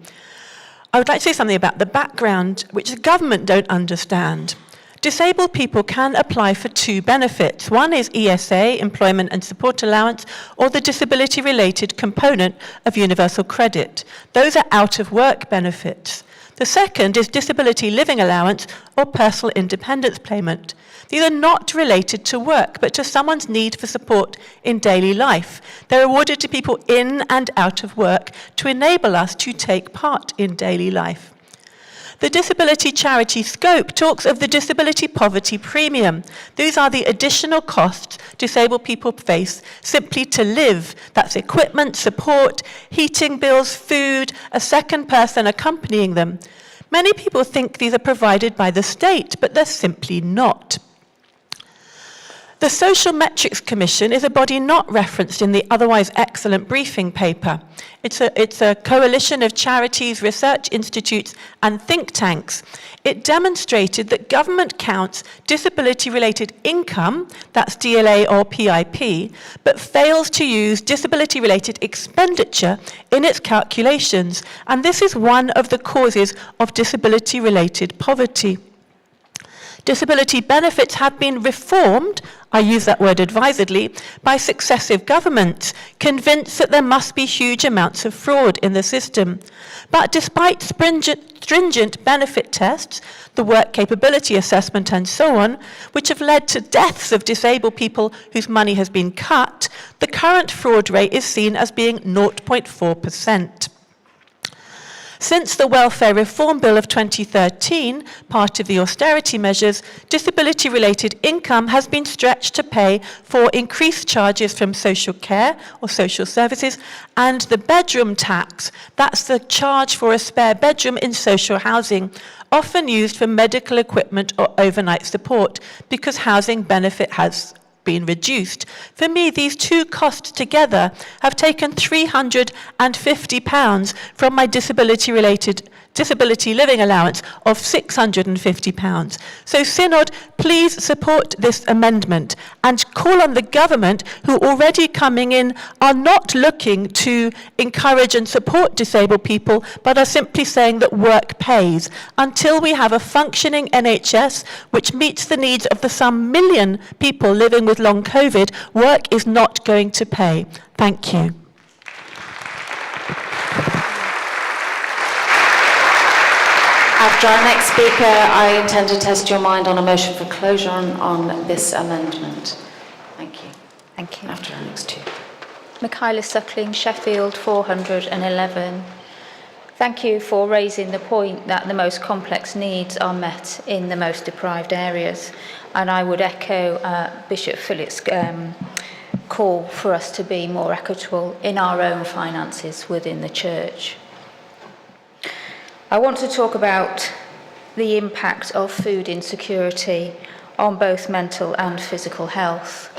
S19: I would like to say something about the background, which the government don't understand. Disabled people can apply for two benefits. One is ESA, Employment and Support Allowance, or the disability-related component of Universal Credit. Those are out-of-work benefits. The second is Disability Living Allowance or Personal Independence Payment. These are not related to work, but to someone's need for support in daily life. They're awarded to people in and out of work to enable us to take part in daily life. The disability charity scope talks of the disability poverty premium. These are the additional costs disabled people face simply to live. That's equipment, support, heating bills, food, a second person accompanying them. Many people think these are provided by the state, but they're simply not. The Social Metrics Commission is a body not referenced in the otherwise excellent briefing paper. It's a coalition of charities, research institutes, and think tanks. It demonstrated that government counts disability-related income, that's DLA or PIP, but fails to use disability-related expenditure in its calculations, and this is one of the causes of disability-related poverty. Disability benefits have been reformed, I use that word advisedly, by successive governments, convinced that there must be huge amounts of fraud in the system. But despite stringent benefit tests, the work capability assessment and so on, which have led to deaths of disabled people whose money has been cut, the current fraud rate is seen as being 0.4%. Since the Welfare Reform Bill of 2013, part of the austerity measures, disability-related income has been stretched to pay for increased charges from social care or social services and the bedroom tax. That's the charge for a spare bedroom in social housing, often used for medical equipment or overnight support because housing benefit has been reduced. For me, these two costs together have taken £350 from my disability living allowance of £650. So Synod, please support this amendment and call on the government, who already coming in are not looking to encourage and support disabled people, but are simply saying that work pays. Until we have a functioning NHS which meets the needs of the some million people living with long COVID, work is not going to pay. Thank you.
S1: After our next speaker, I intend to test your mind on a motion for closure on this amendment. Thank you.
S12: Thank you.
S1: After our next two.
S12: Michaela Suckling, Sheffield 411. Thank you for raising the point that the most complex needs are met in the most deprived areas. And I would echo Bishop Phillips' call for us to be more equitable in our own finances within the church. I want to talk about the impact of food insecurity on both mental and physical health.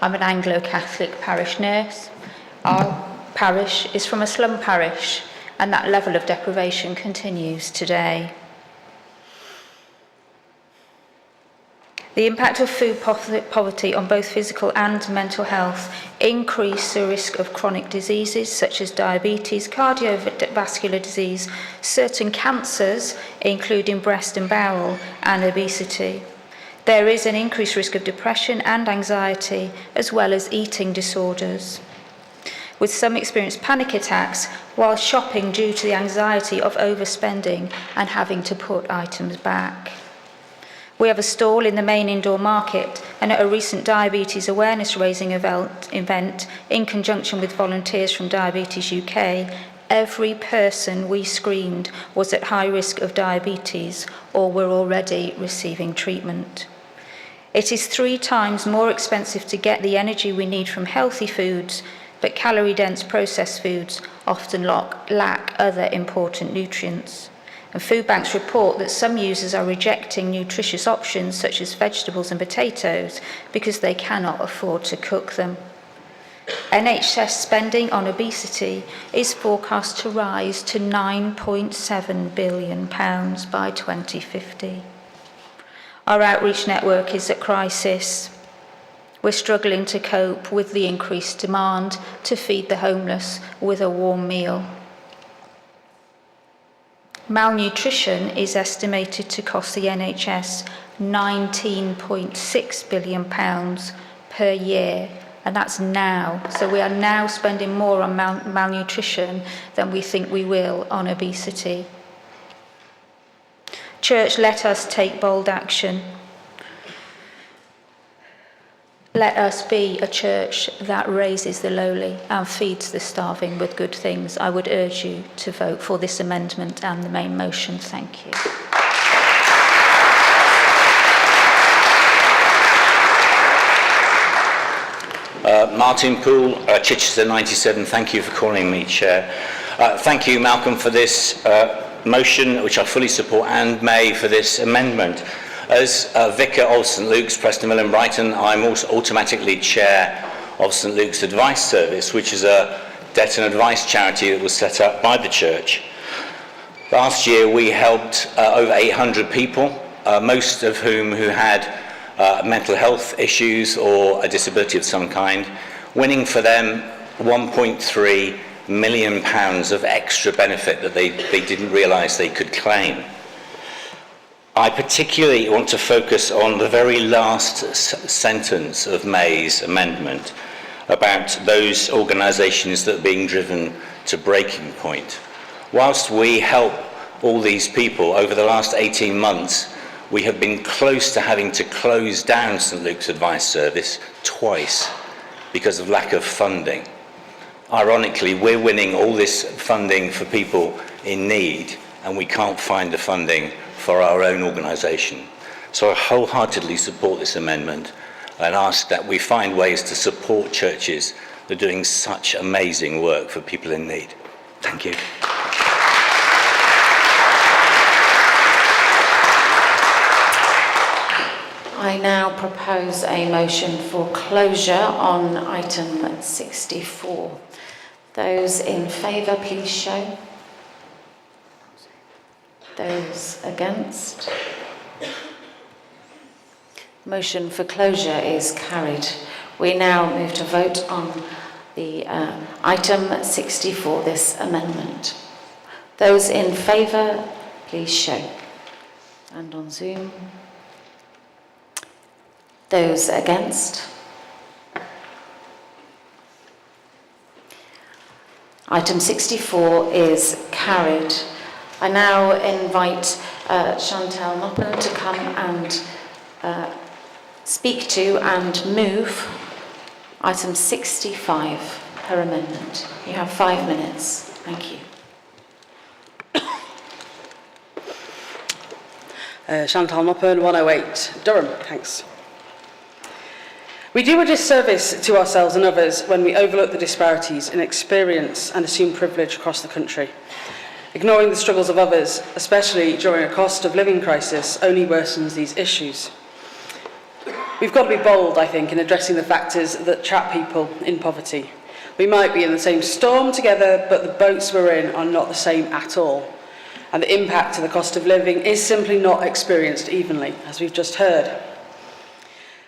S12: I'm an Anglo-Catholic parish nurse. Our parish is from a slum parish, and that level of deprivation continues today. The impact of food poverty on both physical and mental health increase the risk of chronic diseases such as diabetes, cardiovascular disease, certain cancers, including breast and bowel, and obesity. There is an increased risk of depression and anxiety, as well as eating disorders, with some experience panic attacks while shopping due to the anxiety of overspending and having to put items back. We have a stall in the main indoor market, and at a recent diabetes awareness raising event in conjunction with volunteers from Diabetes UK, every person we screened was at high risk of diabetes or were already receiving treatment. It is 3 times more expensive to get the energy we need from healthy foods, but calorie-dense processed foods often lack other important nutrients. And food banks report that some users are rejecting nutritious options such as vegetables and potatoes because they cannot afford to cook them. NHS spending on obesity is forecast to rise to £9.7 billion by 2050. Our outreach network is at crisis. We're struggling to cope with the increased demand to feed the homeless with a warm meal. Malnutrition is estimated to cost the NHS £19.6 billion per year, and that's now. So we are now spending more on malnutrition than we think we will on obesity. Church, let us take bold action. Let us be a church that raises the lowly and feeds the starving with good things. I would urge you to vote for this amendment and the main motion. Thank you.
S20: Martin Poole, Chichester 97, thank you for calling me Chair. Thank you, Malcolm, for this motion, which I fully support, and May for this amendment. As Vicar of St Luke's, Preston Mill and Brighton, I'm also automatically Chair of St Luke's Advice Service, which is a debt and advice charity that was set up by the Church. Last year we helped over 800 people, most of whom who had mental health issues or a disability of some kind, winning for them £1.3 million of extra benefit that they didn't realise they could claim. I particularly want to focus on the very last sentence of May's amendment about those organisations that are being driven to breaking point. Whilst we help all these people, over the last 18 months, we have been close to having to close down St Luke's Advice Service twice because of lack of funding. Ironically, we're winning all this funding for people in need, and we can't find the funding for our own organisation. So I wholeheartedly support this amendment and ask that we find ways to support churches that are doing such amazing work for people in need. Thank you.
S1: I now propose a motion for closure on item 64. Those in favour, please show. Those against? Motion for closure is carried. We now move to vote on the item 64, this amendment. Those in favour, please show. And on Zoom. Those against? Item 64 is carried. I now invite Chantal Noppen to come and speak to and move item 65, her amendment. You have 5 minutes. Thank you.
S21: Chantal Noppen, 108, Durham. Thanks. We do a disservice to ourselves and others when we overlook the disparities in experience and assumed privilege across the country. Ignoring the struggles of others, especially during a cost of living crisis, only worsens these issues. We've got to be bold, I think, in addressing the factors that trap people in poverty. We might be in the same storm together, but the boats we're in are not the same at all. And the impact of the cost of living is simply not experienced evenly, as we've just heard.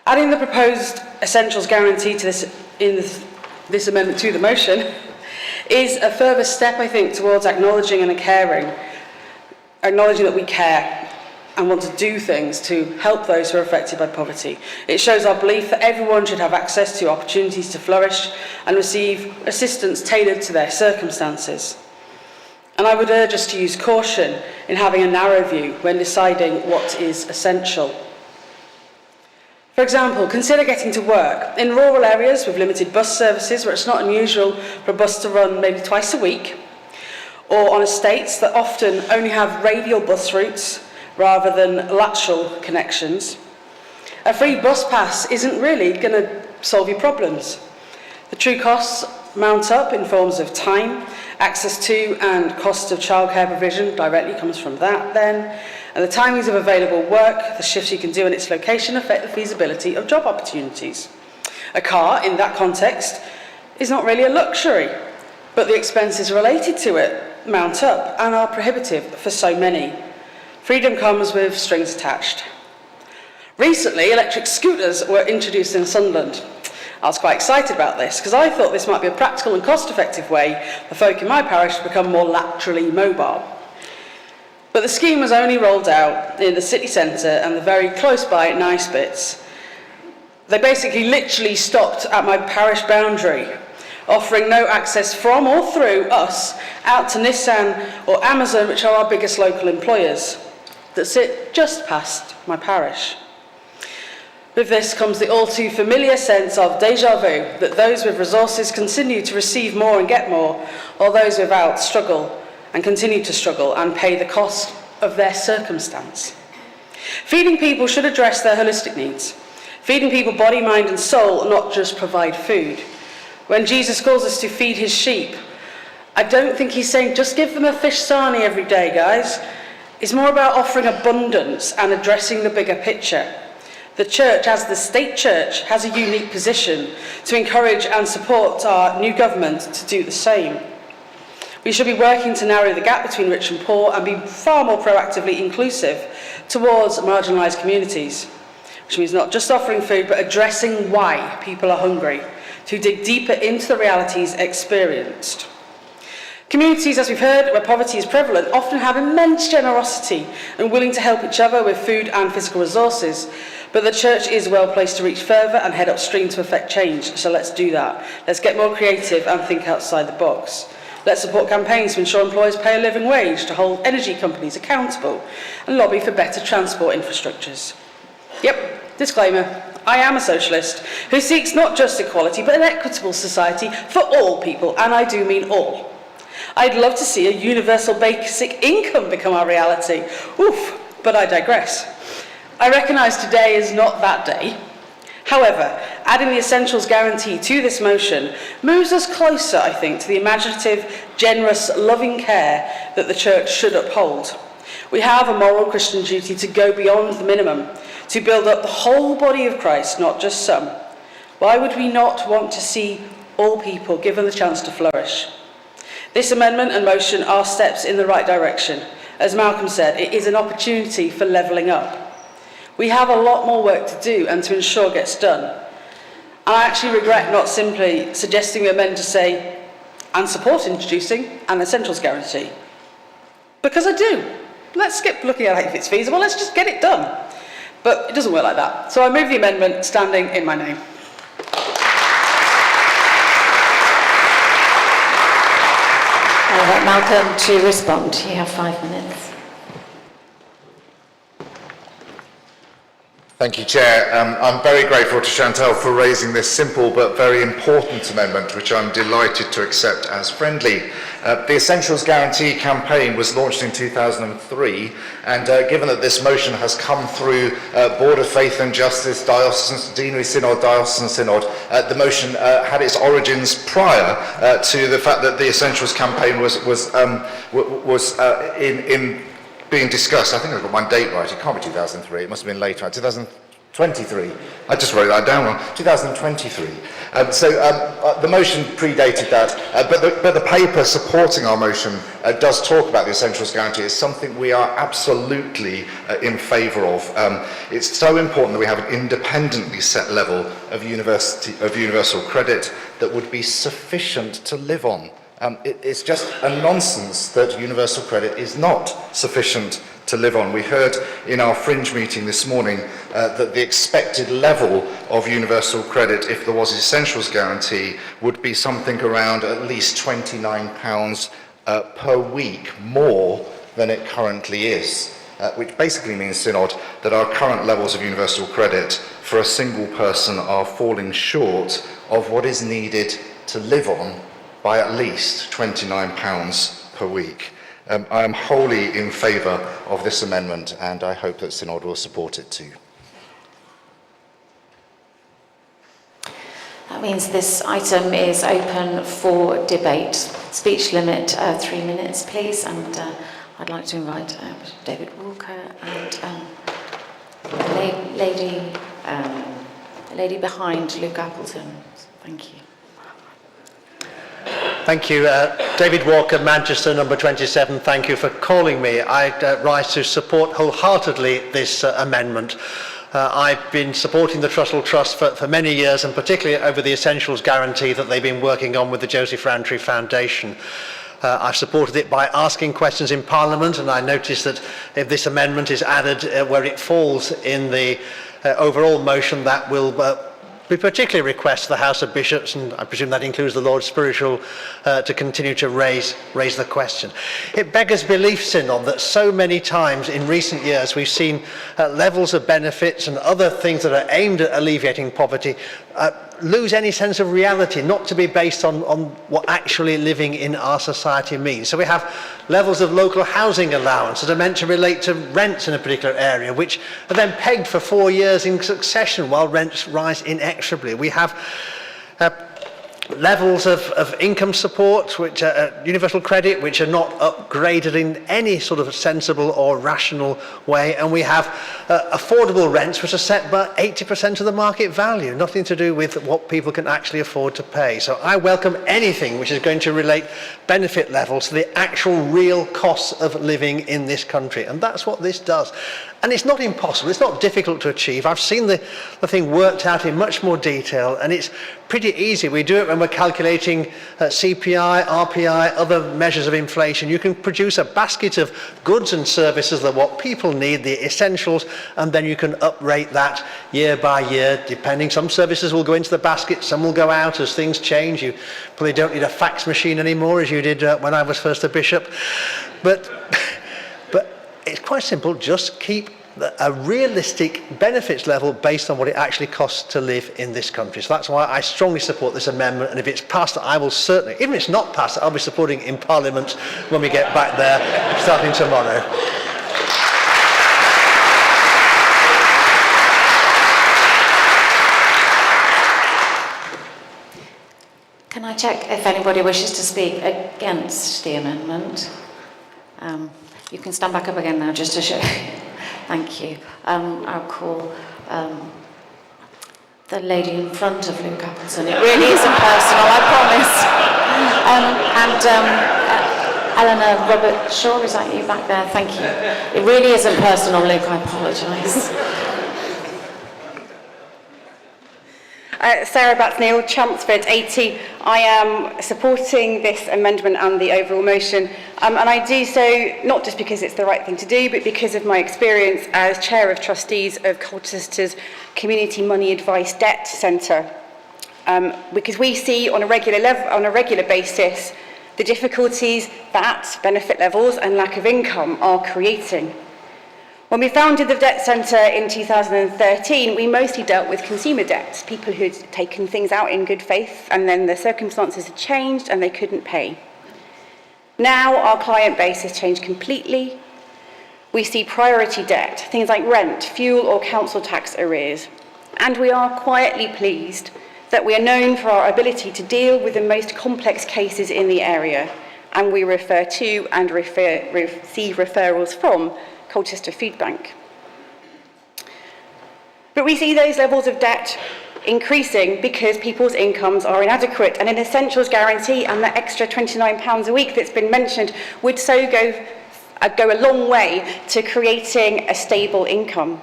S21: Adding the proposed essentials guarantee to this amendment to the motion is a further step, I think, towards acknowledging that we care and want to do things to help those who are affected by poverty. It shows our belief that everyone should have access to opportunities to flourish and receive assistance tailored to their circumstances. And I would urge us to use caution in having a narrow view when deciding what is essential. For example, consider getting to work. In rural areas with limited bus services where it's not unusual for a bus to run maybe twice a week, or on estates that often only have radial bus routes rather than lateral connections, a free bus pass isn't really going to solve your problems. The true costs mount up in forms of time, access to and cost of childcare provision directly comes from that then, and the timings of available work, the shifts you can do and its location affect the feasibility of job opportunities. A car, in that context, is not really a luxury, but the expenses related to it mount up and are prohibitive for so many. Freedom comes with strings attached. Recently, electric scooters were introduced in Sunderland. I was quite excited about this because I thought this might be a practical and cost-effective way for folk in my parish to become more laterally mobile. But the scheme was only rolled out in the city centre and the very close by nice bits. They basically literally stopped at my parish boundary, offering no access from or through us out to Nissan or Amazon, which are our biggest local employers, that sit just past my parish. With this comes the all too familiar sense of déjà vu, that those with resources continue to receive more and get more, while those without struggle and continue to struggle and pay the cost of their circumstance. Feeding people should address their holistic needs. Feeding people body, mind and soul, not just provide food. When Jesus calls us to feed his sheep, I don't think he's saying just give them a fish sarnie every day, guys. It's more about offering abundance and addressing the bigger picture. The church, as the state church, has a unique position to encourage and support our new government to do the same. We should be working to narrow the gap between rich and poor and be far more proactively inclusive towards marginalised communities, which means not just offering food, but addressing why people are hungry, to dig deeper into the realities experienced. Communities, as we've heard, where poverty is prevalent, often have immense generosity and willing to help each other with food and physical resources. But the church is well placed to reach further and head upstream to effect change. So let's do that. Let's get more creative and think outside the box. Let's support campaigns to ensure employers pay a living wage, to hold energy companies accountable, and lobby for better transport infrastructures. Yep, disclaimer. I am a socialist who seeks not just equality, but an equitable society for all people, and I do mean all. I'd love to see a universal basic income become our reality. Oof, but I digress. I recognise today is not that day. However, adding the essentials guarantee to this motion moves us closer, I think, to the imaginative, generous, loving care that the church should uphold. We have a moral Christian duty to go beyond the minimum, to build up the whole body of Christ, not just some. Why would we not want to see all people given the chance to flourish? This amendment and motion are steps in the right direction. As Malcolm said, it is an opportunity for levelling up. We have a lot more work to do and to ensure gets done. And I actually regret not simply suggesting we amend to say, and support introducing an essentials guarantee. Because I do. Let's skip looking at if it's feasible, let's just get it done. But it doesn't work like that. So I move the amendment standing in my name.
S1: I'll let Malcolm to respond. You have 5 minutes.
S22: Thank you, Chair. I'm very grateful to Chantal for raising this simple but very important amendment, which I'm delighted to accept as friendly. The Essentials Guarantee campaign was launched in 2003, and given that this motion has come through Board of Faith and Justice, Diocesan Deanery Synod, Diocesan Synod, the motion had its origins prior to the fact that the Essentials campaign was in being discussed. I think I've got my date right. It can't be 2003. It must have been later. 2023. I just wrote that down wrong. 2023. The motion predated that, but the paper supporting our motion does talk about the Essentials Guarantee. It's something we are absolutely in favour of. It's so important that we have an independently set level of universal credit that would be sufficient to live on. It's just a nonsense that universal credit is not sufficient to live on. We heard in our fringe meeting this morning that the expected level of universal credit, if there was an essentials guarantee, would be something around at least £29 per week more than it currently is, which basically means, Synod, that our current levels of universal credit for a single person are falling short of what is needed to live on by at least £29 per week. I am wholly in favour of this amendment, and I hope that Synod will support it too.
S1: That means this item is open for debate. Speech limit 3 minutes, please. And I'd like to invite David Walker and the lady behind Luke Appleton. Thank you.
S9: Thank you. David Walker, Manchester, number 27. Thank you for calling me. I rise to support wholeheartedly this amendment. I've been supporting the Trussell Trust for many years, and particularly over the Essentials Guarantee that they've been working on with the Joseph Rowntree Foundation. I've supported it by asking questions in Parliament, and I noticed that if this amendment is added where it falls in the overall motion, that will we particularly request the House of Bishops, and I presume that includes the Lord Spiritual, to continue to raise the question. It beggars belief, Synod, that so many times in recent years we've seen levels of benefits and other things that are aimed at alleviating poverty lose any sense of reality, not to be based on what actually living in our society means. So we have levels of local housing allowance that are meant to relate to rents in a particular area, which are then pegged for 4 years in succession while rents rise inexorably. We have levels of income support, which are universal credit, which are not upgraded in any sort of sensible or rational way, and we have affordable rents which are set by 80% of the market value, nothing to do with what people can actually afford to pay. So I welcome anything which is going to relate benefit levels to the actual real costs of living in this country, and that's what this does. And it's not impossible, it's not difficult to achieve. I've seen the thing worked out in much more detail, and it's pretty easy. We do it when we're calculating CPI, RPI, other measures of inflation. You can produce a basket of goods and services that what people need, the essentials, and then you can uprate that year by year, depending. Some services will go into the basket, some will go out as things change. You probably don't need a fax machine anymore as you did when I was first a bishop. But it's quite simple, just keep a realistic benefits level based on what it actually costs to live in this country. So that's why I strongly support this amendment, and if it's passed, I will certainly, even if it's not passed, I'll be supporting it in Parliament when we get back there, starting tomorrow.
S1: Can I check if anybody wishes to speak against the amendment? You can stand back up again now just to show. Thank you. I'll call the lady in front of Luke Appleton. It really isn't personal, I promise. Eleanor Robert Shaw, is that you back there? Thank you. It really isn't personal, Luke, I apologise.
S3: Sarah Batts-Neal, Chelmsford 80. I am supporting this amendment and the overall motion, and I do so not just because it's the right thing to do, but because of my experience as Chair of Trustees of Colchester's Community Money Advice Debt Centre. Because we see on a regular basis the difficulties that benefit levels and lack of income are creating. When we founded the Debt Centre in 2013, we mostly dealt with consumer debts, people who'd taken things out in good faith and then their circumstances had changed and they couldn't pay. Now our client base has changed completely. We see priority debt, things like rent, fuel or council tax arrears, and we are quietly pleased that we are known for our ability to deal with the most complex cases in the area, and we refer to and receive referrals from Colchester Food Bank. But we see those levels of debt increasing because people's incomes are inadequate, and an essentials guarantee and that extra £29 a week that's been mentioned would so go a long way to creating a stable income.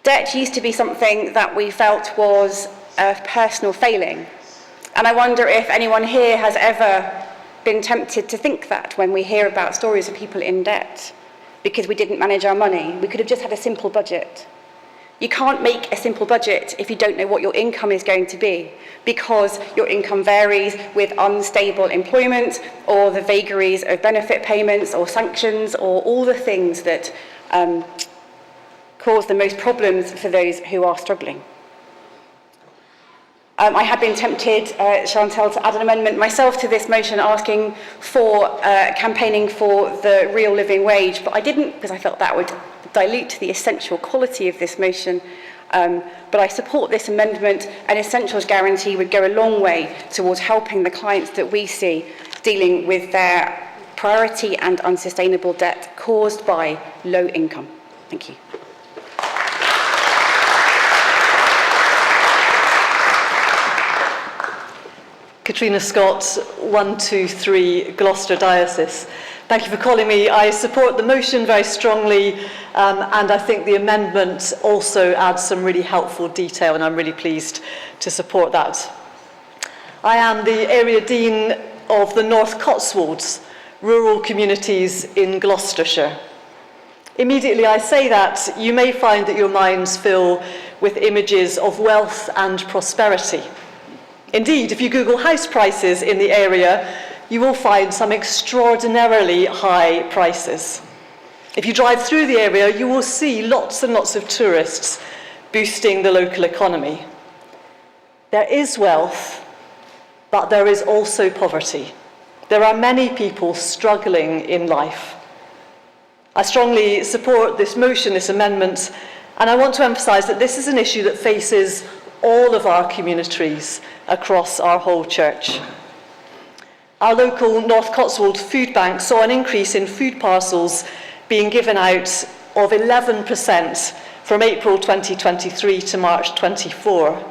S3: Debt used to be something that we felt was a personal failing, and I wonder if anyone here has ever been tempted to think that when we hear about stories of people in debt because we didn't manage our money. We could have just had a simple budget. You can't make a simple budget if you don't know what your income is going to be, because your income varies with unstable employment or the vagaries of benefit payments or sanctions or all the things that cause the most problems for those who are struggling. I had been tempted, Chantal, to add an amendment myself to this motion asking for campaigning for the real living wage, but I didn't because I felt that would dilute the essential quality of this motion. But I support this amendment. An essentials guarantee would go a long way towards helping the clients that we see dealing with their priority and unsustainable debt caused by low income. Thank you.
S2: Katrina Scott, 123 Gloucester Diocese. Thank you for calling me. I support the motion very strongly, and I think the amendment also adds some really helpful detail, and I'm really pleased to support that. I am the Area Dean of the North Cotswolds, rural communities in Gloucestershire. Immediately I say that, you may find that your minds fill with images of wealth and prosperity. Indeed, if you Google house prices in the area, you will find some extraordinarily high prices. If you drive through the area, you will see lots and lots of tourists boosting the local economy. There is wealth, but there is also poverty. There are many people struggling in life. I strongly support this motion, this amendment, and I want to emphasise that this is an issue that faces all of our communities across our whole church. Our local North Cotswold food bank saw an increase in food parcels being given out of 11% from April 2023 to March 24.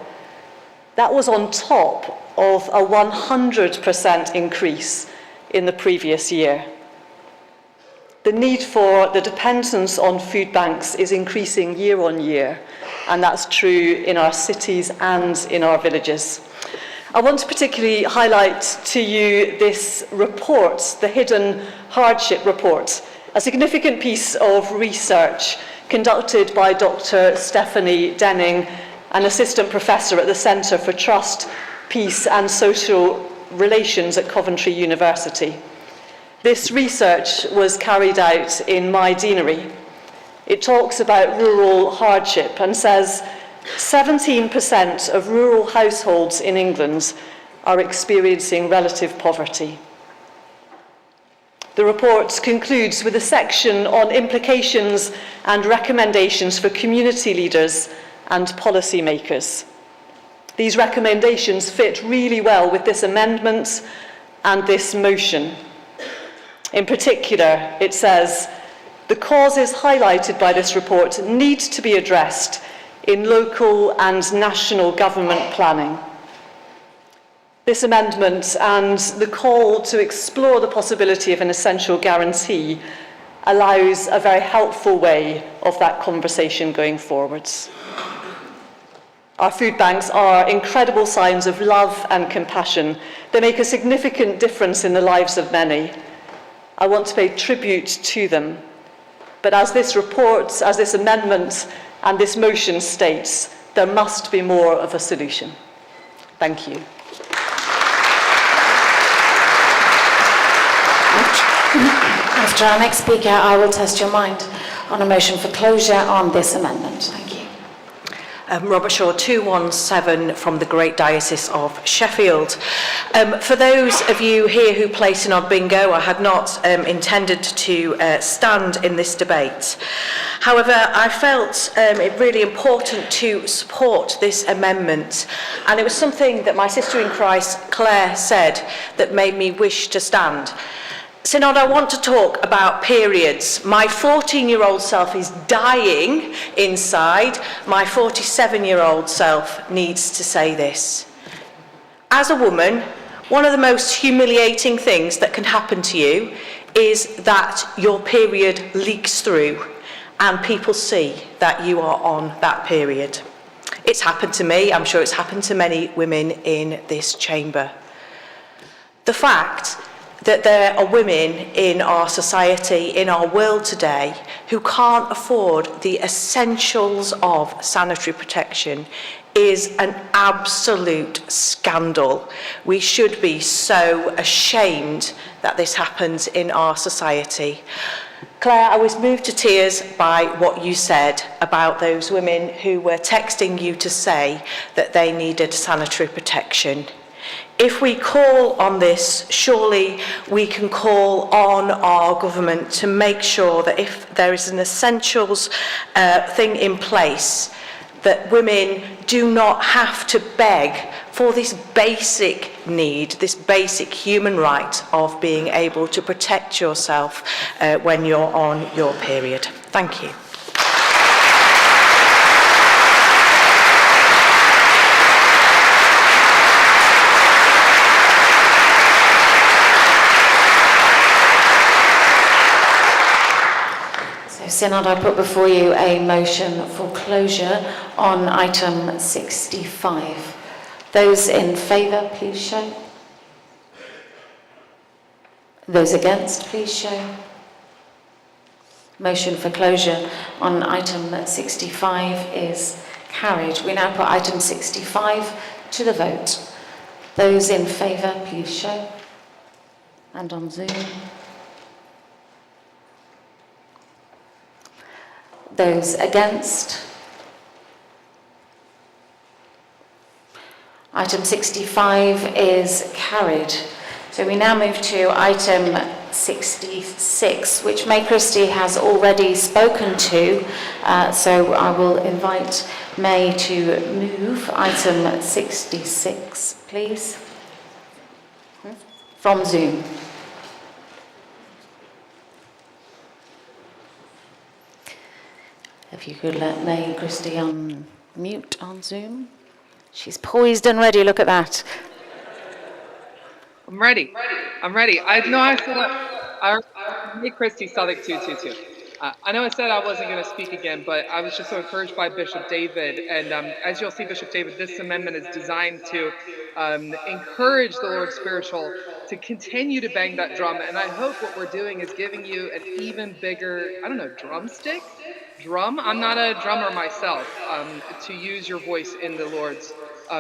S2: That was on top of a 100% increase in the previous year. The need for the dependence on food banks is increasing year on year, and that's true in our cities and in our villages. I want to particularly highlight to you this report, the Hidden Hardship Report, a significant piece of research conducted by Dr. Stephanie Denning, an assistant professor at the Centre for Trust, Peace and Social Relations at Coventry University. This research was carried out in my deanery. It talks about rural hardship and says 17% of rural households in England are experiencing relative poverty. The report concludes with a section on implications and recommendations for community leaders and policymakers. These recommendations fit really well with this amendment and this motion. In particular, it says, the causes highlighted by this report need to be addressed in local and national government planning. This amendment and the call to explore the possibility of an essential guarantee allows a very helpful way of that conversation going forwards. Our food banks are incredible signs of love and compassion. They make a significant difference in the lives of many. I want to pay tribute to them. But as this report, as this amendment and this motion states, there must be more of a solution. Thank you.
S1: After our next speaker, I will test your mind on a motion for closure on this amendment. Thank you.
S5: Robert Shaw, 217 from the Great Diocese of Sheffield. For those of you here who placed in our bingo, I had not intended to stand in this debate. However, I felt it really important to support this amendment, and it was something that my sister in Christ, Claire, said that made me wish to stand. Synod, I want to talk about periods. My 14-year-old self is dying inside. My 47-year-old self needs to say this. As a woman, one of the most humiliating things that can happen to you is that your period leaks through and people see that you are on that period. It's happened to me. I'm sure it's happened to many women in this chamber. The fact that there are women in our society, in our world today, who can't afford the essentials of sanitary protection is an absolute scandal. We should be so ashamed that this happens in our society. Claire, I was moved to tears by what you said about those women who were texting you to say that they needed sanitary protection. If we call on this, surely we can call on our government to make sure that if there is an essentials thing in place, that women do not have to beg for this basic need, this basic human right of being able to protect yourself when you're on your period. Thank you.
S1: Synod, I put before you a motion for closure on item 65. Those in favour, please show. Those against, please show. Motion for closure on item 65 is carried. We now put item 65 to the vote. Those in favour, please show. And on Zoom. Those against. Item 65 is carried. So we now move to item 66, which May Christie has already spoken to. So I will invite May to move item 66, please. From Zoom. If you could let May Christie unmute on Zoom. She's poised and ready, look at that.
S16: I'm ready. I said May Christie Southwick 222. I know I said I wasn't going to speak again, but I was just so encouraged by Bishop David. And as you'll see, Bishop David, this amendment is designed to encourage the Lord's spiritual to continue to bang that drum. And I hope what we're doing is giving you an even bigger, drumstick? Drum? I'm not a drummer myself, to use your voice in the Lord's,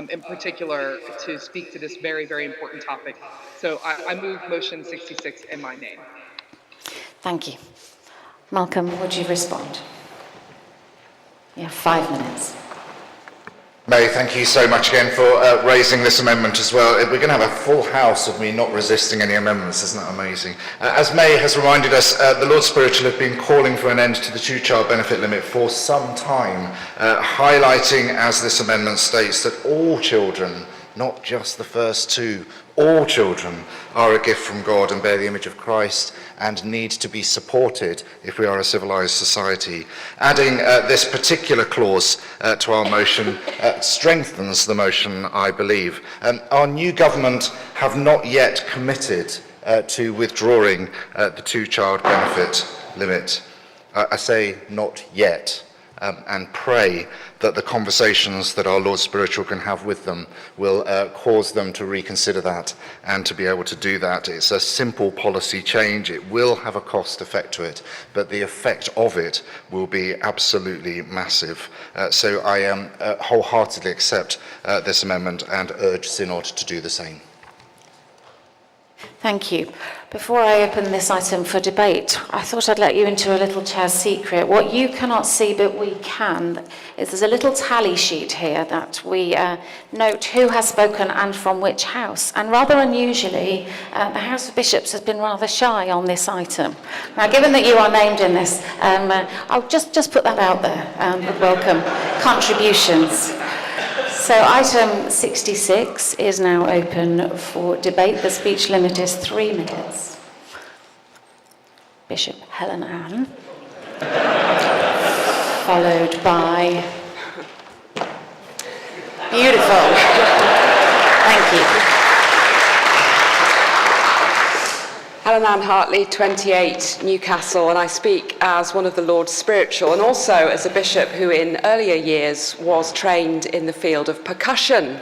S16: in particular, to speak to this very, very important topic. So I move motion 66 in my name.
S1: Thank you. Malcolm, would you respond? You have 5 minutes.
S22: May, thank you so much again for raising this amendment as well. We're going to have a full house of me not resisting any amendments. Isn't that amazing? As May has reminded us, the Lord Spiritual have been calling for an end to the two-child benefit limit for some time, highlighting, as this amendment states, that all children, not just the first two, all children are a gift from God and bear the image of Christ and need to be supported if we are a civilized society. Adding this particular clause to our motion strengthens the motion, I believe. Our new government have not yet committed to withdrawing the two-child benefit limit. I say not yet. And pray that the conversations that our Lord Spiritual can have with them will cause them to reconsider that and to be able to do that. It's a simple policy change. It will have a cost effect to it, but the effect of it will be absolutely massive. So I wholeheartedly accept this amendment and urge Synod to do the same.
S1: Thank you. Before I open this item for debate, I thought I'd let you into a little chair's secret. What you cannot see but we can is there's a little tally sheet here that we note who has spoken and from which house. And rather unusually, the House of Bishops has been rather shy on this item. Now, given that you are named in this, I'll just put that out there and welcome contributions. So item 66 is now open for debate. The speech limit is 3 minutes. Bishop Helen Ann, followed by... Beautiful. Thank you.
S4: Helen Ann Hartley, 28, Newcastle, and I speak as one of the Lord's Spiritual and also as a bishop who in earlier years was trained in the field of percussion.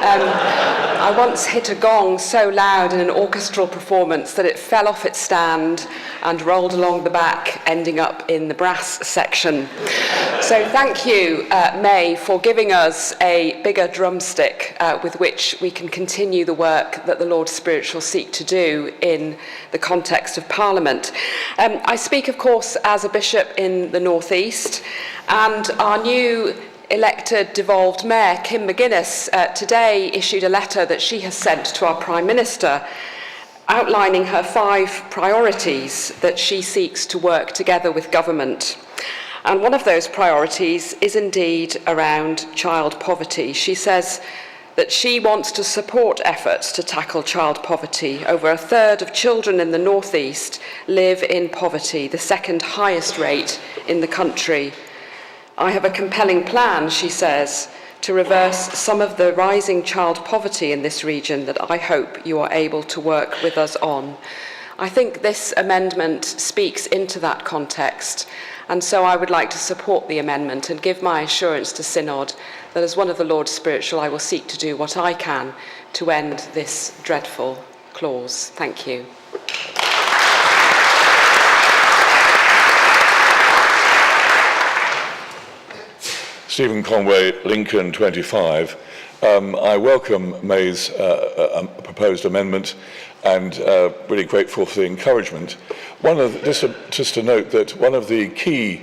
S4: I once hit a gong so loud in an orchestral performance that it fell off its stand and rolled along the back, ending up in the brass section. So thank you, May, for giving us a bigger drumstick with which we can continue the work that the Lord's Spiritual seek to do in the context of Parliament. I speak, of course, as a bishop in the North East, and our new elected devolved mayor, Kim McGuinness, today issued a letter that she has sent to our Prime Minister outlining her 5 priorities that she seeks to work together with government. And one of those priorities is indeed around child poverty. She says that she wants to support efforts to tackle child poverty. Over a third of children in the North East live in poverty, the second highest rate in the country. I have a compelling plan, she says, to reverse some of the rising child poverty in this region that I hope you are able to work with us on. I think this amendment speaks into that context, And so I would like to support the amendment and give my assurance to Synod that as one of the Lord's spiritual, I will seek to do what I can to end this dreadful clause. Thank you.
S6: Stephen Conway, Lincoln 25. I welcome May's proposed amendment and really grateful for the encouragement. Just to note that one of the key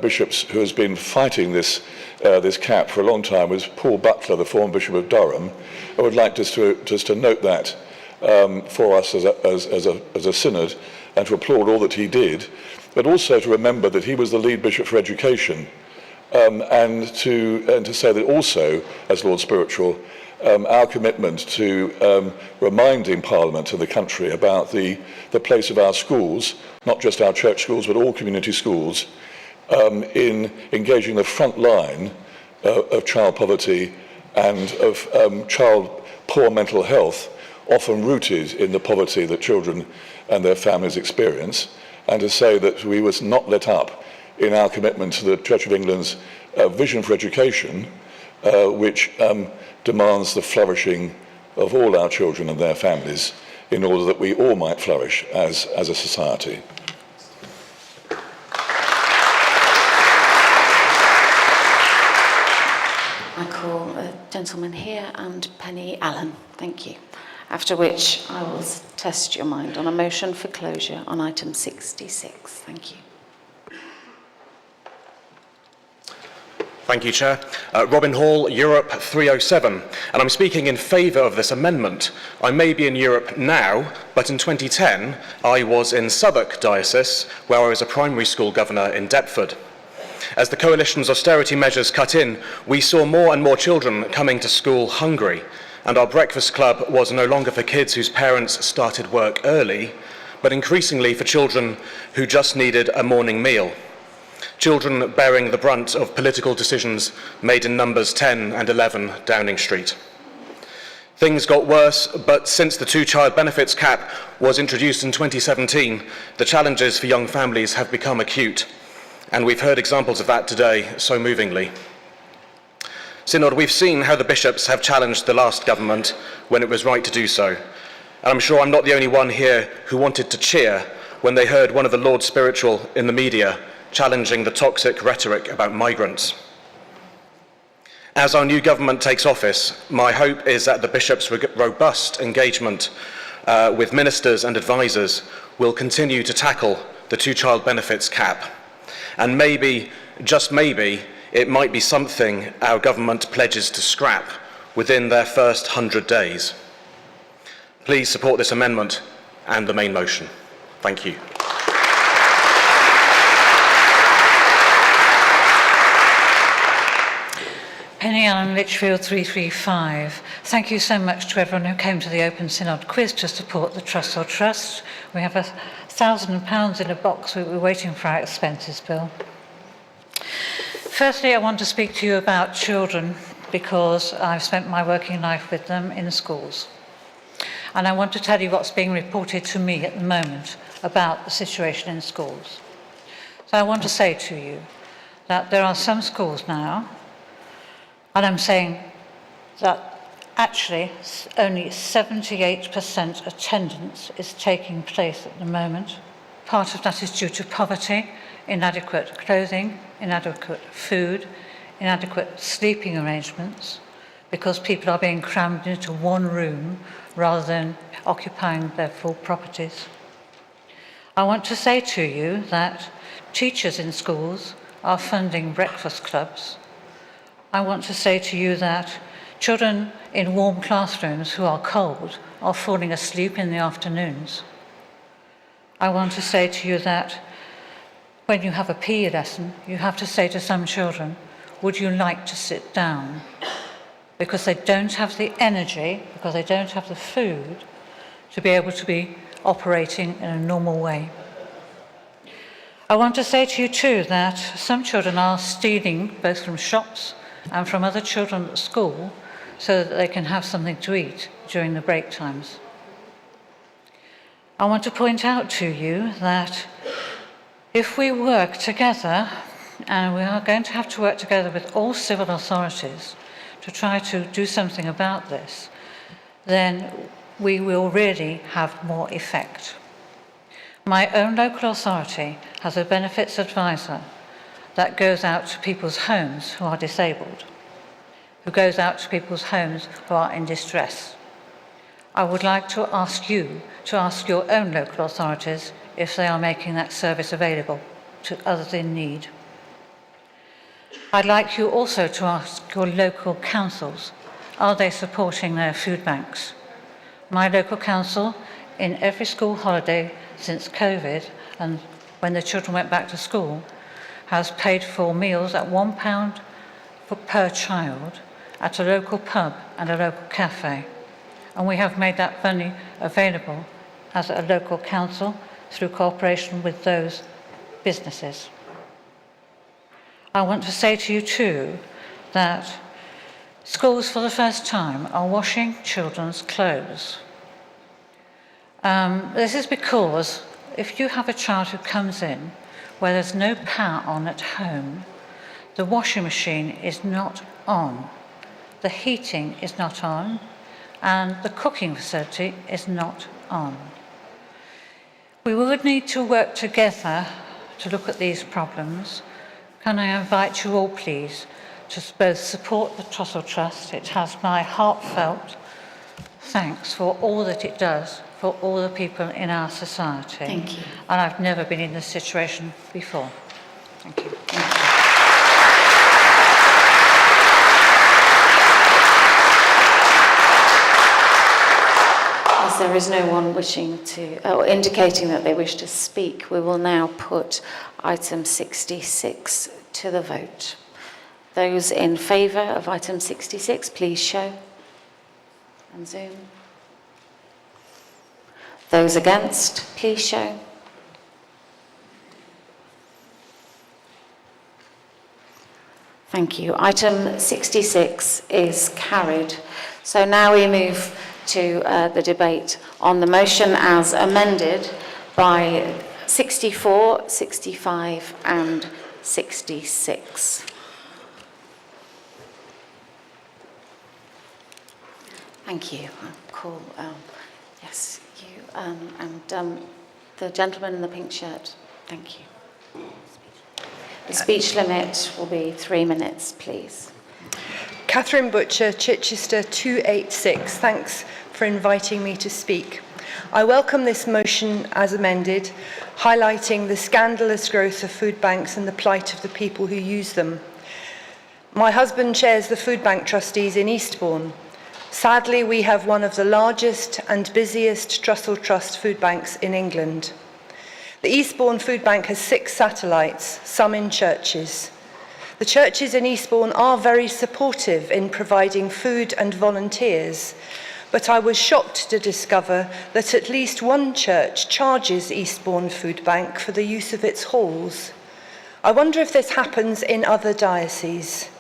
S6: bishops who has been fighting this cap for a long time was Paul Butler, the former Bishop of Durham. I would like just to note that for us as a synod and to applaud all that he did, but also to remember that he was the lead bishop for education. And to say that also, as Lord Spiritual, our commitment to reminding Parliament and the country about the place of our schools, not just our church schools, but all community schools, in engaging the front line of child poverty and of child poor mental health, often rooted in the poverty that children and their families experience, and to say that we must not let up in our commitment to the Church of England's vision for education, which demands the flourishing of all our children and their families in order that we all might flourish as a society.
S1: I call a gentleman here and Penny Allen. Thank you. After which I will test your mind on a motion for closure on item 66. Thank you.
S15: Thank you, Chair. Robin Hall, Europe 307, and I'm speaking in favour of this amendment. I may be in Europe now, but in 2010 I was in Southwark Diocese, where I was a primary school governor in Deptford. As the coalition's austerity measures cut in, we saw more and more children coming to school hungry, and our breakfast club was no longer for kids whose parents started work early, but increasingly for children who just needed a morning meal. Children bearing the brunt of political decisions made in numbers 10 and 11 Downing Street. Things got worse, but since the two-child benefits cap was introduced in 2017, the challenges for young families have become acute, and we've heard examples of that today so movingly. Synod, we've seen how the bishops have challenged the last government when it was right to do so, and I'm sure I'm not the only one here who wanted to cheer when they heard one of the Lord Spiritual in the media challenging the toxic rhetoric about migrants. As our new government takes office, my hope is that the bishop's robust engagement with ministers and advisors will continue to tackle the two-child benefits cap. And maybe, just maybe, it might be something our government pledges to scrap within their first 100 days. Please support this amendment and the main motion. Thank you.
S23: Penny Allen, Lichfield 335. Thank you so much to everyone who came to the Open Synod quiz to support the Trust or Trust. We have £1,000 in a box. We're waiting for our expenses bill. Firstly, I want to speak to you about children because I've spent my working life with them in schools. And I want to tell you what's being reported to me at the moment about the situation in schools. So I want to say to you that there are some schools now, and I'm saying that actually only 78% attendance is taking place at the moment. Part of that is due to poverty, inadequate clothing, inadequate food, inadequate sleeping arrangements, because people are being crammed into one room rather than occupying their full properties. I want to say to you that teachers in schools are funding breakfast clubs. I want to say to you that children in warm classrooms who are cold are falling asleep in the afternoons. I want to say to you that when you have a PE lesson, you have to say to some children, would you like to sit down? Because they don't have the energy, because they don't have the food to be able to be operating in a normal way. I want to say to you too that some children are stealing both from shops and from other children at school so that they can have something to eat during the break times. I want to point out to you that If we work together, and we are going to have to work together with all civil authorities to try to do something about this, then we will really have more effect. My own local authority has a benefits advisor that goes out to people's homes who are disabled, who goes out to people's homes who are in distress. I would like to ask you to ask your own local authorities if they are making that service available to others in need. I'd like you also to ask your local councils, are they supporting their food banks? My local council, in every school holiday since COVID, and when the children went back to school, has paid for meals at £1 per child at a local pub and a local cafe. And we have made that money available as a local council through cooperation with those businesses. I want to say to you too that schools for the first time are washing children's clothes. This is because if you have a child who comes in where there's no power on at home, the washing machine is not on, the heating is not on, and the cooking facility is not on. We would need to work together to look at these problems. Can I invite you all, please, to both support the Trussell Trust? It has my heartfelt thanks for all that it does for all the people in our society.
S1: Thank you.
S23: And I've never been in this situation before. Thank you.
S1: As there is no one wishing to, or indicating that they wish to speak, we will now put item 66 to the vote. Those in favour of item 66, please show. And Zoom. Those against, please show. Thank you. Item 66 is carried. So now we move to the debate on the motion as amended by 64, 65 and 66. Thank you. I'll call, yes, you and the gentleman in the pink shirt. Thank you. The speech limit will be 3 minutes, please.
S7: Catherine Butcher, Chichester 286. Thanks for inviting me to speak. I welcome this motion as amended, highlighting the scandalous growth of food banks and the plight of the people who use them. My husband chairs the food bank trustees in Eastbourne. Sadly, we have one of the largest and busiest Trussell Trust food banks in England. The Eastbourne Food Bank has 6 satellites, some in churches. The churches in Eastbourne are very supportive in providing food and volunteers, but I was shocked to discover that at least one church charges Eastbourne Food Bank for the use of its halls. I wonder if this happens in other dioceses.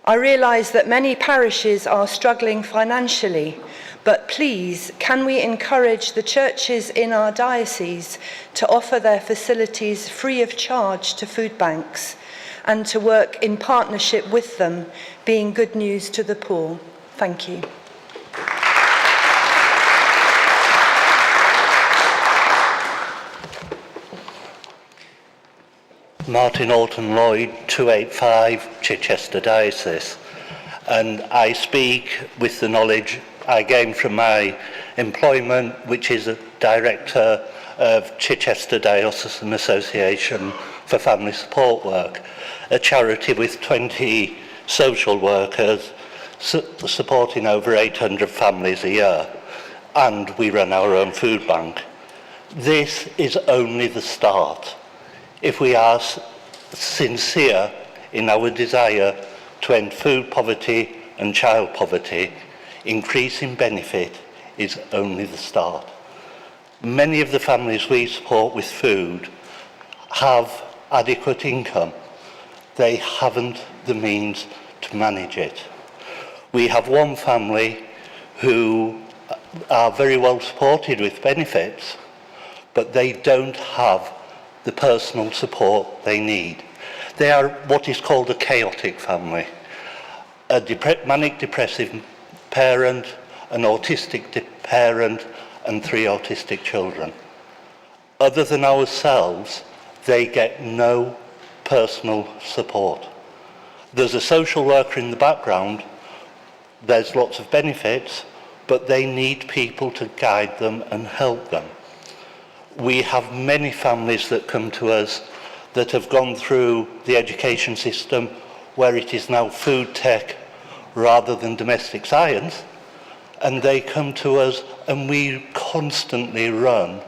S7: I realise that many parishes are struggling financially, but please, can we encourage the churches in our diocese to offer their facilities free of charge to food banks and to work in partnership with them, being good news to the poor? Thank you.
S8: Martin Alton Lloyd, 285, Chichester Diocese. And I speak with the knowledge I gained from my employment, which is a director of Chichester Diocesan Association for Family Support Work, a charity with 20 social workers supporting over 800 families a year. And we run our own food bank. This is only the start. If we are sincere in our desire to end food poverty and child poverty, increasing benefit is only the start. Many of the families we support with food have adequate income. They haven't the means to manage it. We have one family who are very well supported with benefits, but they don't have the personal support they need. They are what is called a chaotic family. A manic depressive parent, an autistic parent, and 3 autistic children. Other than ourselves, they get no personal support. There's a social worker in the background, there's lots of benefits, but they need people to guide them and help them. We have many families that come to us that have gone through the education system where it is now food tech rather than domestic science, and they come to us and we constantly run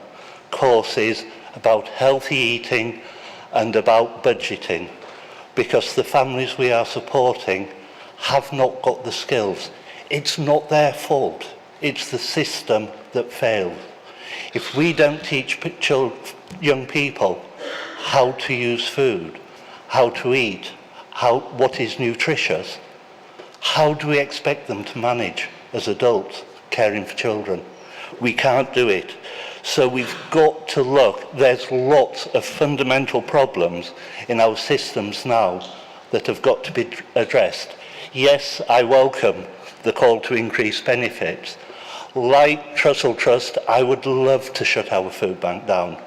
S8: courses about healthy eating and about budgeting, because the families we are supporting have not got the skills. It's not their fault, it's the system that failed. If we don't teach young people how to use food, how to eat, what is nutritious, how do we expect them to manage as adults caring for children? We can't do it. So we've got to look. There's lots of fundamental problems in our systems now that have got to be addressed. Yes, I welcome the call to increase benefits. Like Trussell Trust, I would love to shut our food bank down.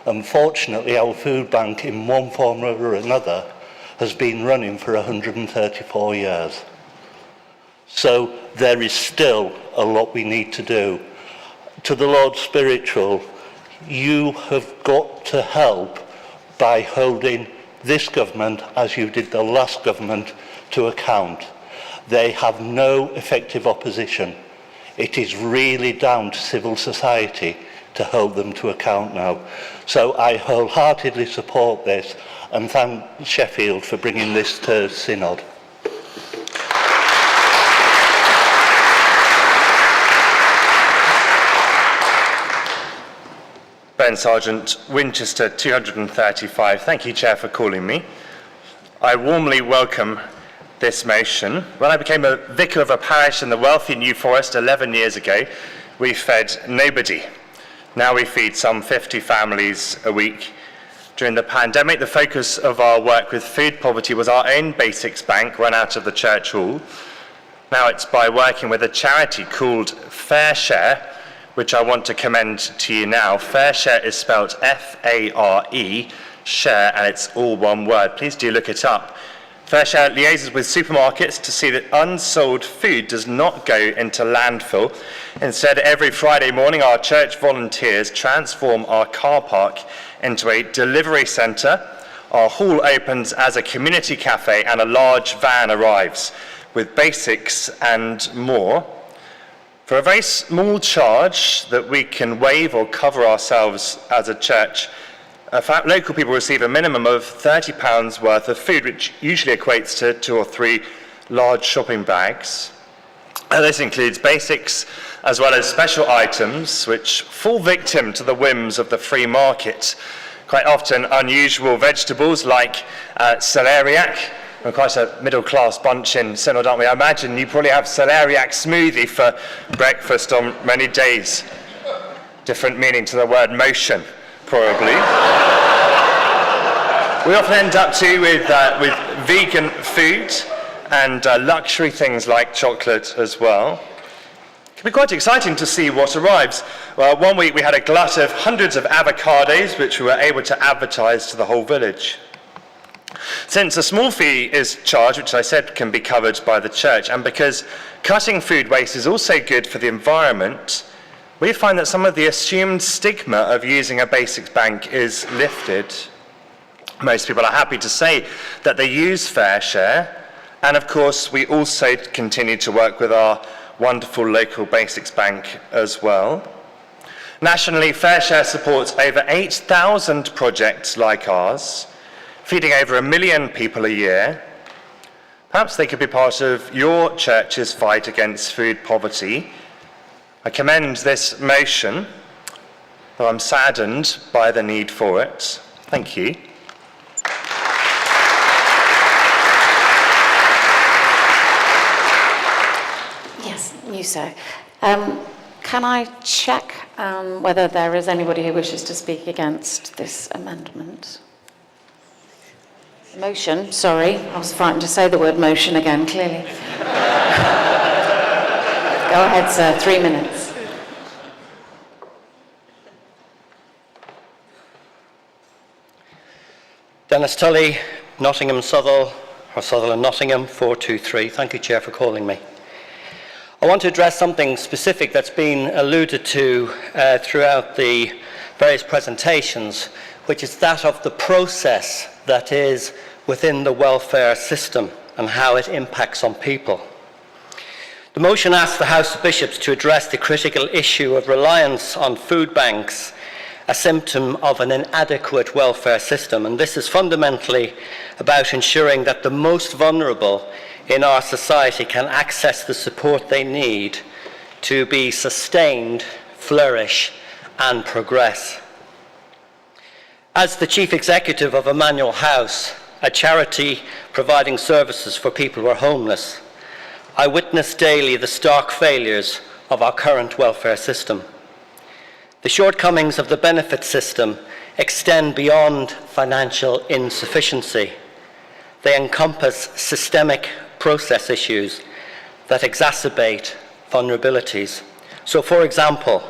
S8: Unfortunately, our food bank, in one form or another, has been running for 134 years. So there is still a lot we need to do. To the Lord Spiritual, you have got to help by holding this government, as you did the last government, to account. They have no effective opposition. It is really down to civil society to hold them to account now. So I wholeheartedly support this and thank Sheffield for bringing this to Synod.
S10: Ben Sargent, Winchester 235. Thank you, Chair, for calling me. I warmly welcome this motion. When I became a vicar of a parish in the wealthy New Forest 11 years ago, we fed nobody. Now we feed some 50 families a week. During the pandemic, the focus of our work with food poverty was our own basics bank run out of the church hall. Now it's by working with a charity called Fair Share, which I want to commend to you now. Fair Share is spelled F-A-R-E, share, and it's all one word. Please do look it up. Fair Share liaises with supermarkets to see that unsold food does not go into landfill. Instead, every Friday morning, our church volunteers transform our car park into a delivery centre. Our hall opens as a community cafe, and a large van arrives with basics and more. For a very small charge that we can waive or cover ourselves as a church, local people receive a minimum of £30 worth of food, which usually equates to 2 or 3 large shopping bags. This includes basics as well as special items which fall victim to the whims of the free market. Quite often unusual vegetables like celeriac. We're quite a middle-class bunch in Synod, aren't we? I imagine you probably have celeriac smoothie for breakfast on many days. Different meaning to the word motion, probably. We often end up too with vegan food and luxury things like chocolate as well. It can be quite exciting to see what arrives. Well, one week we had a glut of hundreds of avocados, which we were able to advertise to the whole village. Since a small fee is charged, which I said can be covered by the church, and because cutting food waste is also good for the environment, we find that some of the assumed stigma of using a basics bank is lifted. Most people are happy to say that they use Fair Share, and of course we also continue to work with our wonderful local basics bank as well. Nationally, Fair Share supports over 8,000 projects like ours, feeding over 1 million people a year. Perhaps they could be part of your church's fight against food poverty. I commend this motion, though I'm saddened by the need for it. Thank you.
S1: Yes, you sir. Can I check whether there is anybody who wishes to speak against this amendment? Motion, sorry, I was frightened to say the word motion again, clearly. Go ahead, sir, 3 minutes.
S11: Dennis Tully, Nottingham Southall, or Southall and Nottingham, 423. Thank you, Chair, for calling me. I want to address something specific that's been alluded to throughout the various presentations, which is that of the process that is within the welfare system and how it impacts on people. The motion asks the House of Bishops to address the critical issue of reliance on food banks, a symptom of an inadequate welfare system. And this is fundamentally about ensuring that the most vulnerable in our society can access the support they need to be sustained, flourish, and progress. As the Chief Executive of Emmanuel House, a charity providing services for people who are homeless, I witness daily the stark failures of our current welfare system. The shortcomings of the benefit system extend beyond financial insufficiency. They encompass systemic process issues that exacerbate vulnerabilities. So, for example,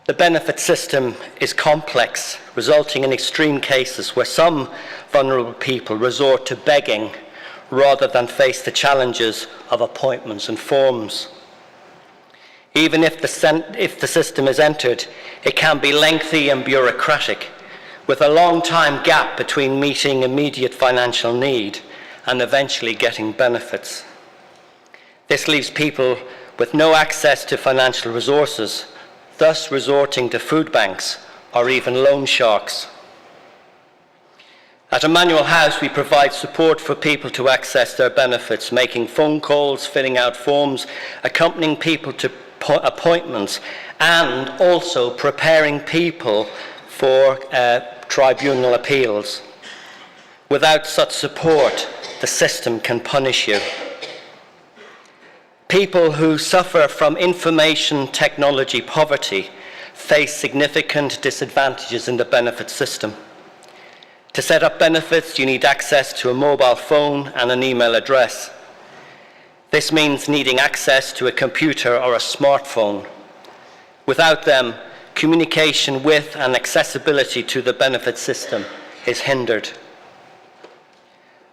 S11: the benefit system is complex, resulting in extreme cases where some vulnerable people resort to begging rather than face the challenges of appointments and forms. Even if the system is entered, it can be lengthy and bureaucratic, with a long time gap between meeting immediate financial need and eventually getting benefits. This leaves people with no access to financial resources, thus resorting to food banks or even loan sharks. At Emmanuel House, we provide support for people to access their benefits, making phone calls, filling out forms, accompanying people to appointments, and also preparing people for tribunal appeals. Without such support, the system can punish you. People who suffer from information technology poverty face significant disadvantages in the benefit system. To set up benefits, you need access to a mobile phone and an email address. This means needing access to a computer or a smartphone. Without them, communication with and accessibility to the benefit system is hindered.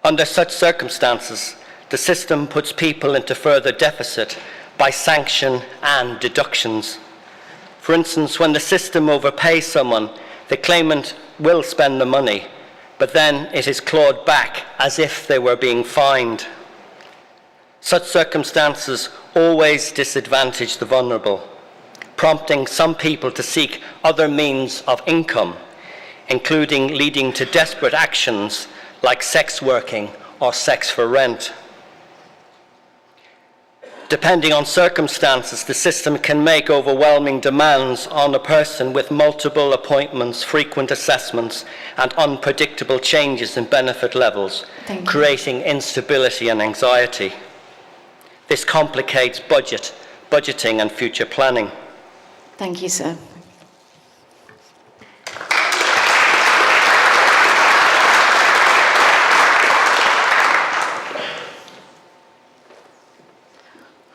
S11: Under such circumstances, the system puts people into further deficit by sanction and deductions. For instance, when the system overpays someone, the claimant will spend the money, but then it is clawed back as if they were being fined. Such circumstances always disadvantage the vulnerable, prompting some people to seek other means of income, including leading to desperate actions like sex working or sex for rent. Depending on circumstances, the system can make overwhelming demands on a person with multiple appointments, frequent assessments, and unpredictable changes in benefit levels, creating instability and anxiety. This complicates budgeting and future planning.
S1: Thank you, sir.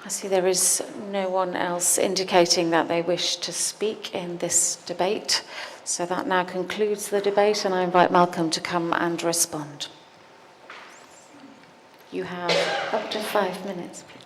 S1: I see there is no one else indicating that they wish to speak in this debate. So that now concludes the debate, and I invite Malcolm to come and respond. You have up to 5 minutes, please.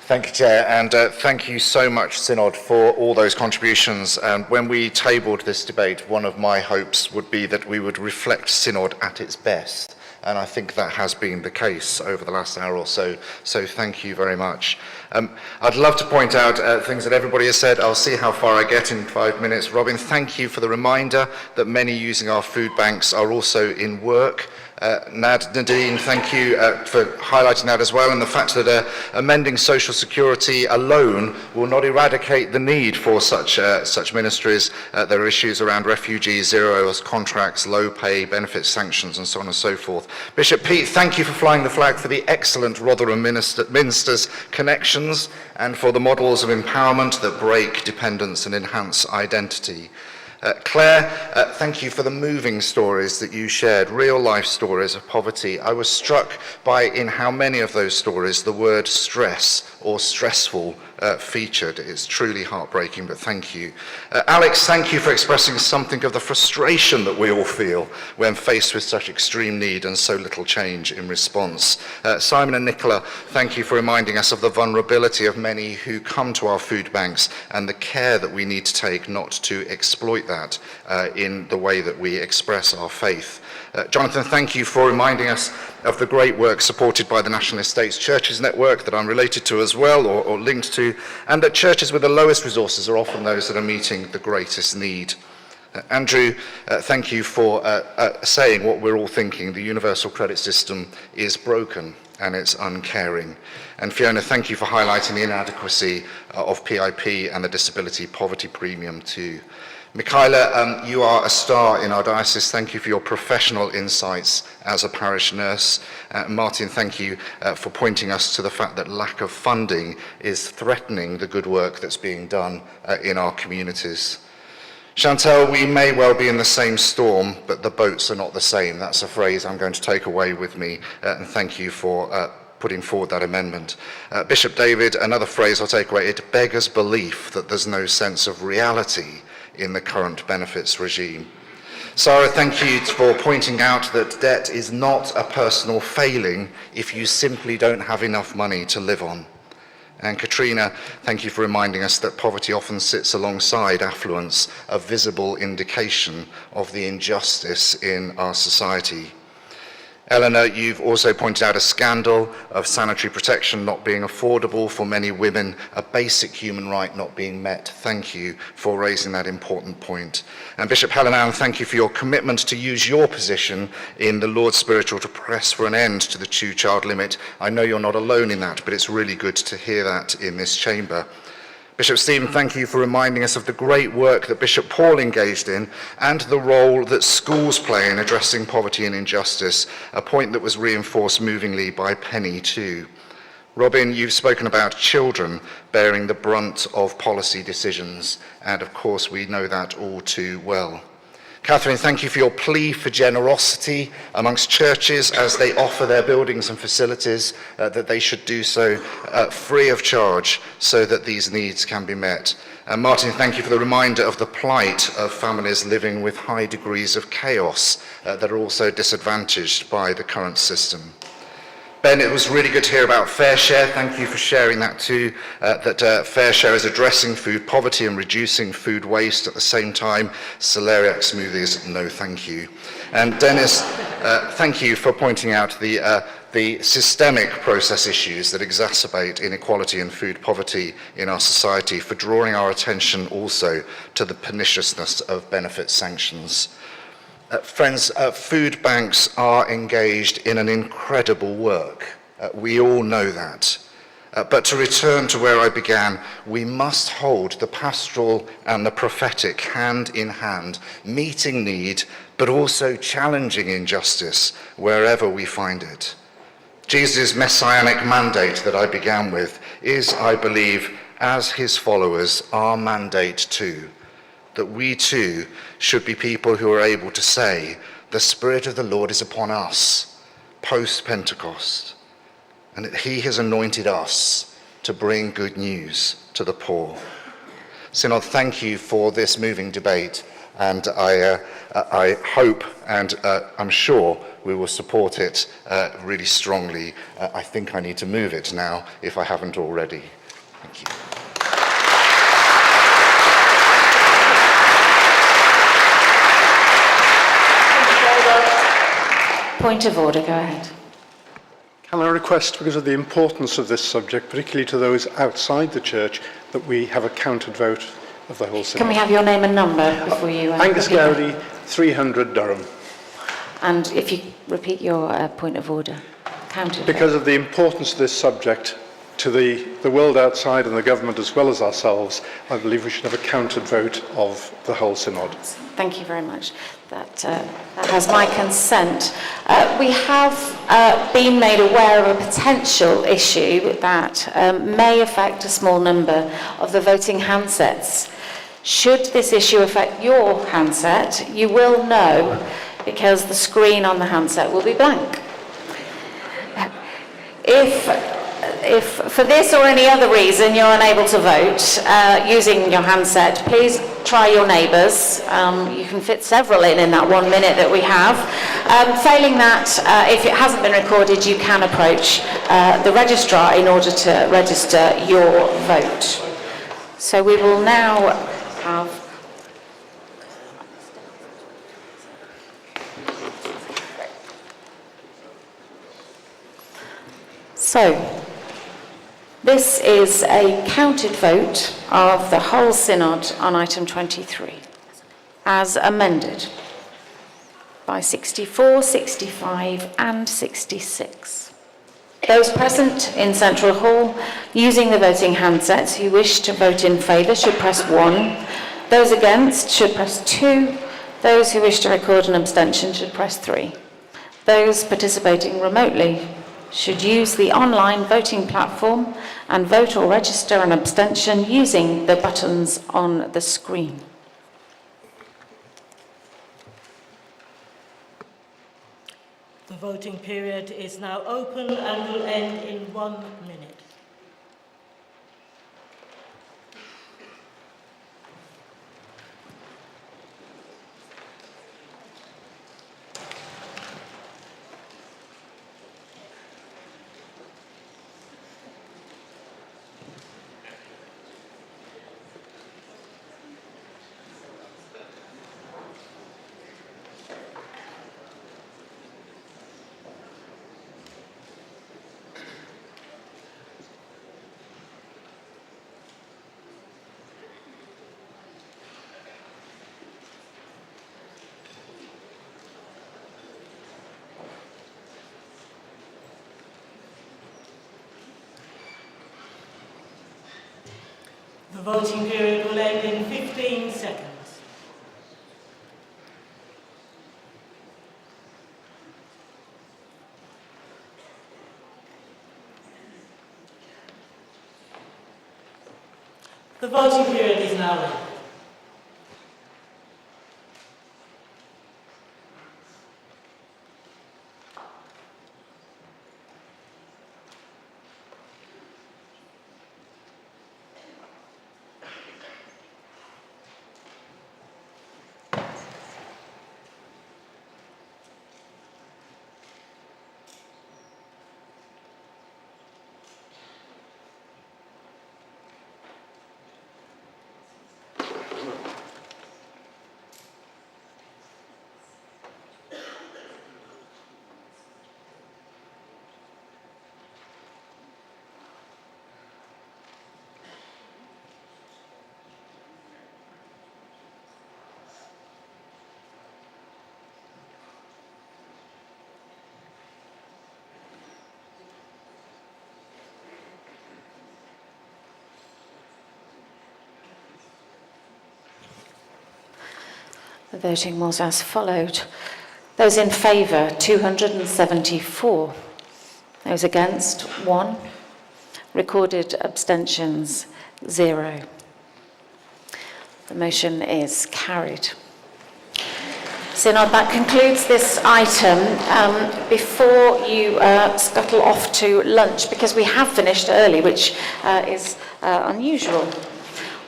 S22: Thank you, Chair, and thank you so much, Synod, for all those contributions. When we tabled this debate, one of my hopes would be that we would reflect Synod at its best, and I think that has been the case over the last hour or so, so thank you very much. I'd love to point out things that everybody has said. I'll see how far I get in 5 minutes. Robin, thank you for the reminder that many using our food banks are also in work. Nadine, thank you for highlighting that as well, and the fact that amending social security alone will not eradicate the need for such ministries. There are issues around refugees, zero hours contracts, low pay, benefits sanctions, and so on and so forth. Bishop Pete, thank you for flying the flag for the excellent Rotherham Minster's connections and for the models of empowerment that break dependence and enhance identity. Claire, thank you for the moving stories that you shared, real-life stories of poverty. I was struck by in how many of those stories the word stress or stressful featured. It's truly heartbreaking, but thank you. Alex, thank you for expressing something of the frustration that we all feel when faced with such extreme need and so little change in response. Simon and Nicola, thank you for reminding us of the vulnerability of many who come to our food banks and the care that we need to take not to exploit that in the way that we express our faith. Jonathan, thank you for reminding us of the great work supported by the National Estates Churches Network that I'm related to as well, or linked to, and that churches with the lowest resources are often those that are meeting the greatest need. Andrew, thank you for saying what we're all thinking. The universal credit system is broken and it's uncaring. And Fiona, thank you for highlighting the inadequacy of PIP and the disability poverty premium too. Michaela, you are a star in our diocese. Thank you for your professional insights as a parish nurse. Martin, thank you for pointing us to the fact that lack of funding is threatening the good work that's being done in our communities. Chantal, we may well be in the same storm, but the boats are not the same. That's a phrase I'm going to take away with me, and thank you for putting forward that amendment. Bishop David, another phrase I'll take away, it beggars belief that there's no sense of reality in the current benefits regime. Sarah, thank you for pointing out that debt is not a personal failing if you simply don't have enough money to live on. And Katrina, thank you for reminding us that poverty often sits alongside affluence, a visible indication of the injustice in our society. Eleanor, you've also pointed out a scandal of sanitary protection not being affordable for many women, a basic human right not being met. Thank you for raising that important point. And Bishop Helen, thank you for your commitment to use your position in the Lord's Spiritual to press for an end to the two-child limit. I know you're not alone in that, but it's really good to hear that in this chamber. Bishop Stephen, thank you for reminding us of the great work that Bishop Paul engaged in and the role that schools play in addressing poverty and injustice, a point that was reinforced movingly by Penny too. Robin, you've spoken about children bearing the brunt of policy decisions, and of course we know that all too well. Catherine, thank you for your plea for generosity amongst churches as they offer their buildings and facilities, that they should do so free of charge so that these needs can be met. And Martin, thank you for the reminder of the plight of families living with high degrees of chaos that are also disadvantaged by the current system. Ben, it was really good to hear about Fair Share. Thank you for sharing that too, that Fair Share is addressing food poverty and reducing food waste at the same time. Celeriac smoothies, no thank you. And Dennis, thank you for pointing out the systemic process issues that exacerbate inequality and food poverty in our society, for drawing our attention also to the perniciousness of benefit sanctions. Friends, food banks are engaged in an incredible work. We all know that. But to return to where I began, we must hold the pastoral and the prophetic hand in hand, meeting need, but also challenging injustice wherever we find it. Jesus' messianic mandate that I began with is, I believe, as his followers, our mandate too. That we too should be people who are able to say, the Spirit of the Lord is upon us, post-Pentecost, and that he has anointed us to bring good news to the poor. Synod, thank you for this moving debate, and I hope and I'm sure we will support it really strongly. I think I need to move it now, if I haven't already. Thank you.
S1: Point of order, go ahead.
S13: Can I request, because of the importance of this subject, particularly to those outside the church, that we have a counted vote of the whole synod?
S1: Can we have your name and number before you...
S13: Angus Gowdy, 300 Durham.
S1: And if you repeat your point of order, counted.
S13: Because of the importance of this subject to the world outside and the government as well as ourselves, I believe we should have a counted vote of the whole synod.
S1: Thank you very much. That has my consent. We have been made aware of a potential issue that may affect a small number of the voting handsets. Should this issue affect your handset, you will know because the screen on the handset will be blank. If for this or any other reason you're unable to vote using your handset, please try your neighbours. You can fit several in that 1 minute that we have. Failing that, if it hasn't been recorded, you can approach the registrar in order to register your vote. So we will now have... So, this is a counted vote of the whole synod on item 23, as amended by 64, 65 and 66. Those present in Central Hall using the voting handsets who wish to vote in favour should press 1. Those against should press 2. Those who wish to record an abstention should press 3. Those participating remotely should use the online voting platform and vote or register an abstention using the buttons on the screen.
S14: The voting period is now open and will end in 1 minute. The voting period will end in 15 seconds. The voting period is now ended.
S1: The voting was as followed. Those in favour, 274. Those against, 1. Recorded abstentions, 0. The motion is carried. Synod, that concludes this item. Before you scuttle off to lunch, because we have finished early, which is unusual,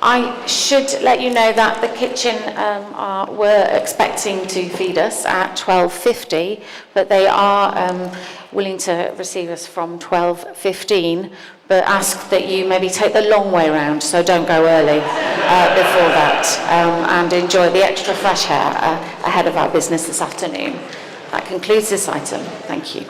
S1: I should let you know that the kitchen were expecting to feed us at 12:50, but they are willing to receive us from 12:15, but ask that you maybe take the long way round, so don't go early before that, and enjoy the extra fresh air ahead of our business this afternoon. That concludes this item. Thank you.